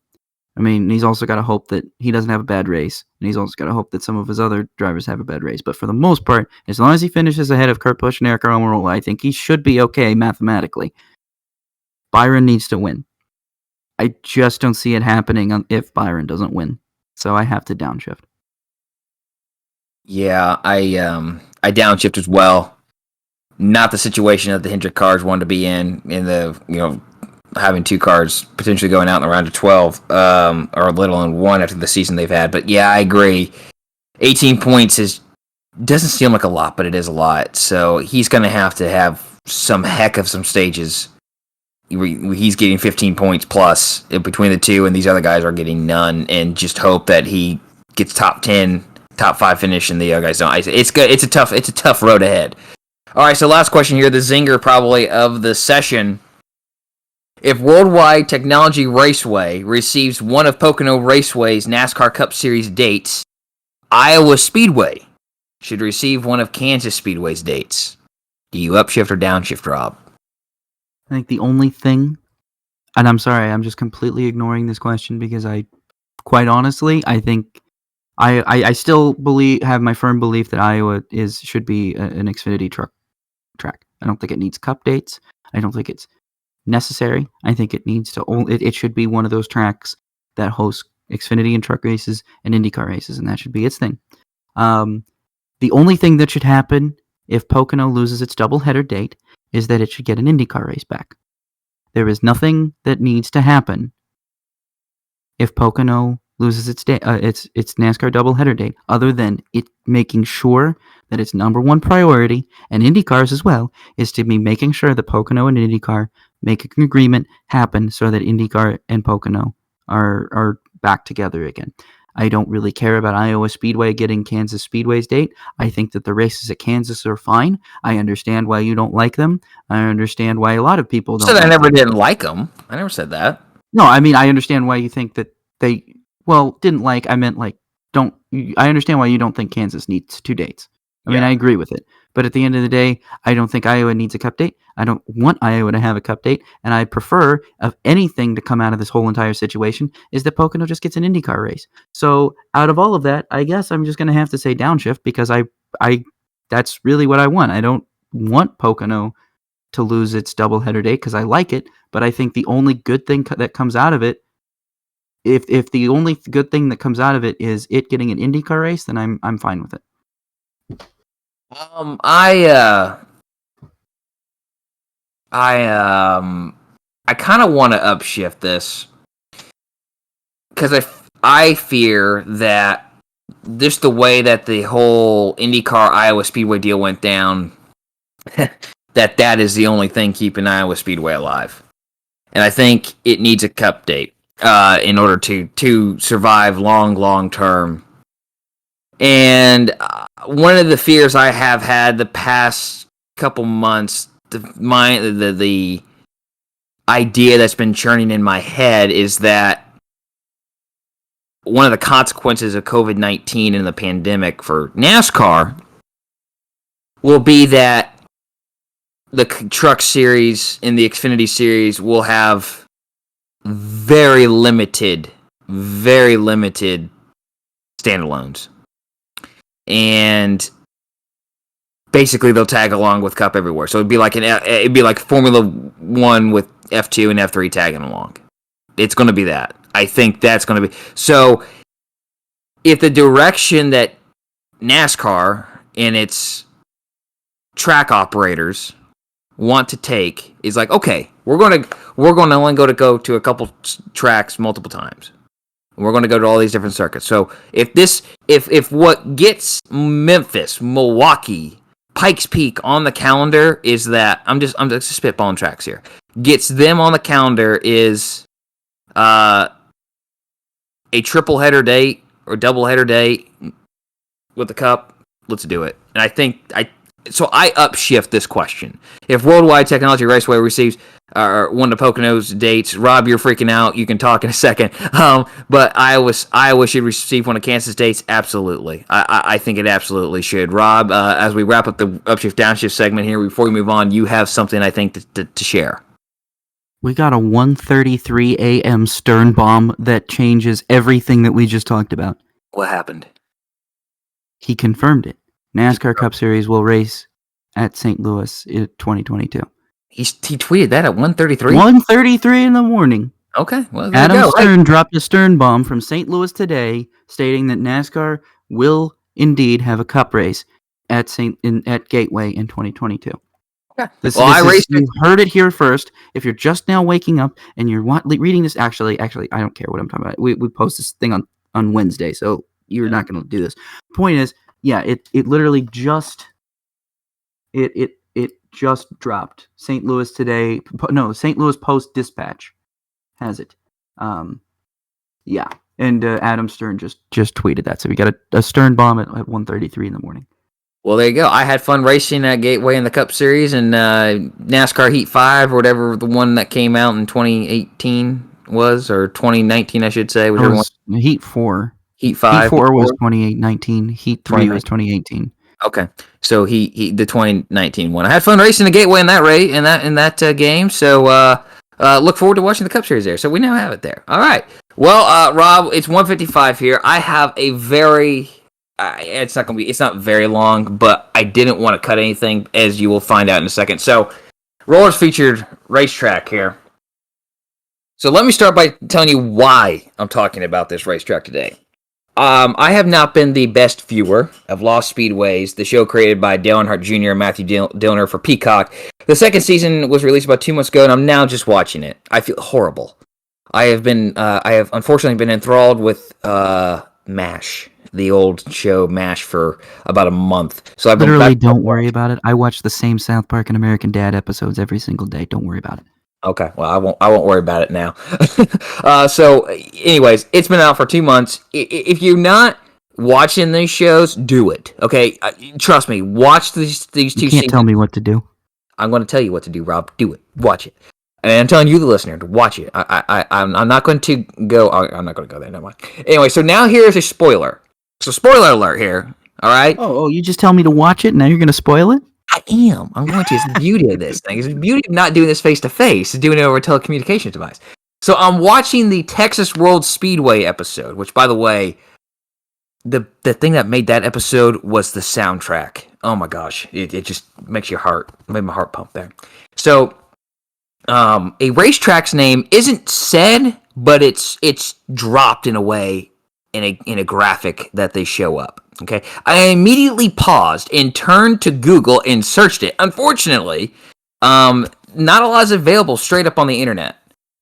I mean, he's also got to hope that he doesn't have a bad race, and he's also got to hope that some of his other drivers have a bad race. But for the most part, as long as he finishes ahead of Kurt Busch and Alec Almirola, I think he should be okay mathematically. Byron needs to win. I just don't see it happening if Byron doesn't win. So I have to downshift. Yeah, I downshift as well. Not the situation that the Hendrick cars wanted to be in the, having two cars potentially going out in the round of 12, or let alone one after the season they've had. But yeah, I agree. 18 points doesn't seem like a lot, but it is a lot. So he's going to have some heck of some stages. He's getting 15 points plus between the two, and these other guys are getting none. And just hope that he gets top 10, top 5 finish, and the other guys don't. It's good. It's a tough road ahead. All right, so last question here, the zinger probably of the session. If Worldwide Technology Raceway receives one of Pocono Raceway's NASCAR Cup Series dates, Iowa Speedway should receive one of Kansas Speedway's dates. Do you upshift or downshift, Rob? I think the only thing, and I'm sorry, I'm just completely ignoring this question because quite honestly, I think I still have my firm belief that Iowa should be an Xfinity track. I don't think it needs cup dates. I don't think it's necessary. I think it needs to it should be one of those tracks that hosts Xfinity and truck races and IndyCar races, and that should be its thing. The only thing that should happen if Pocono loses its doubleheader date is that it should get an IndyCar race back. There is nothing that needs to happen if Pocono loses its NASCAR doubleheader date, other than it making sure that its number one priority, and IndyCar's as well, is to be making sure that Pocono and IndyCar make an agreement happen so that IndyCar and Pocono are back together again. I don't really care about Iowa Speedway getting Kansas Speedway's date. I think that the races at Kansas are fine. I understand why you don't like them. I understand why a lot of people don't. I never didn't like them. I never said that. No, I mean, I understand why you think that they, didn't like, I meant like, don't, I understand why you don't think Kansas needs 2 dates. I mean, I agree with it. But at the end of the day, I don't think Iowa needs a cup date. I don't want Iowa to have a cup date. And I prefer, of anything to come out of this whole entire situation, is that Pocono just gets an IndyCar race. So out of all of that, I guess I'm just going to have to say downshift, because I that's really what I want. I don't want Pocono to lose its doubleheader date because I like it. But I think the only good thing that comes out of it, if the only good thing that comes out of it is it getting an IndyCar race, then I'm fine with it. I kind of want to upshift this because I fear that just the way that the whole IndyCar Iowa Speedway deal went down, that is the only thing keeping Iowa Speedway alive, and I think it needs a cup date in order to survive long term. And one of the fears I have had the past couple months, the idea that's been churning in my head is that one of the consequences of COVID-19 and the pandemic for NASCAR will be that the Truck Series and the Xfinity Series will have very limited standalones. And basically they'll tag along with Cup everywhere. So it'd be like Formula 1 with F2 and F3 tagging along. It's going to be that. I think that's going to be. So if the direction that NASCAR and its track operators want to take is like, okay, we're going to only go to a couple tracks multiple times. We're going to go to all these different circuits. So if what gets Memphis, Milwaukee, Pikes Peak on the calendar is that I'm just spitballing tracks here. Gets them on the calendar is a triple header date or double header date with the Cup. Let's do it. And I think So I upshift this question. If Worldwide Technology Raceway receives one of the Poconos dates, Rob, you're freaking out. You can talk in a second. But Iowa should receive one of Kansas dates. Absolutely. I think it absolutely should. Rob, as we wrap up the upshift downshift segment here, before we move on, you have something I think to share. We got a 1:33 a.m. stern bomb that changes everything that we just talked about. What happened? He confirmed it. NASCAR Cup Series will race at St. Louis in 2022. He tweeted that at 1:33? 1:33 in the morning. Okay, well, there Adam you go. Stern dropped a stern bomb from St. Louis today, stating that NASCAR will indeed have a Cup race at Gateway in 2022. Okay. You heard it here first. If you're just now waking up and you're reading this, actually, I don't care what I'm talking about. We post this thing on Wednesday, so you're not going to do this. Point is, yeah, it literally just it just dropped. St. Louis today. No, St. Louis Post Dispatch has it. Yeah, and Adam Stern just tweeted that. So we got a stern bomb at 1:33 in the morning. Well, there you go. I had fun racing at Gateway in the Cup Series and NASCAR Heat 5 or whatever the one that came out in 2018 was, or 2019, I should say. Whichever one. Heat 4. Heat 5. Heat 4 was 2019. Heat 3 was 2018. Okay, so he the 2019 one. I had fun racing the Gateway in that game. So look forward to watching the Cup Series there. So we now have it there. All right. Well, Rob, it's 1:55 here. I have a very it's not very long, but I didn't want to cut anything, as you will find out in a second. So, Rollers featured Racetrack here. So let me start by telling you why I'm talking about this racetrack today. I have not been the best viewer of Lost Speedways, the show created by Dale Earnhardt Jr. and Matthew Dillner for Peacock. The second season was released about 2 months ago, and I'm now just watching it. I feel horrible. I have unfortunately been enthralled with MASH, the old show MASH, for about a month. So I've literally don't worry about it. I watch the same South Park and American Dad episodes every single day. Don't worry about it. Okay, well, I won't worry about it now. So, anyways, it's been out for 2 months. If you're not watching these shows, do it. Okay, trust me. Watch these two. You can't tell me what to do. I'm going to tell you what to do, Rob. Do it. Watch it. And I'm telling you, the listener, to watch it. I'm not going to go. I'm not going to go there. Never mind. Anyway, so now here's a spoiler. So, spoiler alert here. All right. Oh, you just tell me to watch it, and now you're going to spoil it? I am. I'm going to. It's the beauty of this thing. It's the beauty of not doing this face-to-face. It's doing it over a telecommunications device. So I'm watching the Texas World Speedway episode, which, by the way, the thing that made that episode was the soundtrack. Oh, my gosh. It just makes your heart, made my heart pump there. So a racetrack's name isn't said, but it's dropped in a way in a graphic that they show up. Okay, I immediately paused and turned to Google and searched it. Unfortunately, not a lot is available straight up on the internet.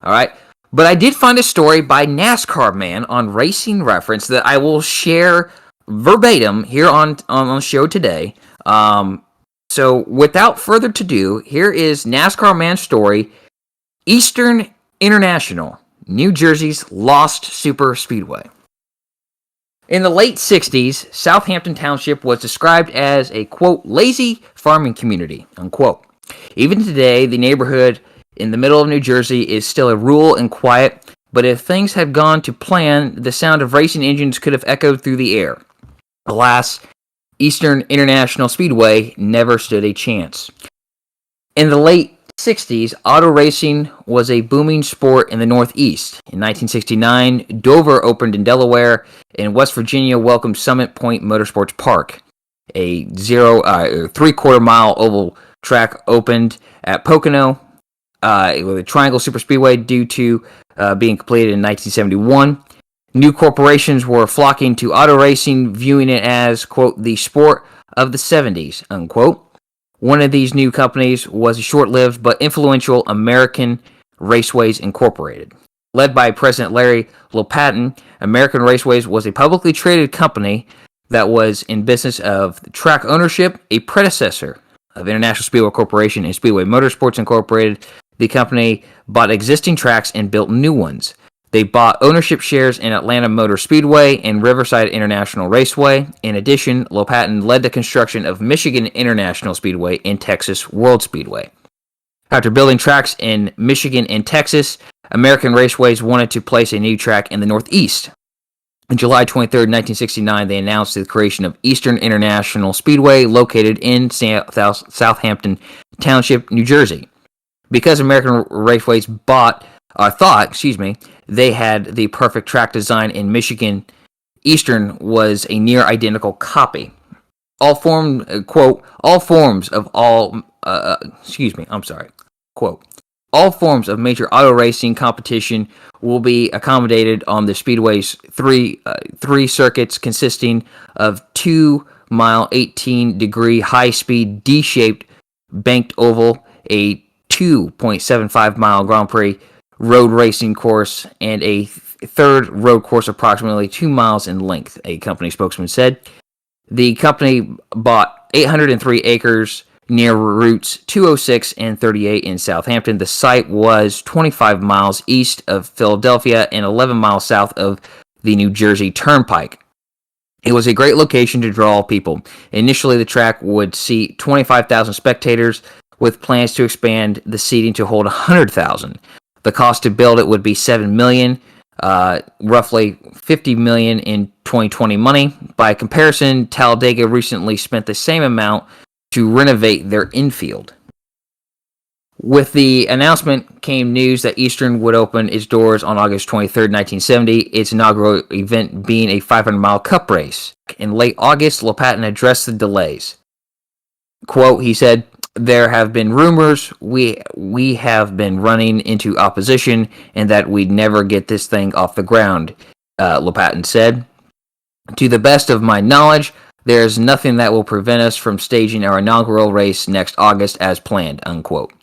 All right, but I did find a story by NASCAR Man on Racing Reference that I will share verbatim here on the show today. So without further ado, here is NASCAR Man's story: Eastern International, New Jersey's Lost Super Speedway. In the late 60s, Southampton Township was described as a, quote, lazy farming community, unquote. Even today, the neighborhood in the middle of New Jersey is still a rural and quiet, but if things had gone to plan, the sound of racing engines could have echoed through the air. Alas, Eastern International Speedway never stood a chance. In the late 60s, auto racing was a booming sport in the Northeast. In 1969, Dover opened in Delaware, and West Virginia welcomed Summit Point Motorsports Park. A 3/4 mile oval track opened at Pocono with a Triangle Superspeedway due to being completed in 1971. New corporations were flocking to auto racing, viewing it as, quote, the sport of the 70s, unquote. One of these new companies was a short-lived but influential American Raceways Incorporated. Led by President Larry Lopatin, American Raceways was a publicly traded company that was in business of track ownership, a predecessor of International Speedway Corporation and Speedway Motorsports Incorporated. The company bought existing tracks and built new ones. They bought ownership shares in Atlanta Motor Speedway and Riverside International Raceway. In addition, Lopatin led the construction of Michigan International Speedway and Texas World Speedway. After building tracks in Michigan and Texas, American Raceways wanted to place a new track in the Northeast. On July 23, 1969, they announced the creation of Eastern International Speedway, located in Southampton Township, New Jersey. Because American Raceways thought they had the perfect track design in Michigan, Eastern was a near identical copy. All forms of major auto racing competition will be accommodated on the Speedway's three circuits, consisting of 2-mile, 18-degree high-speed D-shaped banked oval, a 2.75-mile Grand Prix road racing course, and a third road course approximately 2 miles in length, a company spokesman said. The company bought 803 acres near routes 206 and 38 in Southampton. The site was 25 miles east of Philadelphia and 11 miles south of the New Jersey Turnpike. It was a great location to draw people. Initially, the track would seat 25,000 spectators, with plans to expand the seating to hold 100,000. The cost to build it would be $7 million, roughly $50 million in 2020 money. By comparison, Talladega recently spent the same amount to renovate their infield. With the announcement came news that Eastern would open its doors on August 23, 1970, its inaugural event being a 500-mile cup race. In late August, Lopatin addressed the delays. Quote, he said, "There have been rumors we have been running into opposition and that we'd never get this thing off the ground," Lopatin said. "To the best of my knowledge, there's nothing that will prevent us from staging our inaugural race next August as planned," unquote.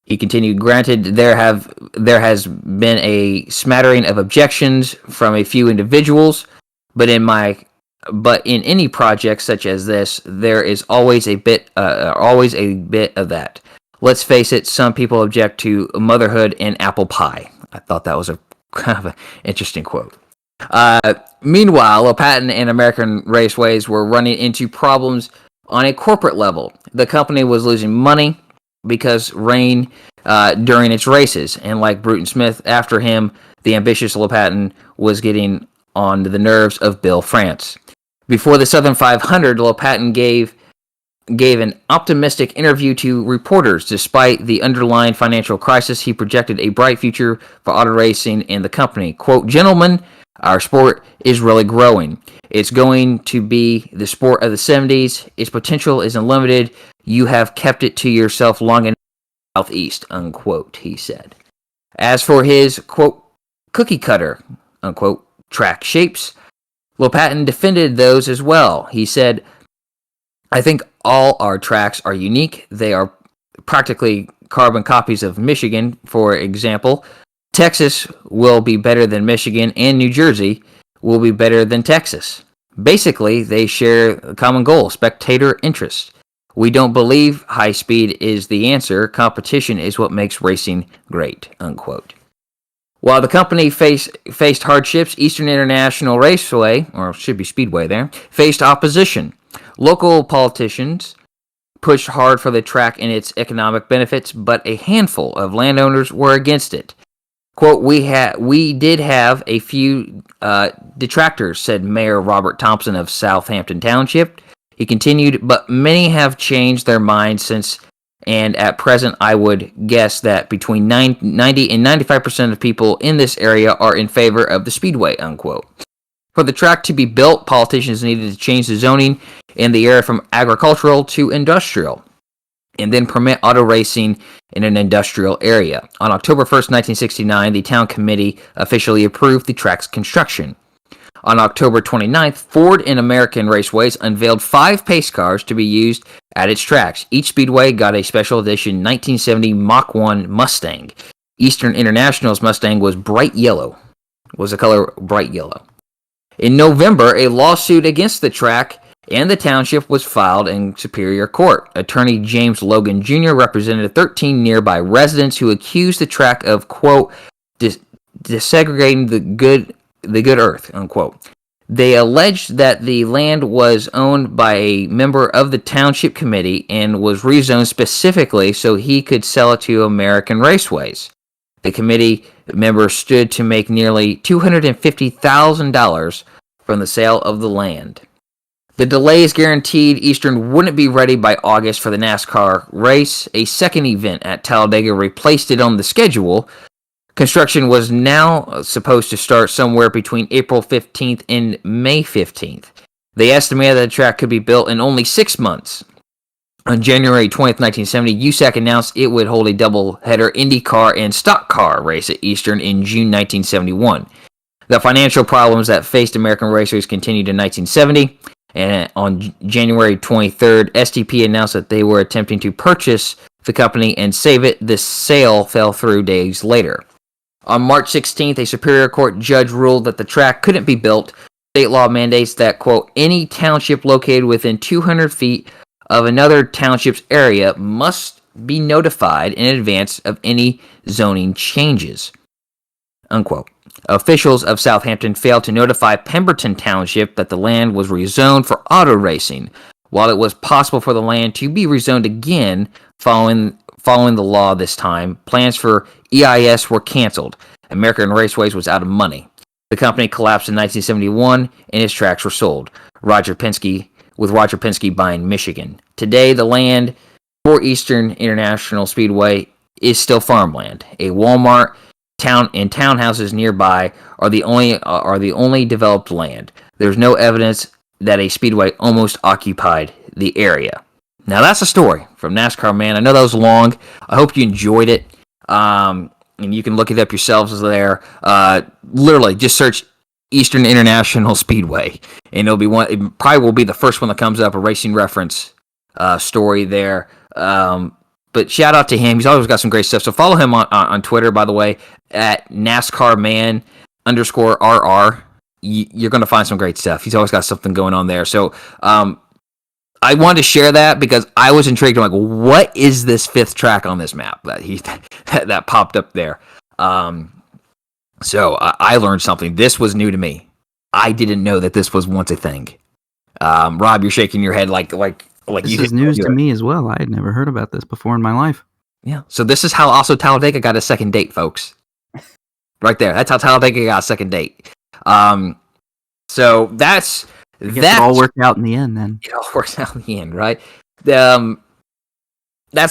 He continued, "Granted, there has been a smattering of objections from a few individuals, but in any project such as this, there is always a bit of that. Let's face it, some people object to motherhood and apple pie." I thought that was a kind of an interesting quote. Meanwhile, Lopatin and American Raceways were running into problems on a corporate level. The company was losing money because rain during its races, and like Bruton Smith after him, the ambitious Lopatin was getting on the nerves of Bill France. Before the Southern 500, Lopatin gave an optimistic interview to reporters. Despite the underlying financial crisis, he projected a bright future for auto racing and the company. Quote, "Gentlemen, our sport is really growing. It's going to be the sport of the 70s. Its potential is unlimited. You have kept it to yourself long enough, Southeast," unquote, he said. As for his, quote, "cookie cutter," unquote, track shapes, Lopatin defended those as well. He said, "I think all our tracks are unique. They are practically carbon copies of Michigan, for example. Texas will be better than Michigan, and New Jersey will be better than Texas. Basically, they share a common goal, spectator interest. We don't believe high speed is the answer. Competition is what makes racing great," unquote. While the company faced hardships, Eastern International Raceway, or should be Speedway there, faced opposition. Local politicians pushed hard for the track and its economic benefits, but a handful of landowners were against it. Quote, we did have a few detractors," said Mayor Robert Thompson of Southampton Township. He continued, "but many have changed their minds since, and at present I would guess that between 90 and 95% of people in this area are in favor of the Speedway," unquote. For the track to be built, politicians needed to change the zoning in the area from agricultural to industrial, and then permit auto racing in an industrial area. On October 1st, 1969, the town committee officially approved the track's construction. On October 29th, Ford and American Raceways unveiled 5 pace cars to be used at its tracks. Each speedway got a special edition 1970 Mach 1 Mustang. Eastern International's Mustang was the color bright yellow. In November, a lawsuit against the track and the township was filed in Superior Court. Attorney James Logan Jr. represented 13 nearby residents who accused the track of, quote, desegregating the good earth, unquote. They alleged that the land was owned by a member of the township committee and was rezoned specifically so he could sell it to American Raceways. The committee member stood to make nearly $250,000 from the sale of the land. The delays guaranteed Eastern wouldn't be ready by August for the NASCAR race. A second event at Talladega replaced it on the schedule. Construction was now supposed to start somewhere between April 15th and May 15th. They estimated that the track could be built in only 6 months. On January 20th, 1970, USAC announced it would hold a double-header IndyCar and stock car race at Eastern in June 1971. The financial problems that faced American racers continued in 1970. And on January 23rd, STP announced that they were attempting to purchase the company and save it. The sale fell through days later. On March 16th, a Superior Court judge ruled that the track couldn't be built. State law mandates that, quote, any township located within 200 feet of another township's area must be notified in advance of any zoning changes, unquote. Officials of Southampton failed to notify Pemberton Township that the land was rezoned for auto racing, while it was possible for the land to be rezoned again following the law this time. Plans for EIS were canceled. American Raceways was out of money. The company collapsed in 1971, and its tracks were sold. Roger Penske buying Michigan. Today, the land for Eastern International Speedway is still farmland. A Walmart and townhouses nearby are the only developed land. There's no evidence that a speedway almost occupied the area. Now that's a story from NASCAR Man. I know that was long. I hope you enjoyed it. And you can look it up yourselves there. Literally, just search Eastern International Speedway, and it'll be one. It probably will be the first one that comes up. A Racing Reference story there. But shout out to him. He's always got some great stuff. So follow him on Twitter, by the way, at NASCARman_RR. You're going to find some great stuff. He's always got something going on there. So I wanted to share that because I was intrigued. I'm like, what is this fifth track on this map that popped up there? So I learned something. This was new to me. I didn't know that this was once a thing. Rob, you're shaking your head like this is news to me as well. I had never heard about this before in my life. Yeah. So this is how also Talladega got a second date, folks. Right there. That's how Talladega got a second date. So that's it all worked out in the end. Then it all works out in the end, right? That's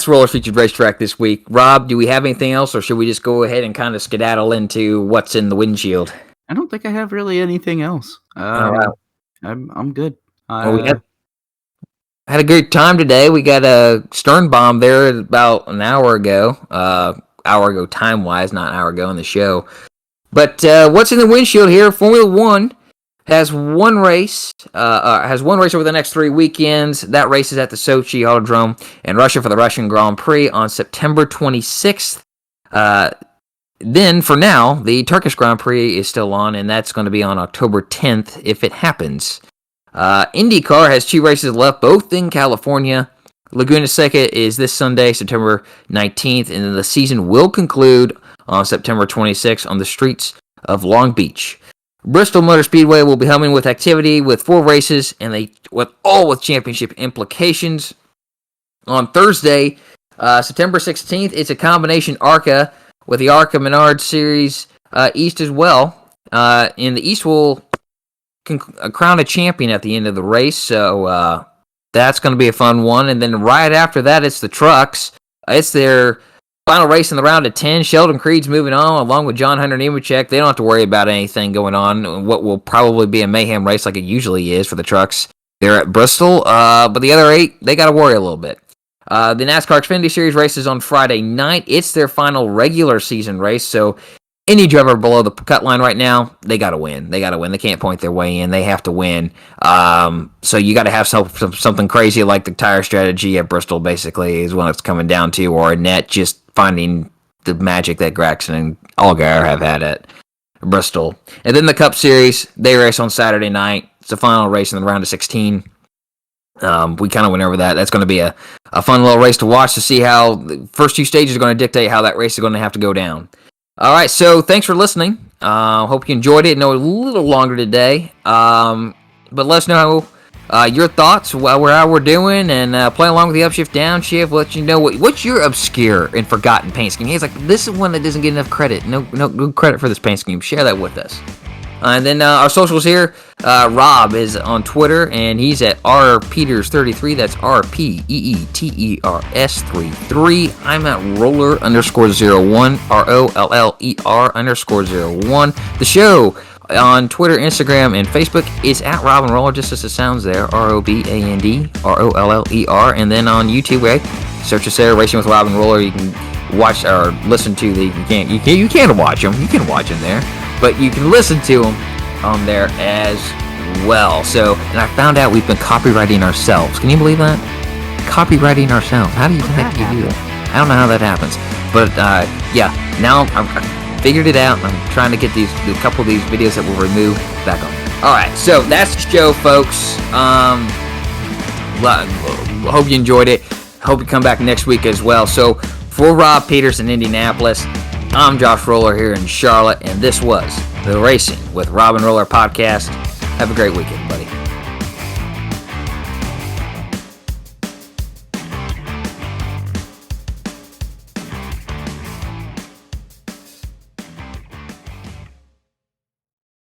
Roller Featured Racetrack this week. Rob, do we have anything else, or should we just go ahead and kind of skedaddle into what's in the windshield? I don't think I have really anything else. All right. I'm good. Well, we had a great time today. We got a stern bomb there about an hour ago time-wise, not an hour ago in the show. But what's in the windshield here? Formula One has one race over the next 3 weekends. That race is at the Sochi Autodrome in Russia for the Russian Grand Prix on September 26th. Then, for now, the Turkish Grand Prix is still on, and that's going to be on October 10th if it happens. IndyCar has 2 races left, both in California. Laguna Seca is this Sunday, September 19th, and then the season will conclude on September 26th on the streets of Long Beach. Bristol Motor Speedway will be humming with activity with 4 races, and with championship implications. On Thursday, September 16th, it's a combination ARCA with the ARCA Menard Series East as well. In the East will crown a champion at the end of the race, so that's going to be a fun one. And then right after that, it's the trucks. It's their final race in the round of 10. Sheldon Creed's moving on, along with John Hunter Nemechek. They don't have to worry about anything going on. What will probably be a mayhem race like it usually is for the trucks. They're at Bristol, but the other 8, they got to worry a little bit. The NASCAR Xfinity Series race is on Friday night. It's their final regular season race, so any driver below the cut line right now, they got to win. They can't point their way in. They have to win. So you got to have something crazy like the tire strategy at Bristol, basically, is what it's coming down to, or Annette just finding the magic that Gragson and Allgaier have had at Bristol. And then the Cup Series, they race on Saturday night. It's the final race in the round of 16. We kind of went over that. That's going to be a fun little race to watch to see how the first 2 stages are going to dictate how that race is going to have to go down. All right, so thanks for listening. Hope you enjoyed it. I know a little longer today, but let us know your thoughts while how we're doing, and play along with the upshift, downshift. Let you know what's your obscure and forgotten paint scheme. He's like, this is one that doesn't get enough credit. No credit for this paint scheme. Share that with us. And then our socials here. Rob is on Twitter, and he's at rpeters33. That's RPEETERS33. I'm at roller_01, ROLLER_01. The show on Twitter, Instagram, and Facebook is at Rob and Roller, just as it sounds there. ROBANDROLLER. And then on YouTube, search us there, Racing with Rob and Roller. You can watch or listen to the. You can't watch them. You can watch them there, but you can listen to them on there as well. So, and I found out we've been copywriting ourselves. Can you believe that? Copywriting ourselves. How do you think you do that? I don't know how that happens. But yeah, now I figured it out. I'm trying to get a couple of these videos that were removed back on. All right, so that's the show, folks. Hope you enjoyed it. Hope you come back next week as well. So for Rob Peters in Indianapolis, I'm Josh Roller here in Charlotte, and this was the Racing with Rob and Roller podcast. Have a great weekend, buddy.